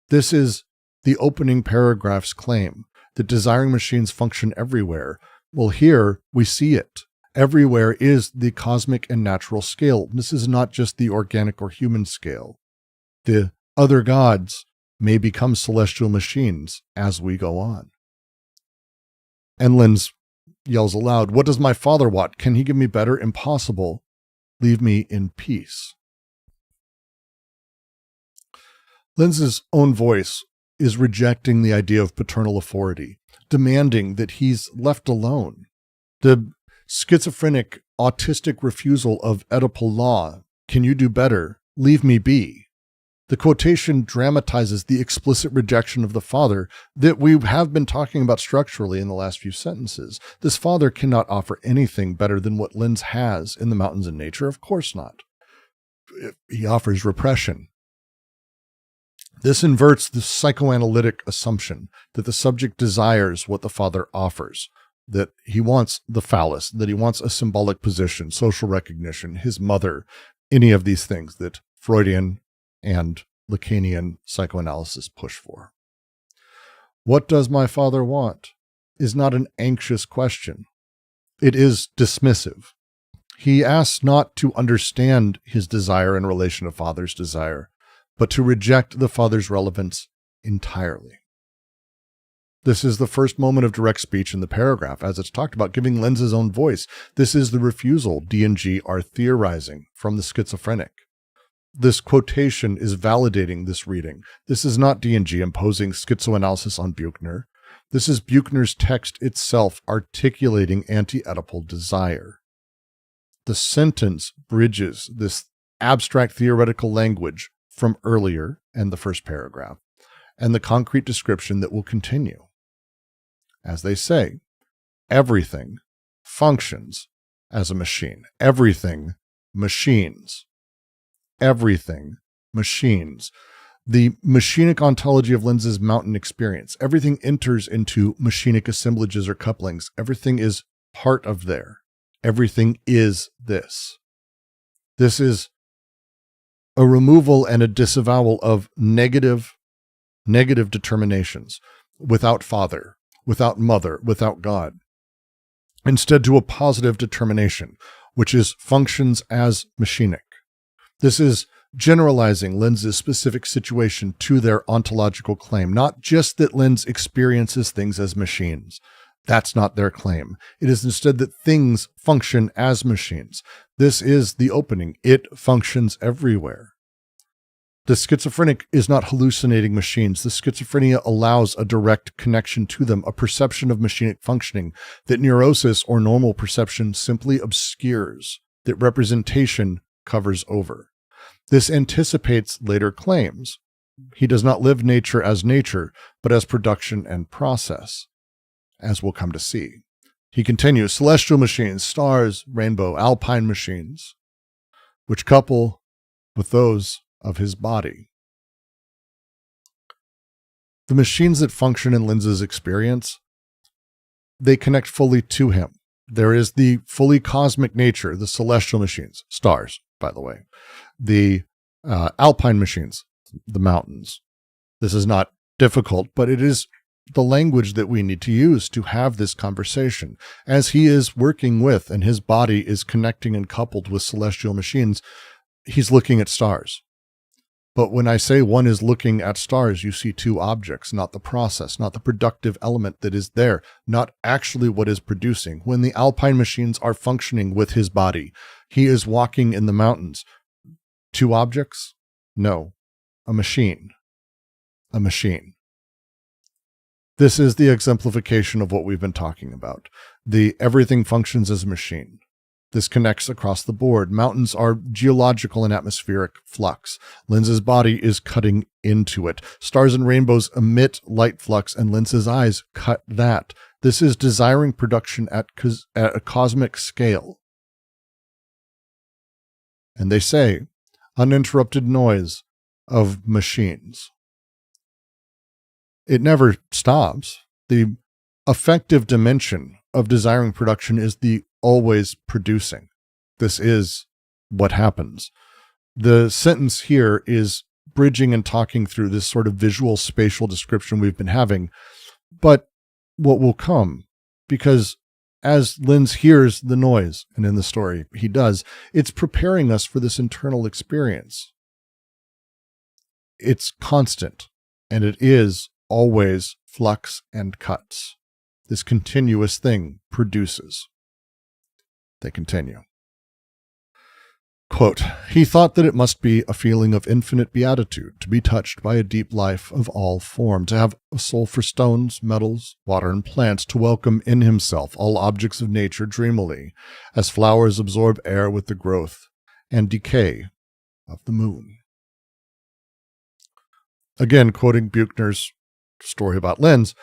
This is the opening paragraph's claim that desiring machines function everywhere. Well, here we see it. Everywhere is the cosmic and natural scale. This is not just the organic or human scale. The other gods may become celestial machines as we go on. And Lenz yells aloud, "What does my father want? Can he give me better? Impossible. Leave me in peace." Lenz's own voice is rejecting the idea of paternal authority, demanding that he's left alone. The schizophrenic, autistic refusal of Oedipal law, can you do better? Leave me be. The quotation dramatizes the explicit rejection of the father that we have been talking about structurally in the last few sentences. This father cannot offer anything better than what Linz has in the mountains and nature. Of course not. He offers repression. This inverts the psychoanalytic assumption that the subject desires what the father offers, that he wants the phallus, that he wants a symbolic position, social recognition, his mother, any of these things that Freudian and Lacanian psychoanalysis push for. What does my father want is not an anxious question. It is dismissive. He asks not to understand his desire in relation to father's desire, but to reject the father's relevance entirely. This is the first moment of direct speech in the paragraph, as it's talked about, giving Linz's own voice. This is the refusal D and G are theorizing from the schizophrenic. This quotation is validating this reading. This is not D&G imposing schizoanalysis on Buchner. This is Buchner's text itself articulating anti-Oedipal desire. The sentence bridges this abstract theoretical language from earlier and the first paragraph, and the concrete description that will continue. As they say, everything functions as a machine. Everything machines. Everything machines. The machinic ontology of Linz's mountain experience. Everything enters into machinic assemblages or couplings. Everything is part of there. Everything is this. This is a removal and a disavowal of negative determinations without father, without mother, without God. Instead to a positive determination, which is functions as machinic. This is generalizing Linz's specific situation to their ontological claim, not just that Linz experiences things as machines. That's not their claim. It is instead that things function as machines. This is the opening. It functions everywhere. The schizophrenic is not hallucinating machines. The schizophrenia allows a direct connection to them, a perception of machinic functioning that neurosis or normal perception simply obscures, that representation covers over. This anticipates later claims. He does not live nature as nature, but as production and process, as we'll come to see. He continues, celestial machines, stars, rainbow, alpine machines, which couple with those of his body. The machines that function in Linz's experience, they connect fully to him. There is the fully cosmic nature, the celestial machines, stars, by the way, the alpine machines, the mountains. This is not difficult, but it is the language that we need to use to have this conversation. As he is working with, and his body is connecting and coupled with celestial machines, he's looking at stars. But when I say one is looking at stars, you see two objects, not the process, not the productive element that is there, not actually what is producing. When the alpine machines are functioning with his body, he is walking in the mountains. Two objects? No. A machine. A machine. This is the exemplification of what we've been talking about. The everything functions as a machine. This connects across the board. Mountains are geological and atmospheric flux. Linz's body is cutting into it. Stars and rainbows emit light flux, and Linz's eyes cut that. This is desiring production at a cosmic scale. And they say, uninterrupted noise of machines. It never stops. The affective dimension of desiring production is the always producing. This is what happens. The sentence here is bridging and talking through this sort of visual spatial description we've been having, but what will come, because as Linz hears the noise, and in the story he does, it's preparing us for this internal experience. It's constant, and it is always flux and cuts. This continuous thing produces. They continue. Quote, he thought that it must be a feeling of infinite beatitude to be touched by a deep life of all form, to have a soul for stones, metals, water, and plants, to welcome in himself all objects of nature dreamily, as flowers absorb air with the growth and decay of the moon. Again, quoting Buchner's story about Lenz,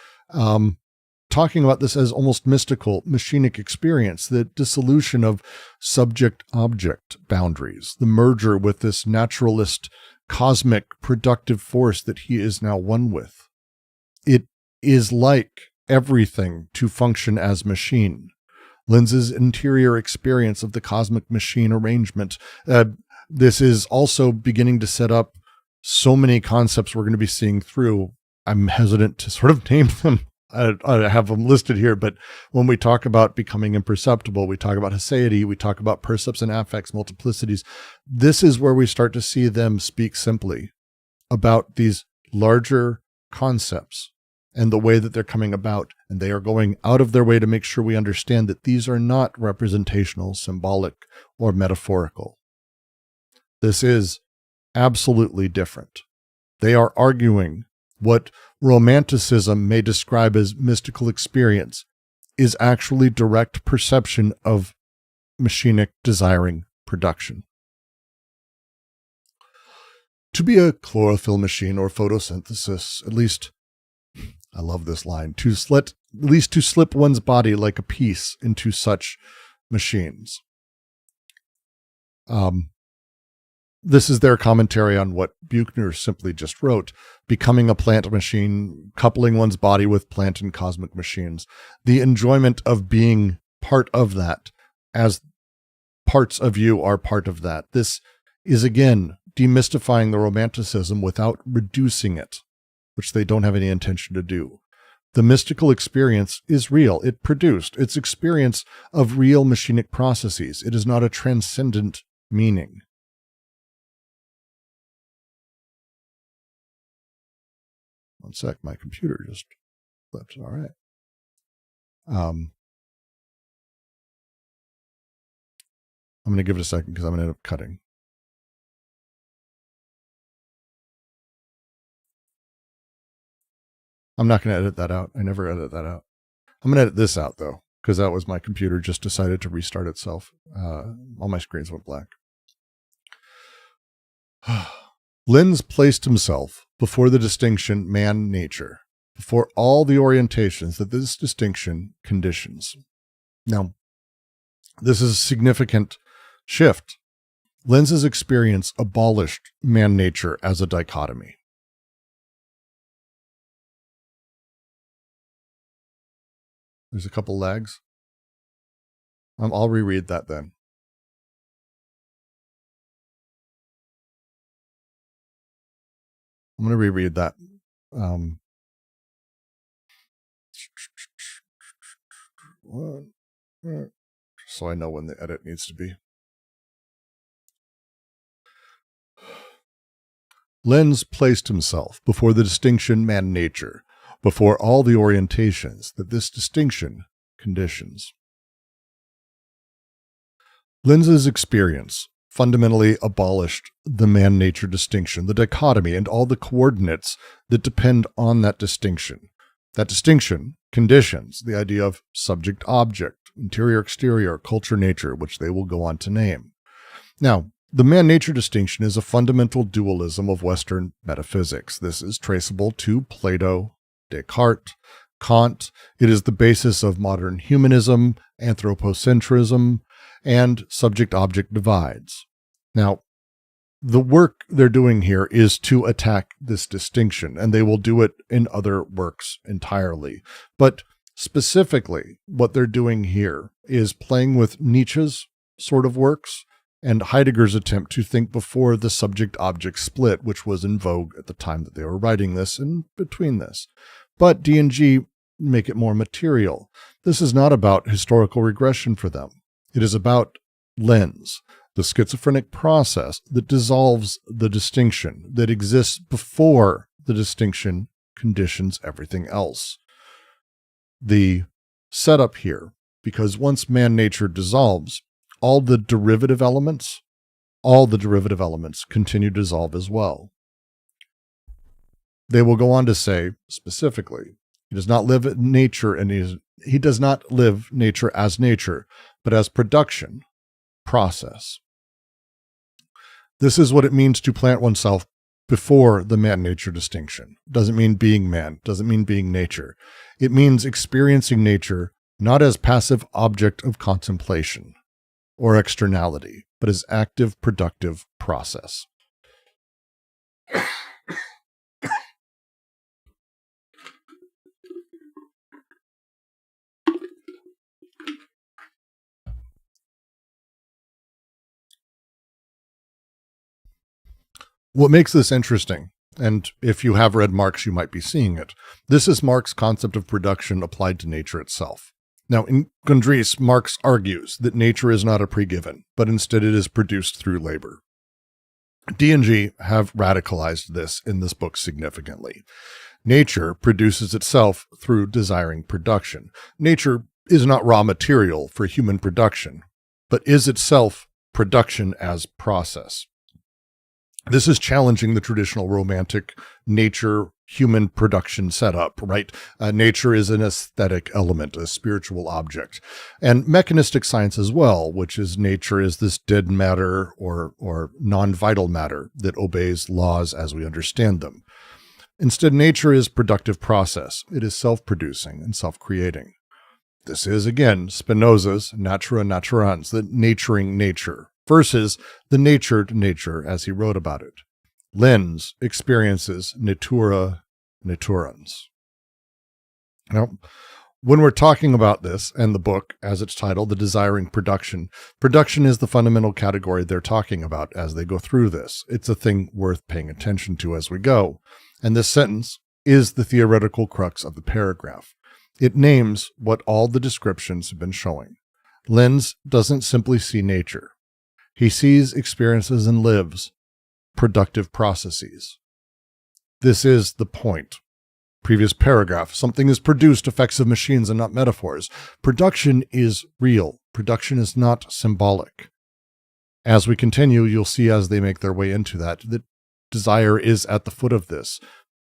talking about this as almost mystical, machinic experience, the dissolution of subject-object boundaries, the merger with this naturalist, cosmic, productive force that he is now one with. It is like everything to function as machine. Lenz's interior experience of the cosmic machine arrangement, this is also beginning to set up so many concepts we're going to be seeing through. I'm hesitant to sort of name them. I have them listed here, but when we talk about becoming imperceptible, we talk about aseity, we talk about percepts and affects, multiplicities. This is where we start to see them speak simply about these larger concepts and the way that they're coming about. And they are going out of their way to make sure we understand that these are not representational, symbolic, or metaphorical. This is absolutely different. They are arguing what Romanticism may describe as mystical experience is actually direct perception of machinic desiring production. To be a chlorophyll machine or photosynthesis, at least, I love this line, to slip one's body like a piece into such machines. This is their commentary on what Buchner simply just wrote, becoming a plant machine, coupling one's body with plant and cosmic machines. The enjoyment of being part of that, as parts of you are part of that. This is, again, demystifying the Romanticism without reducing it, which they don't have any intention to do. The mystical experience is real. It produced its experience of real machinic processes. It is not a transcendent meaning. One sec, my computer just flipped. All right. I'm going to give it a second because I'm going to end up cutting. I'm not going to edit that out. I never edit that out. I'm going to edit this out, though, because that was my computer just decided to restart itself. All my screens went black. Lenz placed himself before the distinction man-nature, before all the orientations that this distinction conditions. Now, this is a significant shift. Lenz's experience abolished man-nature as a dichotomy. There's a couple lags. I'll reread that then. I'm going to reread that. So I know when the edit needs to be. Lenz placed himself before the distinction man-nature, before all the orientations that this distinction conditions. Lenz's experience fundamentally abolished the man-nature distinction, the dichotomy, and all the coordinates that depend on that distinction. That distinction conditions the idea of subject-object, interior-exterior, culture-nature, which they will go on to name. Now, the man-nature distinction is a fundamental dualism of Western metaphysics. This is traceable to Plato, Descartes, Kant. It is the basis of modern humanism, anthropocentrism, and subject-object divides. Now, the work they're doing here is to attack this distinction, and they will do it in other works entirely. But specifically, what they're doing here is playing with Nietzsche's sort of works and Heidegger's attempt to think before the subject-object split, which was in vogue at the time that they were writing this and between this. But D&G make it more material. This is not about historical regression for them. It is about Lenz, the schizophrenic process that dissolves the distinction that exists before the distinction conditions everything else. The setup here, because once man-nature dissolves, all the derivative elements, all the derivative elements continue to dissolve as well. They will go on to say, specifically, he does not live in nature, and he does not live nature as nature, but as production, process. This is what it means to plant oneself before the man-nature distinction. Doesn't mean being man, doesn't mean being nature. It means experiencing nature not as passive object of contemplation or externality, but as active, productive process. What makes this interesting, and if you have read Marx, you might be seeing it, this is Marx's concept of production applied to nature itself. Now, in Grundrisse, Marx argues that nature is not a pre-given, but instead it is produced through labor. D&G have radicalized this in this book significantly. Nature produces itself through desiring production. Nature is not raw material for human production, but is itself production as process. This is challenging the traditional romantic nature human production setup, right? Nature is an aesthetic element, a spiritual object. And mechanistic science as well, which is nature is this dead matter or non-vital matter that obeys laws as we understand them. Instead, nature is productive process. It is self-producing and self-creating. This is, again, Spinoza's natura naturans, the naturing nature, versus the natured nature as he wrote about it. Lenz experiences natura naturans. Now, when we're talking about this and the book, as it's titled, The Desiring Production, production is the fundamental category they're talking about as they go through this. It's a thing worth paying attention to as we go. And this sentence is the theoretical crux of the paragraph. It names what all the descriptions have been showing. Lenz doesn't simply see nature. He sees, experiences, and lives productive processes. This is the point. Previous paragraph, something is produced, effects of machines and not metaphors. Production is real. Production is not symbolic. As we continue, you'll see as they make their way into that desire is at the foot of this.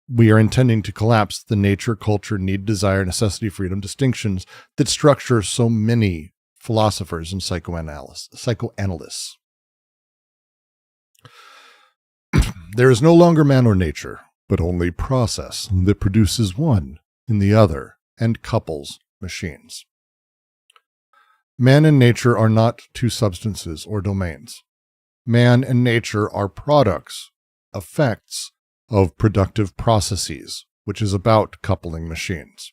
We are intending to collapse the nature, culture, need, desire, necessity, freedom distinctions that structure so many philosophers and psychoanalysts. There is no longer man or nature, but only process that produces one in the other and couples machines. Man and nature are not two substances or domains. Man and nature are products, effects of productive processes, which is about coupling machines.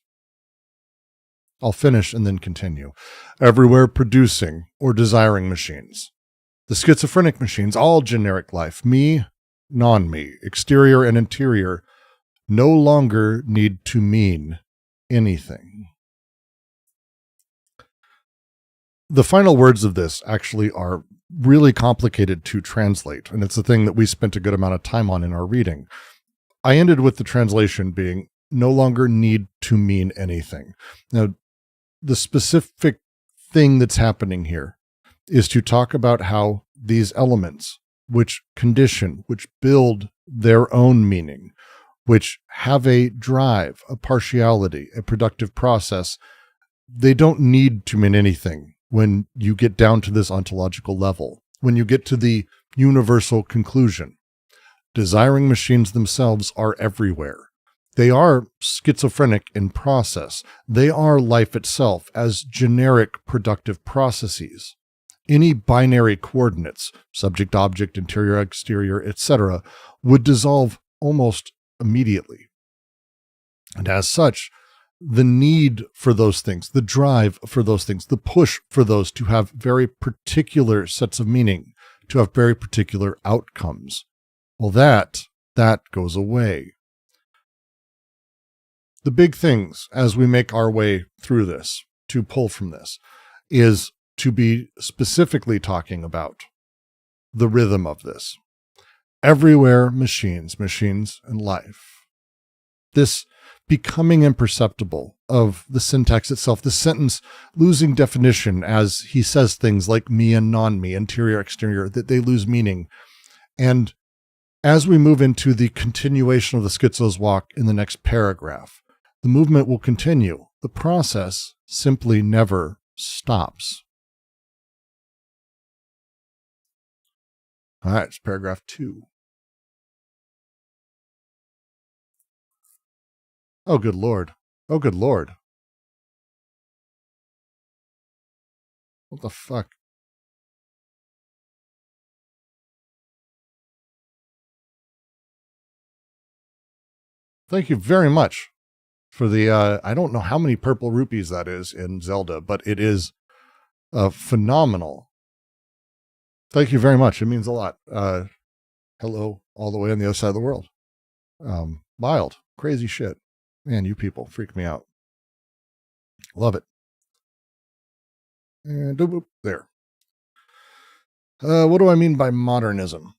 I'll finish and then continue. Everywhere producing or desiring machines. The schizophrenic machines, all generic life, me, non-me, exterior and interior, no longer need to mean anything. The final words of this actually are really complicated to translate, and it's a thing that we spent a good amount of time on in our reading. I ended with the translation being no longer need to mean anything. Now, the specific thing that's happening here is to talk about how these elements, which condition, which build their own meaning, which have a drive, a partiality, a productive process, they don't need to mean anything when you get down to this ontological level, when you get to the universal conclusion. Desiring machines themselves are everywhere. They are schizophrenic in process. They are life itself as generic productive processes. Any binary coordinates, subject, object, interior, exterior, etc., would dissolve almost immediately. And as such, the need for those things, the drive for those things, the push for those to have very particular sets of meaning, to have very particular outcomes, well, that goes away. The big things as we make our way through this, to pull from this, is to be specifically talking about the rhythm of this. Everywhere machines and life. This becoming imperceptible of the syntax itself, the sentence losing definition as he says things like me and non-me, interior, exterior, that they lose meaning. And as we move into the continuation of the Schizo's walk in the next paragraph, the movement will continue. The process simply never stops. All right, it's paragraph 2. Oh, good Lord. Oh, good Lord. What the fuck? Thank you very much for the, I don't know how many purple rupees that is in Zelda, but it is phenomenal. Thank you very much. It means a lot. Hello, all the way on the other side of the world. Wild, crazy shit. Man, you people freak me out. Love it. And there. What do I mean by modernism?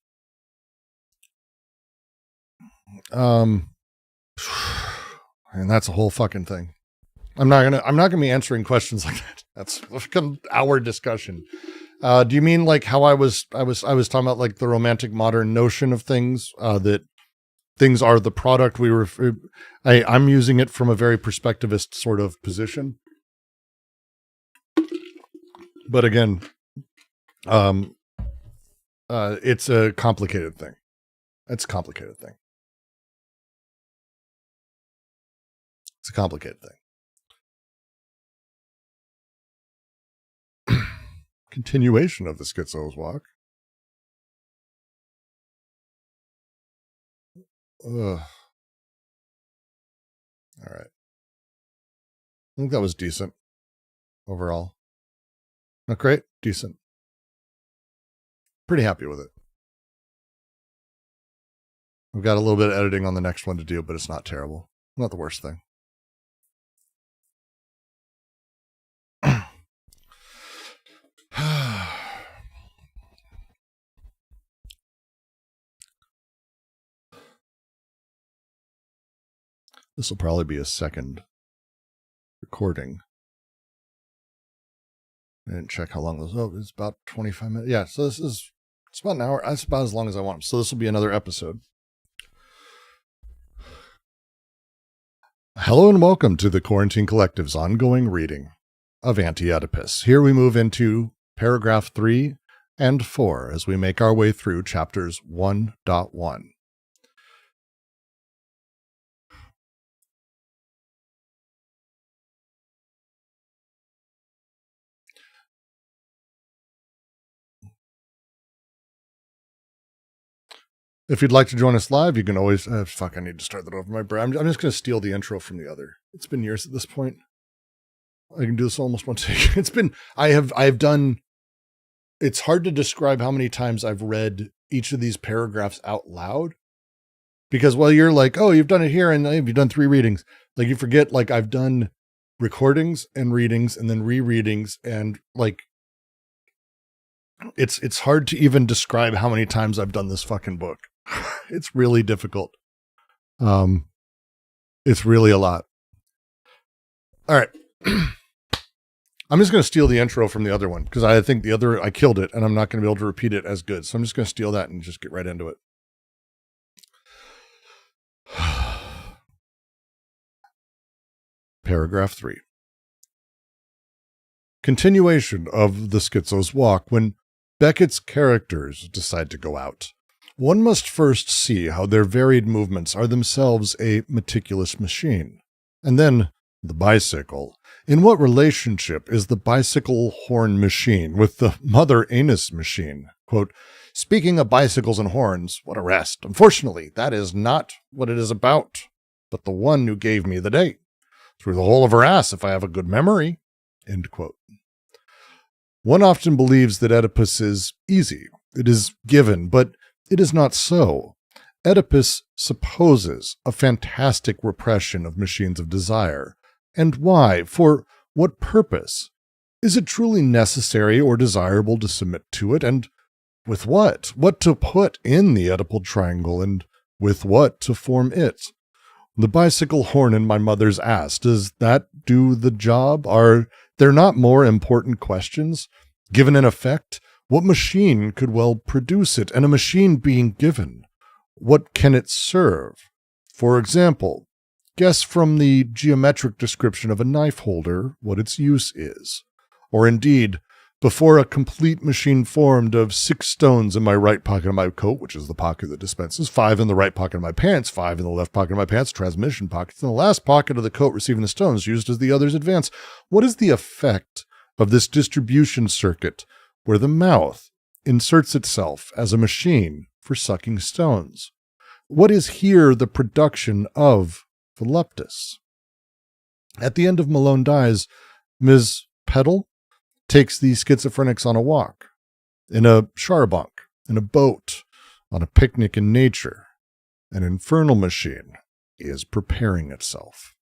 And that's a whole fucking thing. I'm not gonna be answering questions like that. That's an hour discussion. Do you mean like how I was talking about like the romantic modern notion of things, that things are the product I'm using it from a very perspectivist sort of position. But again, it's a complicated thing. It's a complicated thing. It's a complicated thing. Continuation of the Schizo's walk. Ugh. All right. I think that was decent overall. Not great, decent. Pretty happy with it. We've got a little bit of editing on the next one to do, but it's not terrible. Not the worst thing. This will probably be a second recording. I didn't check how long this was. Oh, it's about 25 minutes. Yeah, so it's about an hour. That's about as long as I want. So this will be another episode. Hello and welcome to the Quarantine Collective's ongoing reading of Anti-Oedipus. Here we move into paragraph 3 and 4 as we make our way through chapters 1.1. If you'd like to join us live, you can always... fuck, I need to start that over my brain. I'm just going to steal the intro from the other. It's been years at this point. I can do this almost one take. It's been... I have done... It's hard to describe how many times I've read each of these paragraphs out loud. Because while you're like, oh, you've done it here, and you've done 3 readings. Like, you forget, like, I've done recordings and readings and then rereadings, and, like... It's hard to even describe how many times I've done this fucking book. It's really difficult. It's really a lot. All right. I'm just going to steal the intro from the other one because I think the other, I killed it and I'm not going to be able to repeat it as good. So I'm just going to steal that and just get right into it. Paragraph 3. Continuation of the Schizo's walk. When Beckett's characters decide to go out, one must first see how their varied movements are themselves a meticulous machine. And then, the bicycle. In what relationship is the bicycle horn machine with the mother anus machine? Quote, speaking of bicycles and horns, what a rest. Unfortunately, that is not what it is about, but the one who gave me the date. Through the hole of her ass, if I have a good memory. End quote. One often believes that Oedipus is easy. It is given, but it is not so. Oedipus supposes a fantastic repression of machines of desire. And why? For what purpose? Is it truly necessary or desirable to submit to it? And with what? What to put in the Oedipal triangle, and with what to form it? The bicycle horn in my mother's ass, does that do the job? Are there not more important questions? Given an effect, what machine could well produce it? And a machine being given, what can it serve? For example, guess from the geometric description of a knife holder what its use is. Or indeed, before a complete machine formed of 6 stones in my right pocket of my coat, which is the pocket that dispenses, 5 in the right pocket of my pants, 5 in the left pocket of my pants, transmission pockets, and the last pocket of the coat receiving the stones used as the others advance. What is the effect of this distribution circuit where the mouth inserts itself as a machine for sucking stones? What is here the production of voluptas? At the end of Malone Dies, Ms. Peddle takes the schizophrenics on a walk, in a charbonc, in a boat, on a picnic in nature. An infernal machine is preparing itself.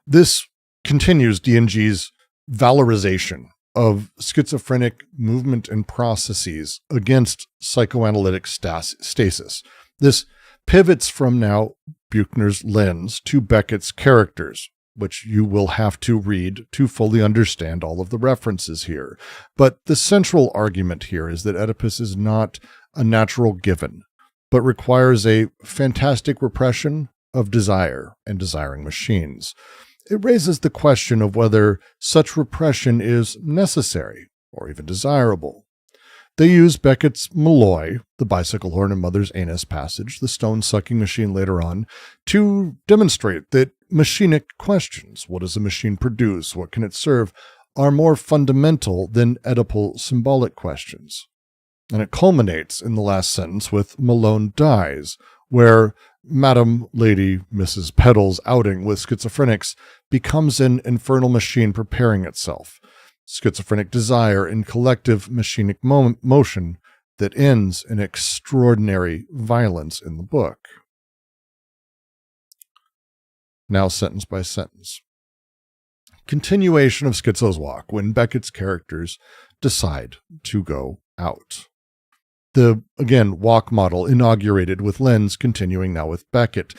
This continues D&G's valorization of schizophrenic movement and processes against psychoanalytic stasis. This pivots from now Buchner's lens to Beckett's characters, which you will have to read to fully understand all of the references here. But the central argument here is that Oedipus is not a natural given, but requires a fantastic repression of desire and desiring machines. It raises the question of whether such repression is necessary or even desirable. They use Beckett's Malloy, the bicycle horn in Mother's Anus passage, the stone-sucking machine later on, to demonstrate that machinic questions, what does a machine produce, what can it serve, are more fundamental than Oedipal symbolic questions. And it culminates in the last sentence with Malone Dies, where Madam Lady Mrs. Peddle's outing with schizophrenics becomes an infernal machine preparing itself. Schizophrenic desire in collective machinic motion that ends in extraordinary violence in the book. Now sentence by sentence. Continuation of Schizo's walk when Beckett's characters decide to go out. The, again, walk model inaugurated with Lenz, continuing now with Beckett,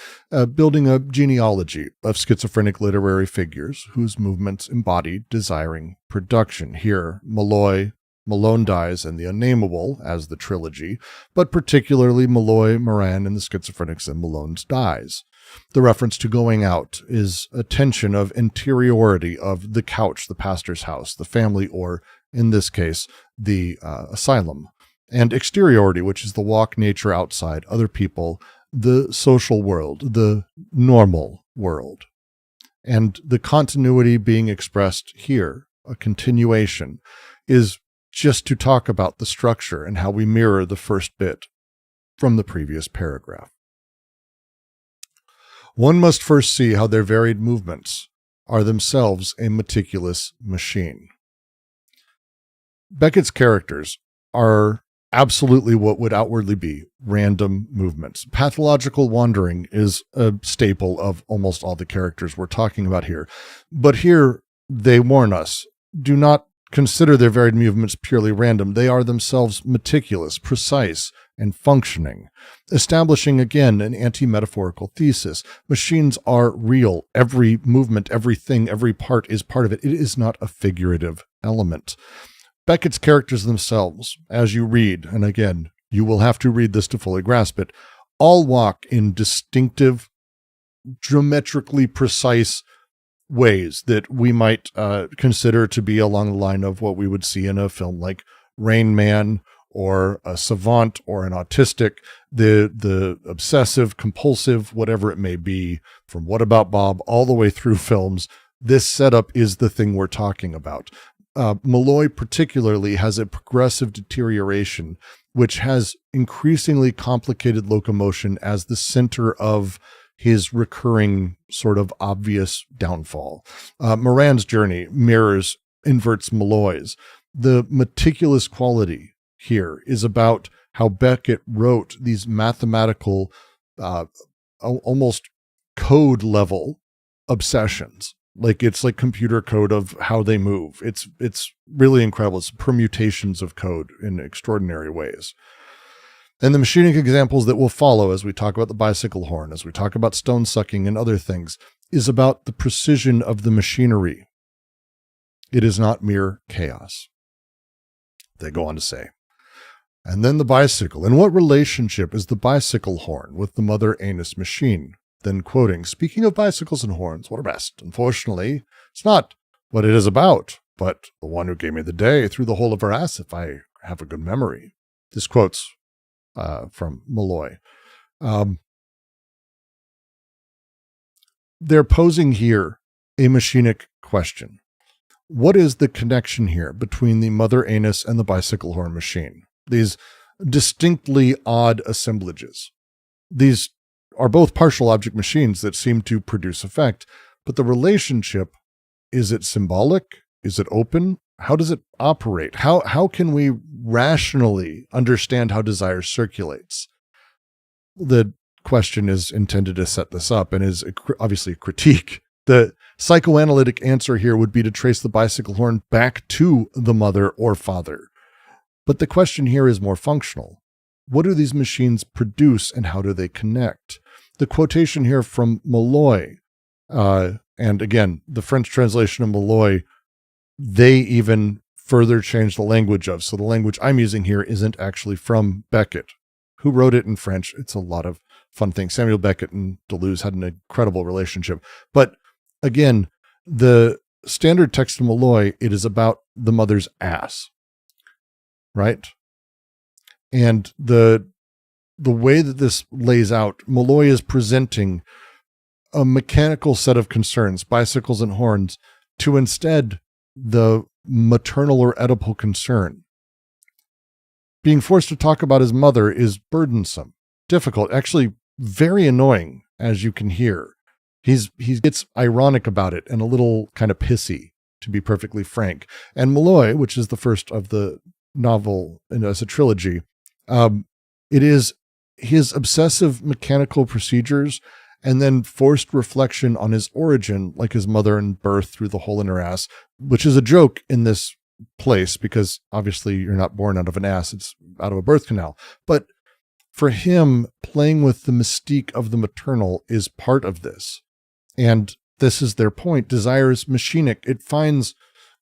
building a genealogy of schizophrenic literary figures whose movements embody desiring production. Here, Malloy, Malone Dies, and the Unnameable as the trilogy, but particularly Malloy, Moran, and the Schizophrenics and Malone's Dies. The reference to going out is a tension of interiority of the couch, the pastor's house, the family, or, in this case, the asylum. And exteriority, which is the walk, nature, outside, other people, the social world, the normal world. And the continuity being expressed here, a continuation, is just to talk about the structure and how we mirror the first bit from the previous paragraph. One must first see how their varied movements are themselves a meticulous machine. Beckett's characters are absolutely what would outwardly be random movements. Pathological wandering is a staple of almost all the characters we're talking about here. But here they warn us, do not consider their varied movements purely random. They are themselves meticulous, precise, and functioning, establishing again an anti-metaphorical thesis. Machines are real. Every movement, everything, every part is part of it. It is not a figurative element. Beckett's characters themselves, as you read, and again, you will have to read this to fully grasp it, all walk in distinctive, geometrically precise ways that we might consider to be along the line of what we would see in a film like Rain Man or a savant or an autistic, the obsessive, compulsive, whatever it may be, from What About Bob all the way through films. This setup is the thing we're talking about. Malloy particularly has a progressive deterioration, which has increasingly complicated locomotion as the center of his recurring sort of obvious downfall. Moran's journey inverts Malloy's. The meticulous quality here is about how Beckett wrote these mathematical, almost code level obsessions. Like it's like computer code of how they move. It's really incredible. It's permutations of code in extraordinary ways. And the machinic examples that will follow as we talk about the bicycle horn, as we talk about stone sucking and other things, is about the precision of the machinery. It is not mere chaos. They go on to say, and then the bicycle. In what relationship is the bicycle horn with the mother anus machine? Then quoting, speaking of bicycles and horns, what are best? Unfortunately, it's not what it is about, but the one who gave me the day through the hole of her ass, if I have a good memory. This quote's from Malloy. They're posing here a machinic question. What is the connection here between the mother anus and the bicycle horn machine? These distinctly odd assemblages. These are both partial object machines that seem to produce effect, but the relationship, is it symbolic? Is it open? How does it operate? How can we rationally understand how desire circulates? The question is intended to set this up and is obviously a critique. The psychoanalytic answer here would be to trace the bicycle horn back to the mother or father. But the question here is more functional. What do these machines produce and how do they connect? The quotation here from Malloy, and again, the French translation of Malloy, they even further changed the language of. So the language I'm using here isn't actually from Beckett, who wrote it in French. It's a lot of fun things. Samuel Beckett and Deleuze had an incredible relationship. But again, the standard text of Malloy, it is about the mother's ass, right? And the way that this lays out, Malloy is presenting a mechanical set of concerns, bicycles and horns, to instead the maternal or Oedipal concern. Being forced to talk about his mother is burdensome, difficult, actually very annoying, as you can hear. He gets ironic about it and a little kind of pissy, to be perfectly frank. And Malloy, which is the first of the novel as a trilogy, it is his obsessive mechanical procedures and then forced reflection on his origin, like his mother and birth through the hole in her ass, which is a joke in this place because obviously you're not born out of an ass, it's out of a birth canal. But for him, playing with the mystique of the maternal is part of this. And this is their point. Desire is machinic. It finds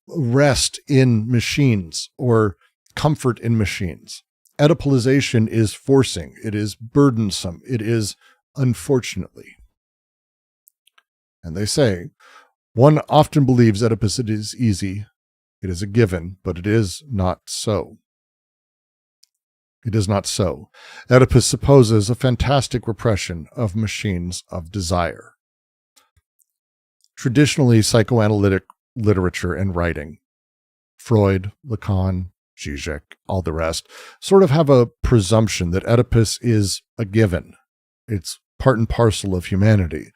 rest in machines or comfort in machines. Oedipalization is forcing. It is burdensome. It is unfortunately. And they say, one often believes Oedipus is easy. It is a given, but it is not so. It is not so. Oedipus supposes a fantastic repression of machines of desire. Traditionally, psychoanalytic literature and writing, Freud, Lacan, Zizek, all the rest, sort of have a presumption that Oedipus is a given. It's part and parcel of humanity.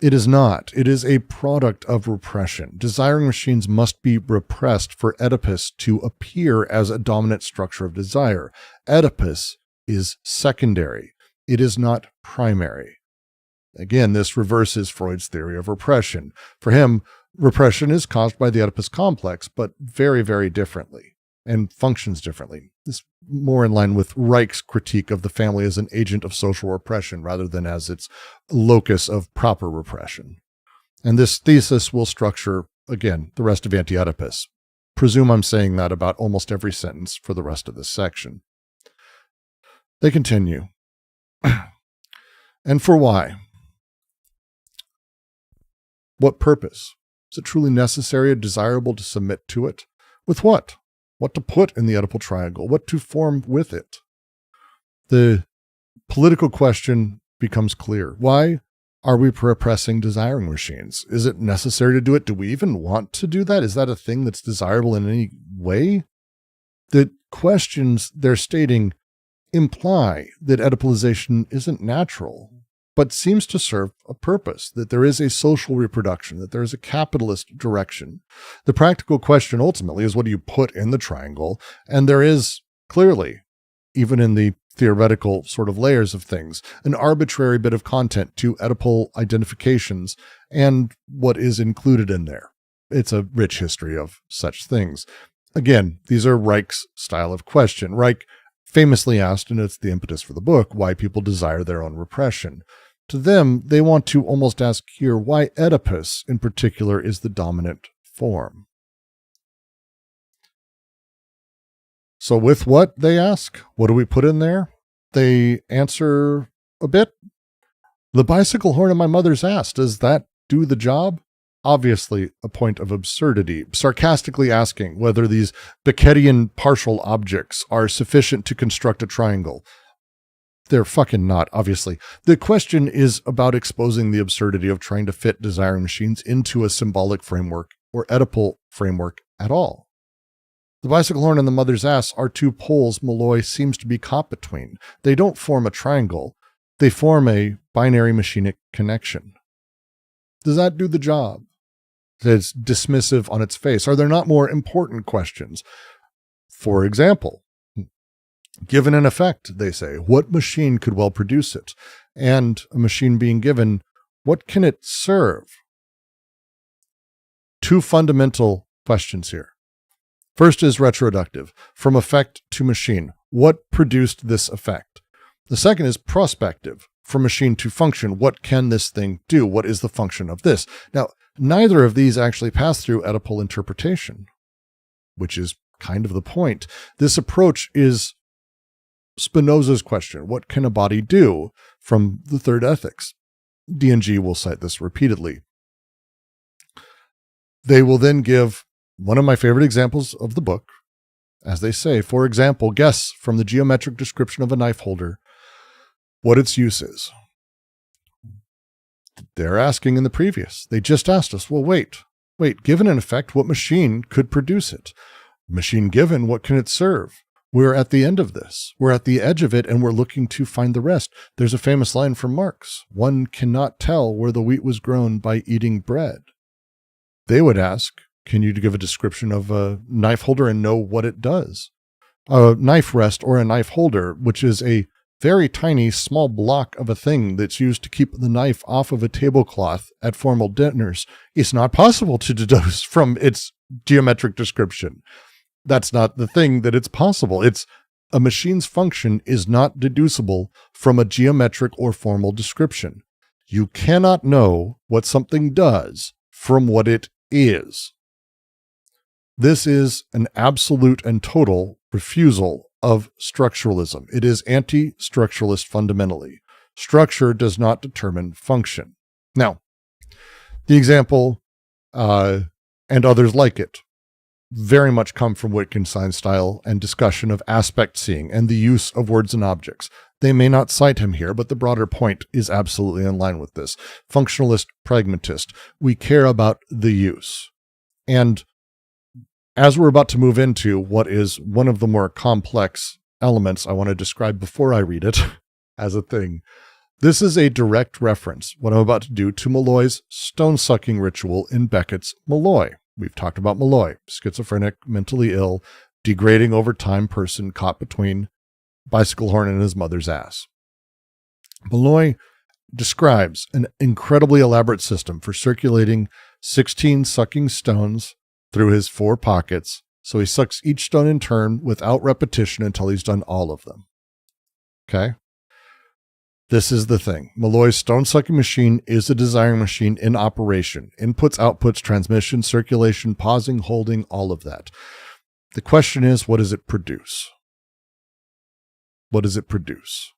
It is not. It is a product of repression. Desiring machines must be repressed for Oedipus to appear as a dominant structure of desire. Oedipus is secondary. It is not primary. Again, this reverses Freud's theory of repression. For him, repression is caused by the Oedipus complex, but very, very differently and functions differently. This is more in line with Reich's critique of the family as an agent of social repression rather than as its locus of proper repression. And this thesis will structure, again, the rest of Anti-Oedipus. Presume I'm saying that about almost every sentence for the rest of this section. They continue. And for why? What purpose? Is it truly necessary or desirable to submit to it? With what? What to put in the Oedipal triangle? What to form with it? The political question becomes clear. Why are we repressing desiring machines? Is it necessary to do it? Do we even want to do that? Is that a thing that's desirable in any way? The questions they're stating imply that Oedipalization isn't natural, but seems to serve a purpose, that there is a social reproduction, that there is a capitalist direction. The practical question ultimately is, what do you put in the triangle? And there is clearly, even in the theoretical sort of layers of things, an arbitrary bit of content to Oedipal identifications and what is included in there. It's a rich history of such things. Again, these are Reich's style of question. Reich famously asked, and it's the impetus for the book, why people desire their own repression. To them, they want to almost ask here why Oedipus in particular is the dominant form. So with what, they ask? What do we put in there? They answer a bit. The bicycle horn in my mother's ass, does that do the job? Obviously a point of absurdity, sarcastically asking whether these Beckettian partial objects are sufficient to construct a triangle. They're fucking not, obviously. The question is about exposing the absurdity of trying to fit desiring machines into a symbolic framework or Oedipal framework at all. The bicycle horn and the mother's ass are two poles Malloy seems to be caught between. They don't form a triangle. They form a binary machinic connection. Does that do the job? It's dismissive on its face. Are there not more important questions? For example, given an effect, they say, what machine could well produce it? And a machine being given, what can it serve? Two fundamental questions here. First is retroductive, from effect to machine. What produced this effect? The second is prospective, from machine to function. What can this thing do? What is the function of this? Now, neither of these actually pass through Oedipal interpretation, which is kind of the point. This approach is Spinoza's question, what can a body do, from the Third Ethics. D&G will cite this repeatedly. They will then give one of my favorite examples of the book, as they say, for example, guess from the geometric description of a knife holder what its use is. They're asking in the previous. They just asked us, well, wait, given an effect, what machine could produce it? Machine given, what can it serve? We're at the end of this. We're at the edge of it, and we're looking to find the rest. There's a famous line from Marx. One cannot tell where the wheat was grown by eating bread. They would ask, can you give a description of a knife holder and know what it does? A knife rest or a knife holder, which is a very tiny, small block of a thing that's used to keep the knife off of a tablecloth at formal dinners. It's not possible to deduce from its geometric description. That's not the thing that it's possible. It's a machine's function is not deducible from a geometric or formal description. You cannot know what something does from what it is. This is an absolute and total refusal of structuralism. It is anti-structuralist fundamentally. Structure does not determine function. Now, the example, and others like it, very much come from Wittgenstein's style and discussion of aspect seeing and the use of words and objects. They may not cite him here, but the broader point is absolutely in line with this. Functionalist, pragmatist. We care about the use. And as we're about to move into what is one of the more complex elements I want to describe before I read it as a thing, this is a direct reference, what I'm about to do, to Malloy's stone-sucking ritual in Beckett's Malloy. We've talked about Malloy, schizophrenic, mentally ill, degrading over time person caught between bicycle horn and his mother's ass. Malloy describes an incredibly elaborate system for circulating 16 sucking stones through his 4 pockets, so he sucks each stone in turn without repetition until he's done all of them. Okay? This is the thing. Malloy's stone-sucking machine is a desiring machine in operation. Inputs, outputs, transmission, circulation, pausing, holding, all of that. The question is, what does it produce? What does it produce?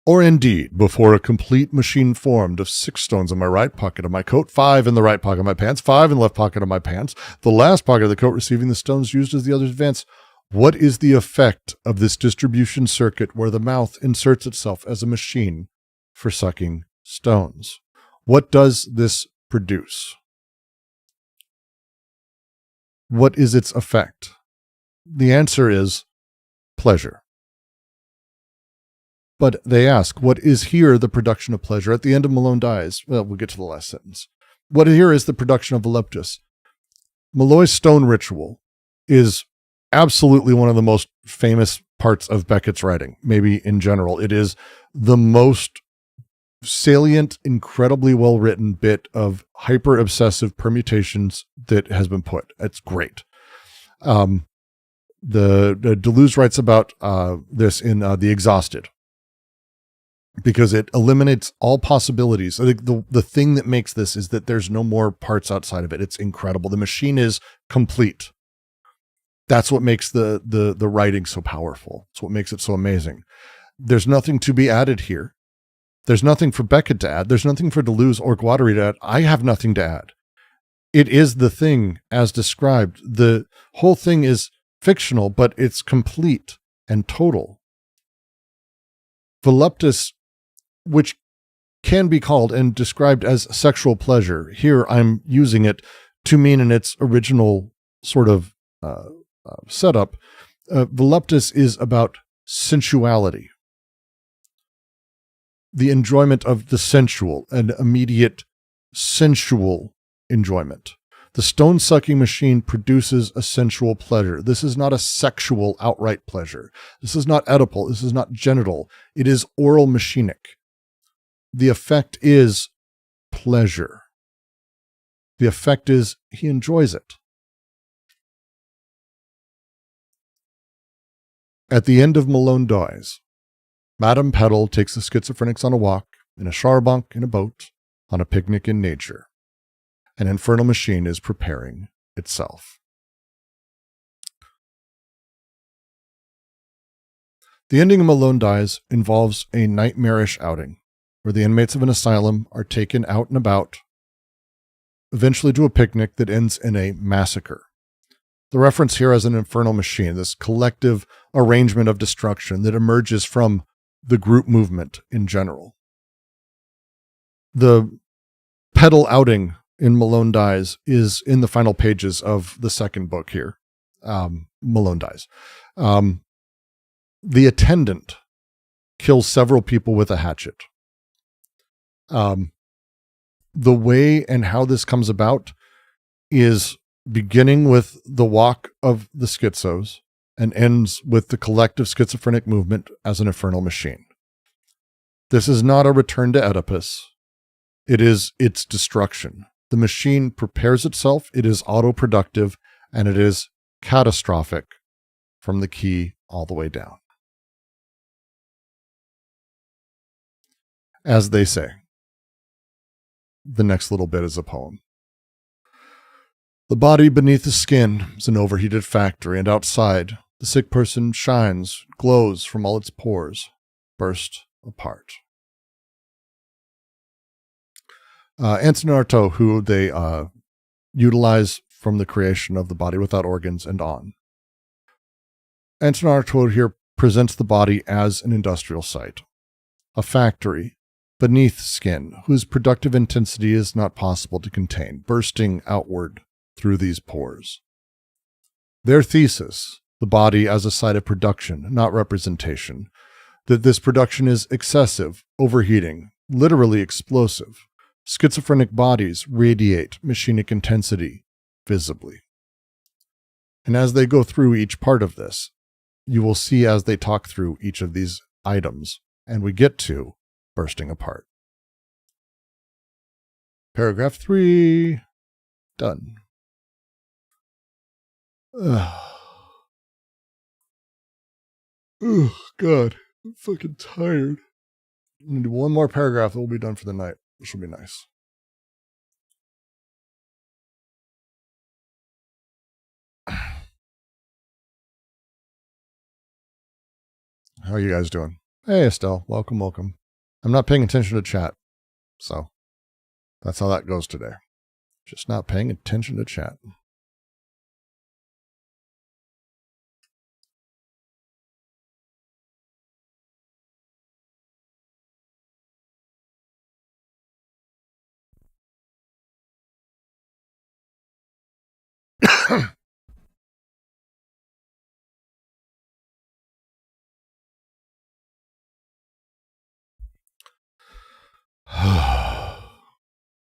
Or indeed, before a complete machine formed of 6 stones in my right pocket of my coat, 5 in the right pocket of my pants, 5 in the left pocket of my pants, the last pocket of the coat receiving the stones used as the others advance. What is the effect of this distribution circuit where the mouth inserts itself as a machine for sucking stones? What does this produce? What is its effect? The answer is pleasure. But they ask, what is here the production of pleasure? At the end of Malone Dies, well, we'll get to the last sentence. What here is the production of Oedipus? Malloy's stone ritual is absolutely one of the most famous parts of Beckett's writing, maybe in general. It is the most salient, incredibly well-written bit of hyper-obsessive permutations that has been put. It's great. Deleuze writes about this in The Exhausted, because it eliminates all possibilities. I think the thing that makes this is that there's no more parts outside of it. It's incredible. The machine is complete. That's what makes the writing so powerful. It's what makes it so amazing. There's nothing to be added here. There's nothing for Beckett to add. There's nothing for Deleuze or Guattari to add. I have nothing to add. It is the thing as described. The whole thing is fictional, but it's complete and total. Voluptas, which can be called and described as sexual pleasure, here I'm using it to mean in its original sort of setup. Voluptas is about sensuality, the enjoyment of the sensual, an immediate sensual enjoyment. The stone-sucking machine produces a sensual pleasure. This is not a sexual outright pleasure. This is not Oedipal. This is not genital. It is oral machinic. The effect is pleasure. The effect is he enjoys it. At the end of Malone Dies, Madame Petal takes the schizophrenics on a walk, in a charbonc, in a boat, on a picnic in nature. An infernal machine is preparing itself. The ending of Malone Dies involves a nightmarish outing, where the inmates of an asylum are taken out and about, eventually to a picnic that ends in a massacre. The reference here as an infernal machine, this collective arrangement of destruction that emerges from the group movement in general. The Petal outing in Malone Dies is in the final pages of the second book here, Malone Dies. The attendant kills several people with a hatchet. The way and how this comes about is beginning with the walk of the schizos and ends with the collective schizophrenic movement as an infernal machine. This is not a return to Oedipus. It is its destruction. The machine prepares itself, it is autoproductive, and it is catastrophic from the key all the way down. As they say, the next little bit is a poem. The body beneath the skin is an overheated factory, and outside, the sick person shines, glows from all its pores, burst apart. Antonin Artaud, who they utilize from the creation of The Body Without Organs and on. Antonin Artaud here presents the body as an industrial site, a factory beneath skin, whose productive intensity is not possible to contain, bursting outward through these pores. Their thesis, the body as a site of production, not representation, that this production is excessive, overheating, literally explosive. Schizophrenic bodies radiate machinic intensity visibly. And as they go through each part of this, you will see as they talk through each of these items, and we get to bursting apart. Paragraph 3, done. Oh, God, I'm fucking tired. I'm going to do one more paragraph and we'll be done for the night, which will be nice. How are you guys doing? Hey, Estelle. Welcome, welcome. I'm not paying attention to chat, so that's how that goes today. Just not paying attention to chat.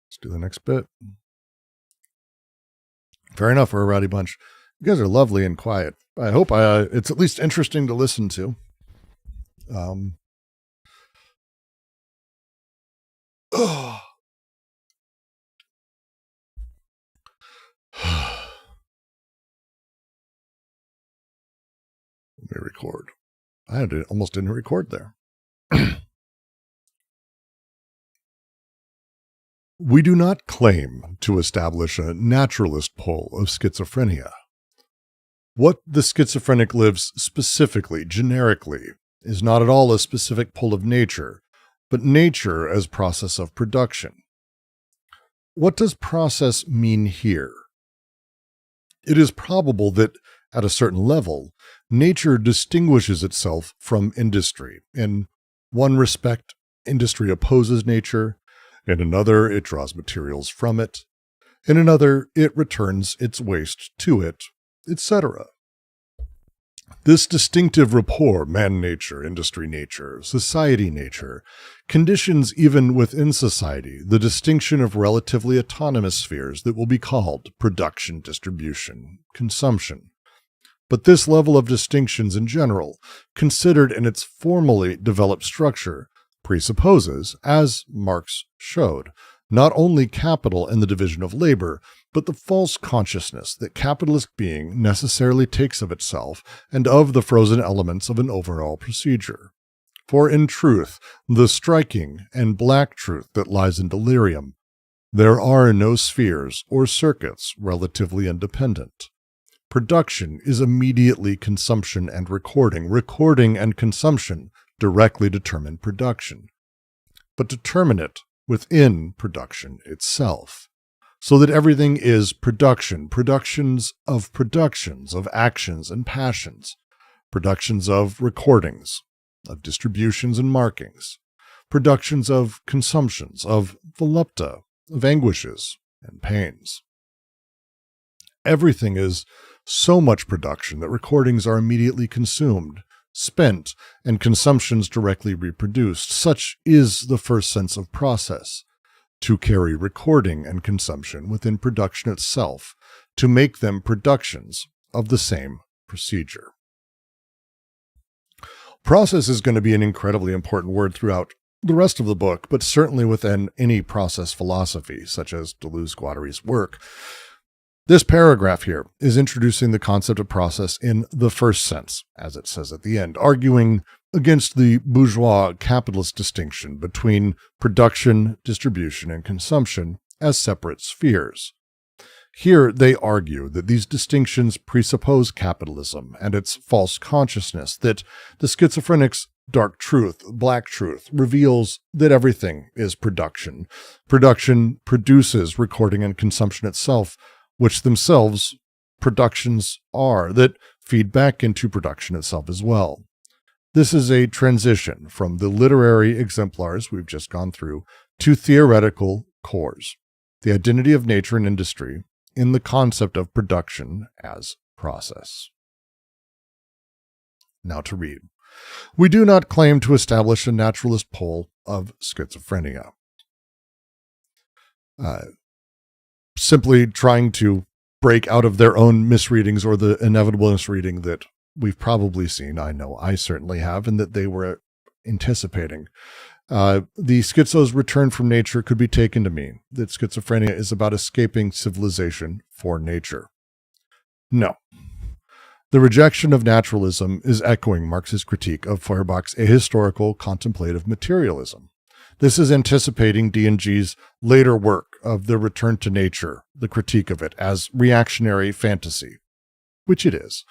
Let's do the next bit. Fair enough, we're a rowdy bunch. You guys are lovely and quiet. I hope it's at least interesting to listen to. Let me record. Almost didn't record there. We do not claim to establish a naturalist pole of schizophrenia. What the schizophrenic lives specifically, generically, is not at all a specific pole of nature, but nature as process of production. What does process mean here? It is probable that, at a certain level, nature distinguishes itself from industry. In one respect, industry opposes nature. In another, it draws materials from it. In another, it returns its waste to it, etc. This distinctive rapport, man-nature, industry-nature, society-nature, conditions even within society the distinction of relatively autonomous spheres that will be called production, distribution, consumption. But this level of distinctions in general, considered in its formally developed structure, presupposes, as Marx showed, not only capital and the division of labor, but the false consciousness that capitalist being necessarily takes of itself and of the frozen elements of an overall procedure. For in truth, the striking and black truth that lies in delirium, there are no spheres or circuits relatively independent. Production is immediately consumption and recording. Recording and consumption directly determine production, but determine it within production itself, so that everything is production, productions, of actions and passions, productions of recordings, of distributions and markings, productions of consumptions, of volupta, of anguishes and pains. Everything is so much production that recordings are immediately consumed, spent, and consumptions directly reproduced. Such is the first sense of process, to carry recording and consumption within production itself, to make them productions of the same procedure. Process is going to be an incredibly important word throughout the rest of the book, but certainly within any process philosophy, such as Deleuze-Guattari's work. This paragraph here is introducing the concept of process in the first sense, as it says at the end, arguing against the bourgeois capitalist distinction between production, distribution, and consumption as separate spheres. Here they argue that these distinctions presuppose capitalism and its false consciousness, that the schizophrenic's dark truth, black truth, reveals that everything is production. Production produces recording and consumption itself, which themselves productions are, that feed back into production itself as well. This is a transition from the literary exemplars we've just gone through to theoretical cores, the identity of nature and industry in the concept of production as process. Now to read. We do not claim to establish a naturalist pole of schizophrenia. Simply trying to break out of their own misreadings or the inevitable misreading that we've probably seen, I know I certainly have, and that they were anticipating. The schizo's return from nature could be taken to mean that schizophrenia is about escaping civilization for nature. No. The rejection of naturalism is echoing Marx's critique of Feuerbach's ahistorical contemplative materialism. This is anticipating D&G's later work of the return to nature, the critique of it as reactionary fantasy, which it is.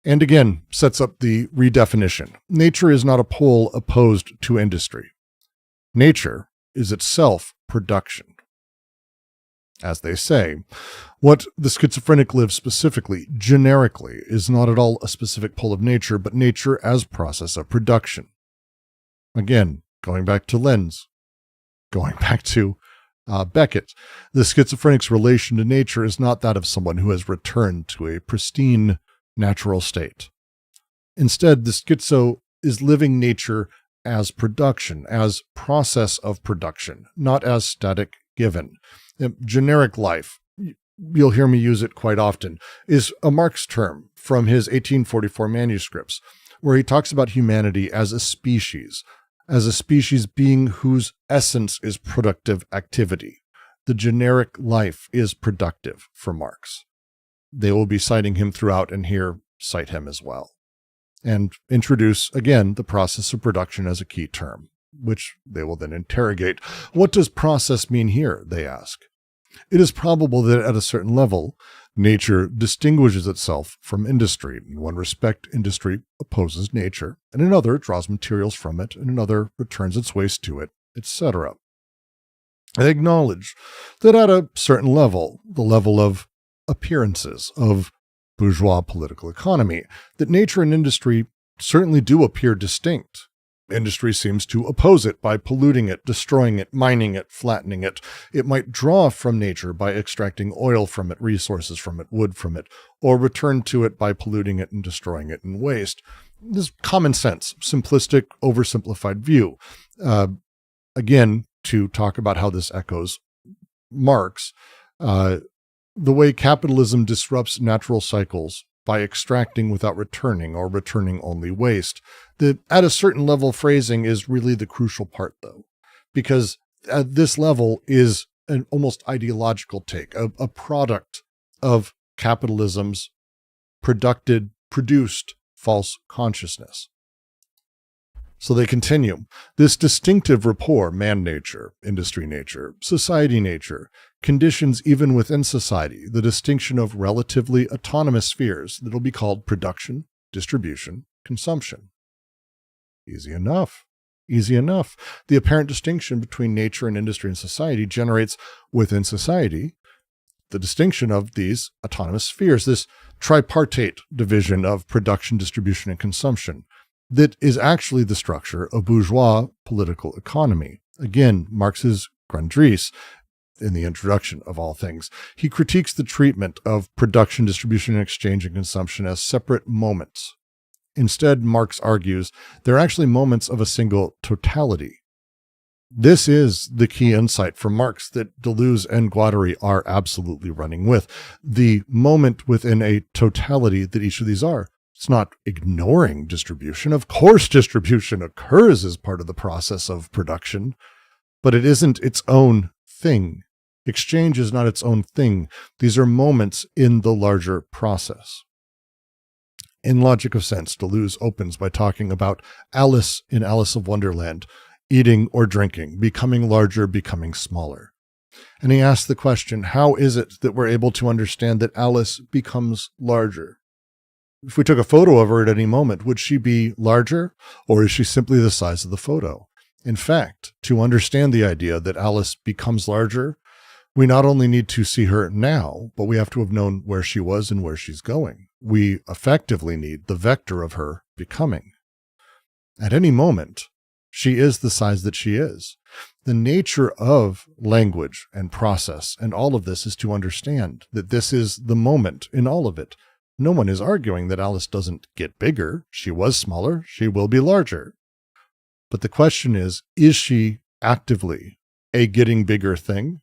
And again, sets up the redefinition. Nature is not a pole opposed to industry. Nature is itself production. As they say, what the schizophrenic lives specifically, generically, is not at all a specific pole of nature, but nature as process of production. Again, going back to Lenz, going back to Beckett, the schizophrenic's relation to nature is not that of someone who has returned to a pristine natural state. Instead, the schizo is living nature as production, as process of production, not as static given. Generic life, you'll hear me use it quite often, is a Marx term from his 1844 manuscripts, where he talks about humanity as a species being whose essence is productive activity. The generic life is productive for Marx. They will be citing him throughout, and here cite him as well. and introduce, again, the process of production as a key term, which they will then interrogate. What does process mean here, they ask. It is probable that at a certain level, nature distinguishes itself from industry. In one respect, industry opposes nature. In another, it draws materials from it. In another, returns its waste to it, etc. They acknowledge that at a certain level, the level of appearances of bourgeois political economy, that nature and industry certainly do appear distinct. Industry seems to oppose it by polluting it, destroying it, mining it, flattening it. It might draw from nature by extracting oil from it, resources from it, wood from it, or return to it by polluting it and destroying it in waste. This is common sense, simplistic, oversimplified view. Again, to talk about how this echoes Marx, the way capitalism disrupts natural cycles by extracting without returning or returning only waste. The at a certain level phrasing is really the crucial part, though, because at this level is an almost ideological take, a product of capitalism's produced false consciousness. So they continue. This distinctive rapport, man-nature, industry-nature, society-nature, conditions even within society the distinction of relatively autonomous spheres that will be called production, distribution, consumption. Easy enough. Easy enough. The apparent distinction between nature and industry and society generates within society the distinction of these autonomous spheres, this tripartite division of production, distribution, and consumption that is actually the structure of bourgeois political economy. Again, Marx's Grundrisse, in the introduction of all things, he critiques the treatment of production, distribution, and exchange and consumption as separate moments. Instead, Marx argues they're actually moments of a single totality. This is the key insight from Marx that Deleuze and Guattari are absolutely running with. The moment within a totality that each of these are. It's not ignoring distribution. Of course, distribution occurs as part of the process of production, but it isn't its own thing. Exchange is not its own thing. These are moments in the larger process. In Logic of Sense, Deleuze opens by talking about Alice in Alice of Wonderland, eating or drinking, becoming larger, becoming smaller. And he asks the question, how is it that we're able to understand that Alice becomes larger? If we took a photo of her at any moment, would she be larger, or is she simply the size of the photo? In fact, to understand the idea that Alice becomes larger, we not only need to see her now, but we have to have known where she was and where she's going. We effectively need the vector of her becoming. At any moment, she is the size that she is. The nature of language and process and all of this is to understand that this is the moment in all of it. No one is arguing that Alice doesn't get bigger. She was smaller. She will be larger. But the question is she actively a getting bigger thing?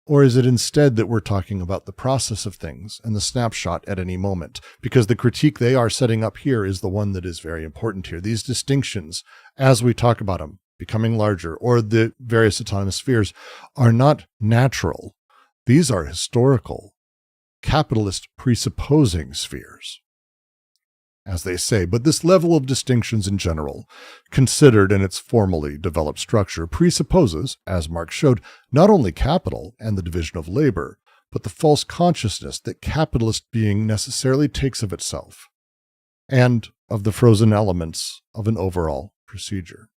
Or is it instead that we're talking about the process of things and the snapshot at any moment? Because the critique they are setting up here is the one that is very important here. These distinctions, as we talk about them, becoming larger, or the various autonomous spheres, are not natural. These are historical, capitalist presupposing spheres, as they say. But this level of distinctions in general, considered in its formally developed structure, presupposes, as Marx showed, not only capital and the division of labor, but the false consciousness that capitalist being necessarily takes of itself, and of the frozen elements of an overall procedure.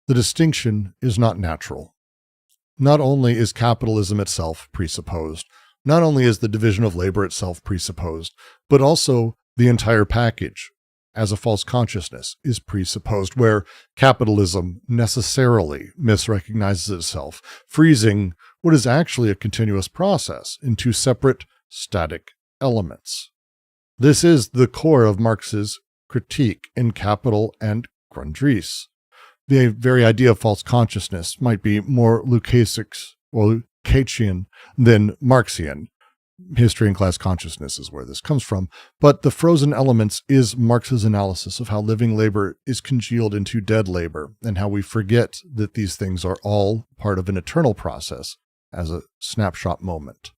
The distinction is not natural. Not only is capitalism itself presupposed, not only is the division of labor itself presupposed, but also the entire package as a false consciousness is presupposed, where capitalism necessarily misrecognizes itself, freezing what is actually a continuous process into separate static elements. This is the core of Marx's critique in Capital and Grundrisse. The very idea of false consciousness might be more Lucasic or Lukácsian than Marxian. History and class consciousness is where this comes from. But the frozen elements is Marx's analysis of how living labor is congealed into dead labor, and how we forget that these things are all part of an eternal process as a snapshot moment.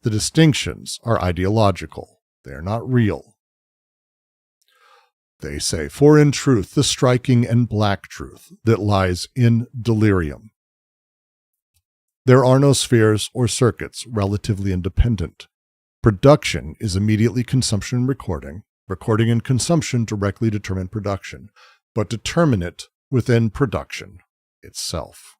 The distinctions are ideological. They are not real. They say, for in truth, the striking and black truth that lies in delirium. There are no spheres or circuits relatively independent. Production is immediately consumption and recording. Recording and consumption directly determine production, but determine it within production itself.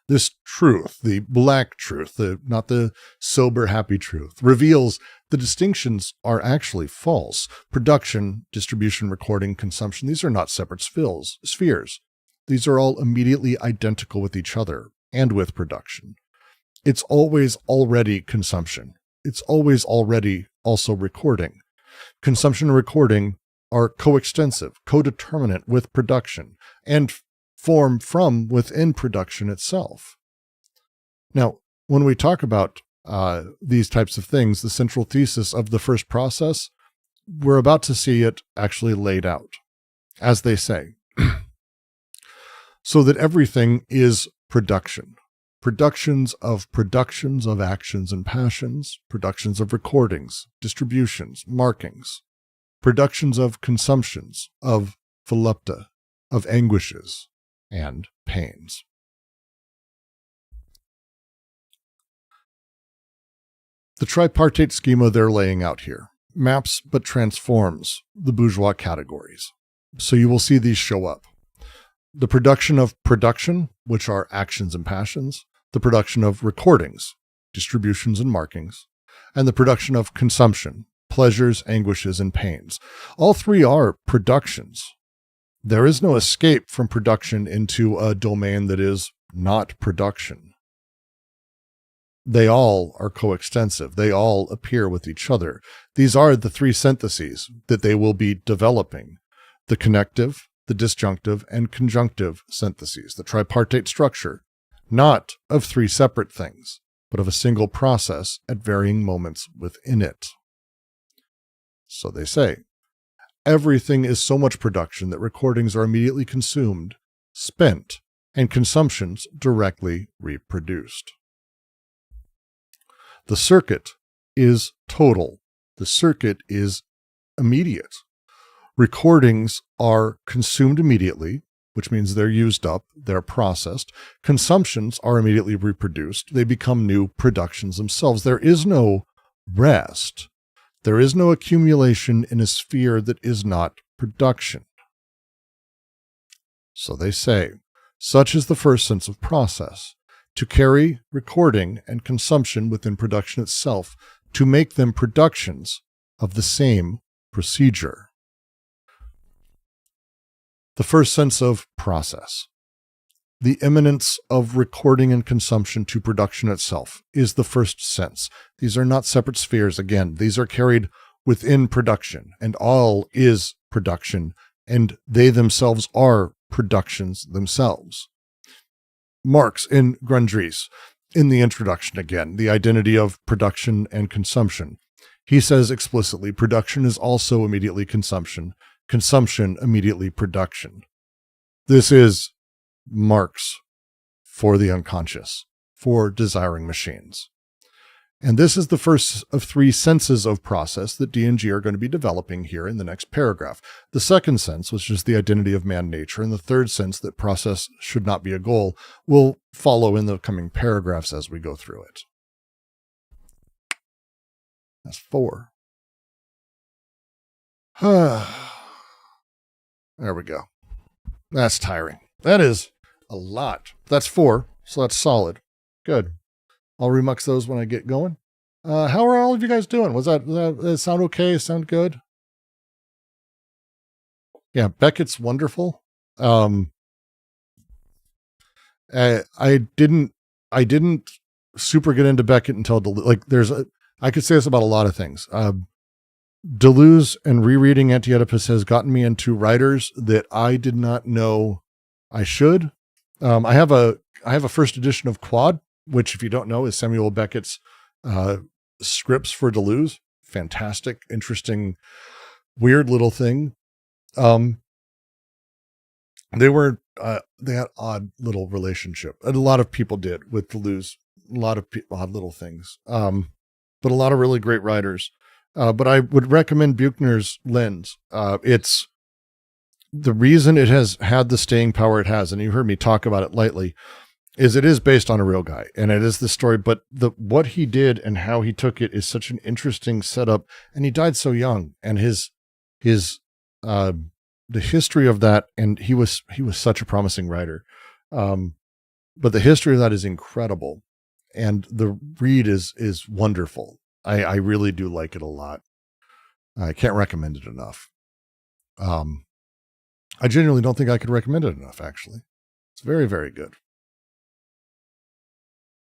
This truth, the black truth, not the sober, happy truth, reveals the distinctions are actually false. Production, distribution, recording, consumption, these are not separate spheres. These are all immediately identical with each other and with production. It's always already consumption. It's always already also recording. Consumption and recording are coextensive, codeterminate with production, and form from within production itself. Now, when we talk about these types of things, the central thesis of the first process, we're about to see it actually laid out, as they say, so that everything is production. Productions of actions and passions, productions of recordings, distributions, markings, productions of consumptions, of volupta, of anguishes, and pains. The tripartite schema they're laying out here maps but transforms the bourgeois categories. So you will see these show up. The production of production, which are actions and passions, the production of recordings, distributions and markings, and the production of consumption, pleasures, anguishes, and pains. All three are productions. There is no escape from production into a domain that is not production. They all are coextensive. They all appear with each other. These are the three syntheses that they will be developing: the connective, the disjunctive, and conjunctive syntheses, the tripartite structure, not of three separate things, but of a single process at varying moments within it. So they say, everything is so much production that recordings are immediately consumed, spent, and consumptions directly reproduced. The circuit is total. The circuit is immediate. Recordings are consumed immediately, which means they're used up, they're processed. Consumptions are immediately reproduced. They become new productions themselves. There is no rest. There is no accumulation in a sphere that is not production. So they say, such is the first sense of process, to carry recording and consumption within production itself, to make them productions of the same procedure. The first sense of process. The immanence of recording and consumption to production itself is the first sense. These are not separate spheres. Again, these are carried within production, and all is production, and they themselves are productions themselves. Marx in Grundrisse, in the introduction again, the identity of production and consumption, he says explicitly, production is also immediately consumption, consumption immediately production. This is Marx for the unconscious, for desiring machines. And this is the first of three senses of process that D&G are going to be developing here in the next paragraph. The second sense, which is the identity of man-nature, and the third sense, that process should not be a goal, will follow in the coming paragraphs as we go through it. That's 4. There we go. That's tiring. That is a lot. That's 4, so that's solid. Good. I'll remux those when I get going. How are all of you guys doing? Was that sound okay? Sound good? Yeah, Beckett's wonderful. I didn't super get into Beckett until I could say this about a lot of things. Deleuze and rereading Anti-Oedipus has gotten me into writers that I did not know I should. I have a first edition of Quad, which, if you don't know, is Samuel Beckett's scripts for Deleuze. Fantastic, interesting, weird little thing. They had odd little relationship. And a lot of people did with Deleuze. A lot of odd little things. but a lot of really great writers. But I would recommend Buchner's Lens. It's the reason it has had the staying power it has, and you heard me talk about it lightly, is it is based on a real guy, and it is the story, but what he did and how he took it is such an interesting setup, and he died so young, and the history of that, and he was such a promising writer. But the history of that is incredible, and the read is wonderful. I really do like it a lot. I can't recommend it enough. I genuinely don't think I could recommend it enough, actually. It's very, very good.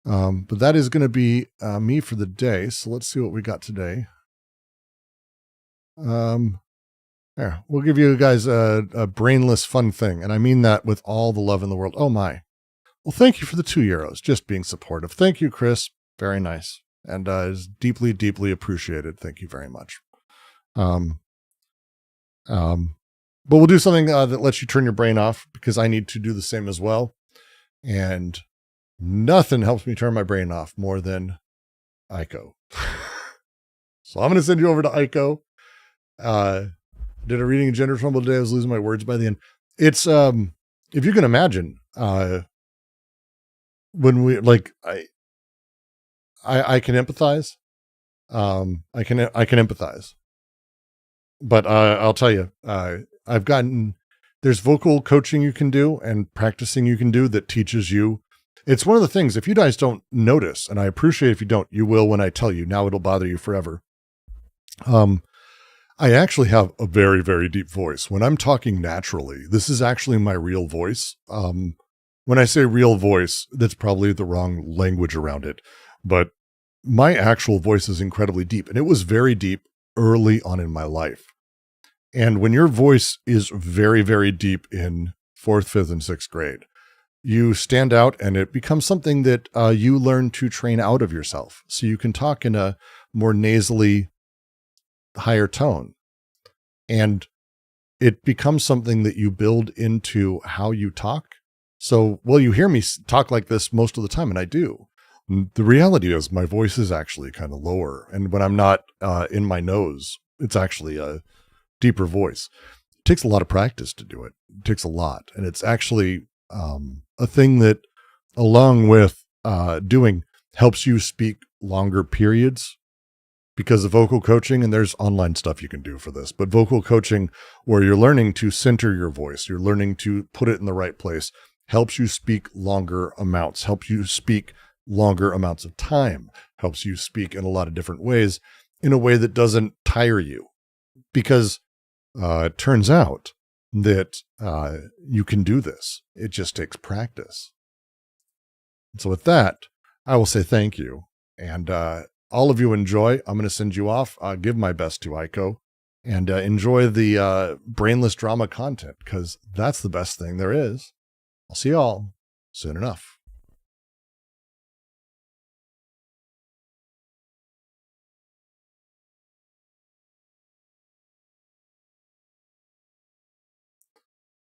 But that is going to be me for the day. So let's see what we got today. There, we'll give you guys a brainless fun thing. And I mean that with all the love in the world. Oh my. Well, thank you for the €2. Just being supportive. Thank you, Chris. Very nice. And is deeply, deeply appreciated. Thank you very much. But we'll do something that lets you turn your brain off, because I need to do the same as well. And nothing helps me turn my brain off more than Ico. So I'm going to send you over to Ico. Did a reading in Gender Trumbull today. I was losing my words by the end. It's, if you can imagine, when we, like, I can empathize. I can empathize. But I'll tell you, there's vocal coaching you can do and practicing you can do that teaches you. It's one of the things, if you guys don't notice, and I appreciate if you don't, you will when I tell you. Now it'll bother you forever. I actually have a very, very deep voice. When I'm talking naturally, this is actually my real voice. When I say real voice, that's probably the wrong language around it. But my actual voice is incredibly deep, and it was very deep early on in my life. And when your voice is very, very deep in 4th, 5th, and 6th grade, you stand out, and it becomes something that you learn to train out of yourself. So you can talk in a more nasally, higher tone. And it becomes something that you build into how you talk. So, well, you hear me talk like this most of the time, and I do. The reality is my voice is actually kind of lower. And when I'm not in my nose, it's actually a deeper voice. It takes a lot of practice to do it. It takes a lot. And it's actually a thing that, along with doing, helps you speak longer periods, because of vocal coaching, and there's online stuff you can do for this, but vocal coaching, where you're learning to center your voice, you're learning to put it in the right place, helps you speak longer amounts, helps you speak longer amounts of time, helps you speak in a lot of different ways, in a way that doesn't tire you. Because it turns out that you can do this. It just takes practice. So with that, I will say thank you. And all of you enjoy. I'm going to send you off. I'll give my best to Ico, and enjoy the brainless drama content, because that's the best thing there is. I'll see y'all soon enough.